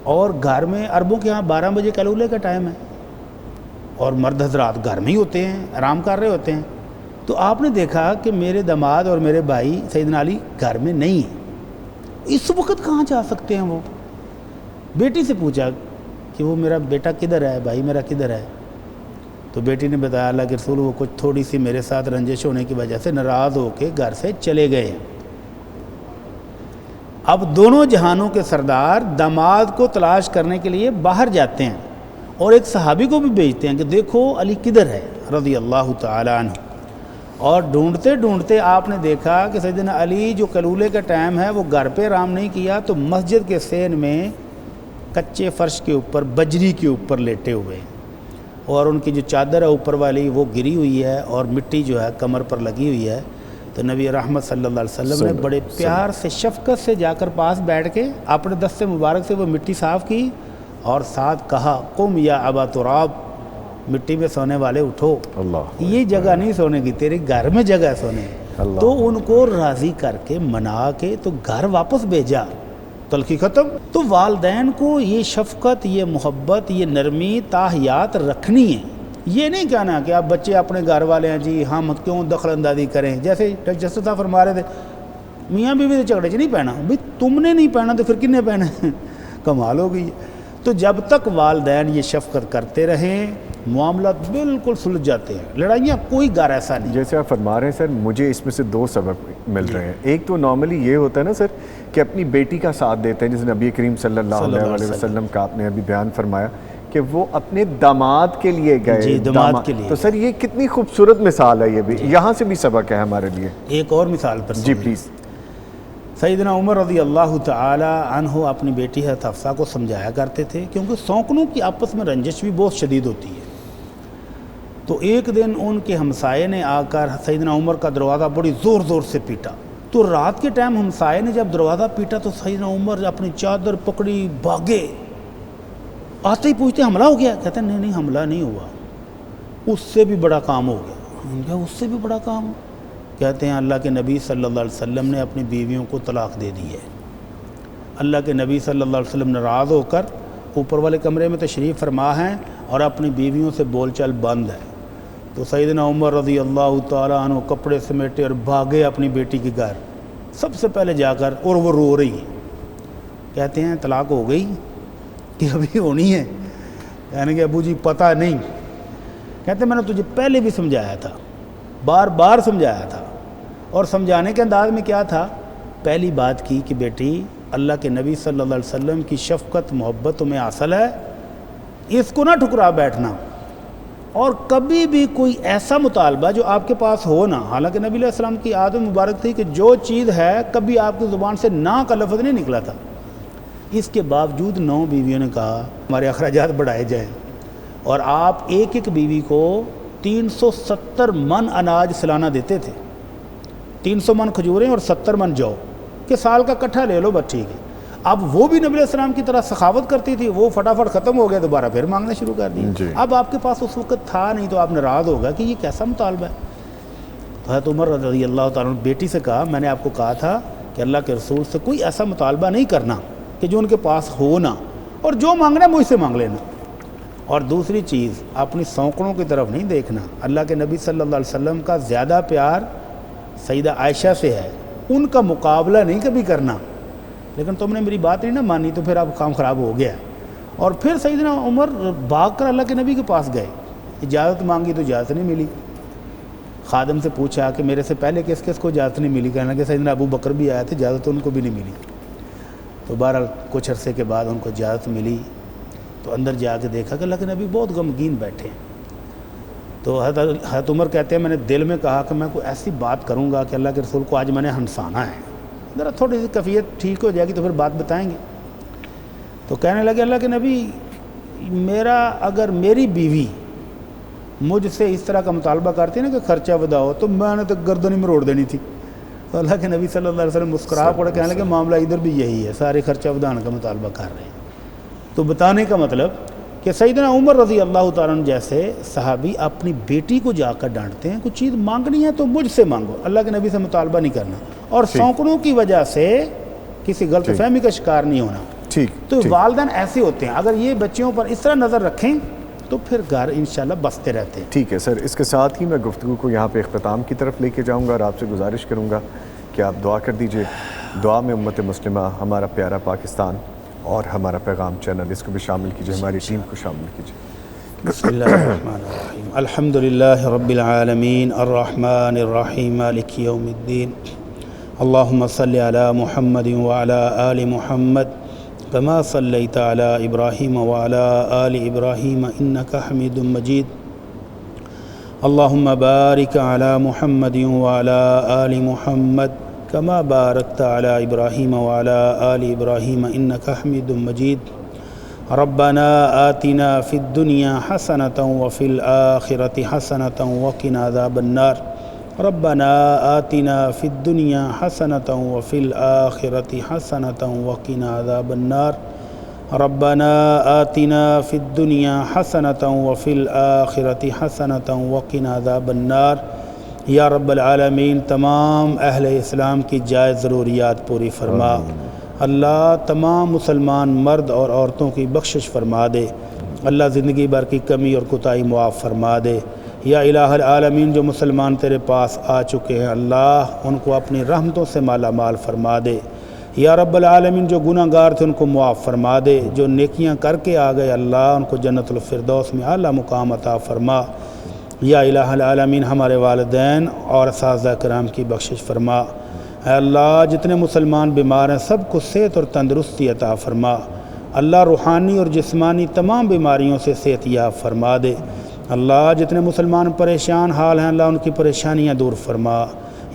اور گھر میں عربوں کے ہاں 12 بجے کلولے کا ٹائم ہے، اور مرد حضرات گھر میں ہی ہوتے ہیں، آرام کر رہے ہوتے ہیں۔ تو آپ نے دیکھا کہ میرے داماد اور میرے بھائی سیدنا علی گھر میں نہیں ہیں، اس وقت کہاں جا سکتے ہیں؟ وہ بیٹی سے پوچھا کہ وہ میرا بیٹا کدھر ہے، بھائی میرا کدھر ہے؟ تو بیٹی نے بتایا اللہ کے رسول وہ کچھ تھوڑی سی میرے ساتھ رنجش ہونے کی وجہ سے ناراض ہو کے گھر سے چلے گئے ہیں۔ اب دونوں جہانوں کے سردار داماد کو تلاش کرنے کے لیے باہر جاتے ہیں، اور ایک صحابی کو بھی بھیجتے ہیں کہ دیکھو علی کدھر ہے رضی اللہ تعالی عنہ۔ اور ڈھونڈتے ڈھونڈتے آپ نے دیکھا کہ سیدنا علی جو کلولے کا ٹائم ہے وہ گھر پہ آرام نہیں کیا، تو مسجد کے سین میں کچے فرش کے اوپر بجری کے اوپر لیٹے ہوئے، اور ان کی جو چادر ہے اوپر والی وہ گری ہوئی ہے، اور مٹی جو ہے کمر پر لگی ہوئی ہے۔ تو نبی رحمت صلی اللہ علیہ وسلم نے بڑے پیار سے شفقت سے جا کر پاس بیٹھ کے اپنے دست مبارک سے وہ مٹی صاف کی، اور ساتھ کہا قم یا ابا تراب، مٹی میں سونے والے اٹھو، اللہ یہ جگہ نہیں سونے کی، تیرے گھر میں جگہ ہے سونے کی۔ تو ان کو راضی کر کے منا کے تو گھر واپس بھیجا، تلخی ختم۔ تو والدین کو یہ شفقت، یہ محبت، یہ نرمی تاحیات رکھنی ہے، یہ نہیں کہنا کہ آپ بچے اپنے گھر والے ہیں جی ہم کیوں دخل اندازی کریں۔ جیسے جسٹس صاحب فرما رہے تھے میاں بیوی سے جھگڑے نہیں پہنا، بھائی تم نے نہیں پہنا تو پھر کن نے پہنا؟ کمال ہو گئی۔ تو جب تک والدین یہ شفقت کرتے رہیں معاملات بالکل سلجھ جاتے ہیں، لڑائیاں کوئی گھر ایسا نہیں۔ جیسے آپ فرما رہے ہیں سر، مجھے اس میں سے 2 سبق مل رہے ہیں۔ ایک تو نارملی یہ ہوتا ہے نا سر کہ اپنی بیٹی کا ساتھ دیتے ہیں، جیسے نبی کریم صلی اللہ علیہ وسلم کا آپ نے ابھی بیان فرمایا کہ وہ اپنے داماد کے لیے گئے، جی داماد کے لیے۔ تو سر یہ کتنی خوبصورت مثال ہے، یہ بھی یہاں سے بھی سبق ہے ہمارے لیے۔ ایک اور مثال پر جی پلیز۔ سیدنا عمر رضی اللہ تعالی عنہ اپنی بیٹی حضرت حفصہ کو سمجھایا کرتے تھے، کیونکہ سونکنوں کی آپس میں رنجش بھی بہت شدید ہوتی ہے۔ تو ایک دن ان کے ہمسائے نے آ کر سیدنا عمر کا دروازہ بڑی زور زور سے پیٹا، تو رات کے ٹائم ہمسائے نے جب دروازہ پیٹا تو سیدنا عمر اپنی چادر پکڑی بھاگے، آتے ہی پوچھتے حملہ ہو گیا؟ کہتے ہیں نہیں حملہ نہیں ہوا، اس سے بھی بڑا کام ہو گیا۔ اس سے بھی بڑا کام؟ کہتے ہیں اللہ کے نبی صلی اللہ علیہ وسلم نے اپنی بیویوں کو طلاق دے دی ہے۔ اللہ کے نبی صلی اللہ علیہ وسلم ناراض ہو کر اوپر والے کمرے میں تشریف فرما ہیں اور اپنی بیویوں سے بول چال بند ہے۔ تو سیدنا عمر رضی اللہ تعالیٰ عنہ کپڑے سمیٹے اور بھاگے اپنی بیٹی کے گھر، سب سے پہلے جا کر، اور وہ رو رہی ہیں۔ کہتے ہیں طلاق ہو گئی کہ ابھی ہونی ہے؟ کہنے کہ ابو جی پتہ نہیں۔ کہتے ہیں میں نے تجھے پہلے بھی سمجھایا تھا، بار بار سمجھایا تھا، اور سمجھانے کے انداز میں کیا تھا؟ پہلی بات کی کہ بیٹی اللہ کے نبی صلی اللہ علیہ وسلم کی شفقت محبت تمہیں حاصل ہے، اس کو نہ ٹھکرا بیٹھنا، اور کبھی بھی کوئی ایسا مطالبہ جو آپ کے پاس ہو نا، حالانکہ نبی علیہ السلام کی عادت مبارک تھی کہ جو چیز ہے کبھی آپ کی زبان سے نا کا لفظ نہیں نکلا تھا، اس کے باوجود 9 بیویوں نے کہا ہمارے اخراجات بڑھائے جائیں، اور آپ ایک ایک بیوی کو 370 من اناج سالانہ دیتے تھے، 300 من کھجوریں اور 70 من جو، کہ سال کا کٹھا لے لو بس ٹھیک ہے۔ اب وہ بھی نبی علیہ السلام کی طرح سخاوت کرتی تھی، وہ فٹافٹ ختم ہو گیا، دوبارہ پھر مانگنا شروع کر جی۔ دیا۔ اب آپ کے پاس اس وقت تھا نہیں تو آپ ناراض ہوگا کہ یہ کیسا مطالبہ ہے۔ تو حضرت عمر رضی اللہ تعالیٰ عنہ بیٹی سے کہا، میں نے آپ کو کہا تھا کہ اللہ کے رسول سے کوئی ایسا مطالبہ نہیں کرنا کہ جو ان کے پاس ہو نہ، اور جو مانگنا ہے مجھ سے مانگ لینا۔ اور دوسری چیز، اپنی سونکڑوں کی طرف نہیں دیکھنا۔ اللہ کے نبی صلی اللہ علیہ وسلم کا زیادہ پیار سیدہ عائشہ سے ہے، ان کا مقابلہ نہیں کبھی کرنا۔ لیکن تم نے میری بات نہیں نہ مانی تو پھر اب کام خراب ہو گیا۔ اور پھر سیدنا عمر بھاگ کر اللہ کے نبی کے پاس گئے، اجازت مانگی تو اجازت نہیں ملی۔ خادم سے پوچھا کہ میرے سے پہلے کس کس کو اجازت نہیں ملی، کہنے لگے سیدنا ابو بکر بھی آئے تھے، اجازت ان کو بھی نہیں ملی۔ تو بہرحال کچھ عرصے کے بعد ان کو اجازت ملی، تو اندر جا کے دیکھا کہ اللہ کے نبی بہت غمگین بیٹھے ہیں۔ تو حضرت عمر کہتے ہیں میں نے دل میں کہا کہ میں کوئی ایسی بات کروں گا کہ اللہ کے رسول کو آج میں نے ہنسانا ہے، ذرا تھوڑی سی کیفیت ٹھیک ہو جائے گی تو پھر بات بتائیں گے۔ تو کہنے لگے اللہ کے نبی اگر میری بیوی مجھ سے اس طرح کا مطالبہ کرتی نا کہ خرچہ بداؤ تو میں نے تو گردن ہی مروڑ دینی تھی۔ تو اللہ کے نبی صلی اللہ علیہ وسلم مسکرا پڑے، کہنے لگے معاملہ ادھر بھی یہی ہے، سارے خرچہ بدانے کا مطالبہ کر رہے ہیں۔ تو بتانے کا مطلب کہ سیدنا عمر رضی اللہ تعالیٰ عنہ جیسے صحابی اپنی بیٹی کو جا کر ڈانٹتے ہیں، کچھ چیز مانگنی ہے تو مجھ سے مانگو، اللہ کے نبی سے مطالبہ نہیں کرنا، اور سونکڑوں کی وجہ سے کسی غلط فہمی کا شکار نہیں ہونا۔ تو والدین ایسے ہوتے ہیں، اگر یہ بچیوں پر اس طرح نظر رکھیں تو پھر گھر انشاءاللہ بستے رہتے ہیں۔ ٹھیک ہے سر، اس کے ساتھ ہی میں گفتگو کو یہاں پہ اختتام کی طرف لے کے جاؤں گا، اور آپ سے گزارش کروں گا کہ آپ دعا کر دیجئے، دعا میں امت مسلمہ، ہمارا پیارا پاکستان اور ہمارا پیغام چینل، اس کو بھی شامل کیجئے، ہماری ٹیم کو شامل کیجئے۔ بسم اللہ الرحمن الرحیم، الحمدللہ رب العالمین الرحمن الرحیم مالک یوم الدین، اللہم صلی علی محمد وعلی آل محمد کما صلیت علی ابراہیم وعلی آل ابراہیم انکا حمید مجید، اللہم بارک علی محمد وعلی آل محمد کما بارکت علی ابراہیم وعلی آل ابراہیم انکا حمید مجید، ربنا آتنا فی الدنیا حسنة وفی الآخرة حسنة وقنا عذاب النار، ربنا آتنا فی الدنیا حسنة وفی الآخرة حسنة وقنا عذاب النار، ربنا آتنا فی الدنیا حسنة وفی الآخرة حسنة وقنا عذاب النار۔ یا رب العالمین، تمام اہل اسلام کی جائز ضروریات پوری فرما، اللہ تمام مسلمان مرد اور عورتوں کی بخشش فرما دے، اللہ زندگی بھر کی کمی اور کوتاہی معاف فرما دے۔ یا الہ العالمین، جو مسلمان تیرے پاس آ چکے ہیں اللہ ان کو اپنی رحمتوں سے مالا مال فرما دے۔ یا رب العالمین، جو گناہ گار تھے ان کو معاف فرما دے، جو نیکیاں کر کے آ گئے اللہ ان کو جنت الفردوس میں اعلیٰ مقام عطا فرما۔ یا الہ العالمین، ہمارے والدین اور اساتذہ کرام کی بخشش فرما۔ اے اللہ، جتنے مسلمان بیمار ہیں سب کو صحت اور تندرستی عطا فرما، اللہ روحانی اور جسمانی تمام بیماریوں سے صحت یاب فرما دے۔ اللہ، جتنے مسلمان پریشان حال ہیں اللہ ان کی پریشانیاں دور فرما۔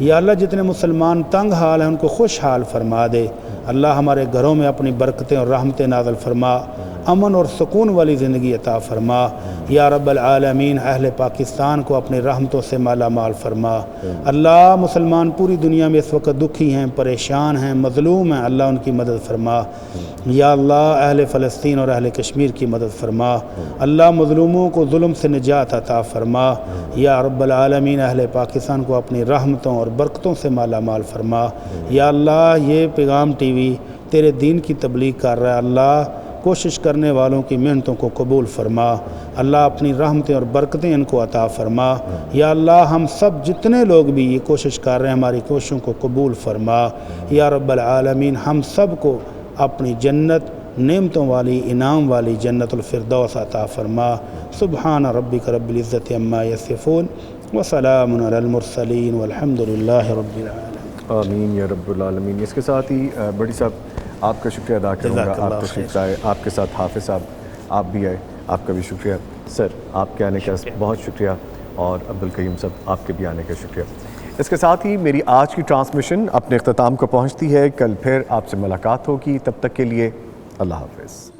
یا اللہ، جتنے مسلمان تنگ حال ہیں ان کو خوش حال فرما دے۔ اللہ، ہمارے گھروں میں اپنی برکتیں اور رحمتیں نازل فرما، امن اور سکون والی زندگی عطا فرما۔ یا رب العالمین، اہل پاکستان کو اپنی رحمتوں سے مالا مال فرما۔ اللہ، مسلمان پوری دنیا میں اس وقت دکھی ہیں، پریشان ہیں، مظلوم ہیں، اللہ ان کی مدد فرما۔ یا اللہ، اہل فلسطین اور اہل کشمیر کی مدد فرما۔ اللہ، مظلوموں کو ظلم سے نجات عطا فرما۔ یا رب العالمین، اہل پاکستان کو اپنی رحمتوں اور برکتوں سے مالا مال فرما۔ یا اللہ، یہ پیغام ٹی وی تیرے دین کی تبلیغ کر رہا ہے، اللہ کوشش کرنے والوں کی محنتوں کو قبول فرما۔ اللہ، اپنی رحمتیں اور برکتیں ان کو عطا فرما۔ یا اللہ، ہم سب جتنے لوگ بھی یہ کوشش کر رہے ہیں ہماری کوششوں کو قبول فرما۔ یا رب العالمین، ہم سب کو اپنی جنت، نعمتوں والی، انعام والی جنت الفردوس عطا فرما۔ سبحان ربک رب العزت عما یصفون وسلام علی المرسلین والحمد للہ رب العالمین۔ آمین یا رب العالمین۔ اس کے ساتھ ہی بڑی صاحب آپ کا شکریہ ادا کروں گا، آپ تشریف لائے، آپ کے ساتھ حافظ صاحب آپ بھی آئے، آپ کا بھی شکریہ سر، آپ کے آنے کا بہت شکریہ، اور عبدالقیوم صاحب آپ کے بھی آنے کا شکریہ۔ اس کے ساتھ ہی میری آج کی ٹرانسمیشن اپنے اختتام کو پہنچتی ہے، کل پھر آپ سے ملاقات ہوگی، تب تک کے لیے اللہ حافظ۔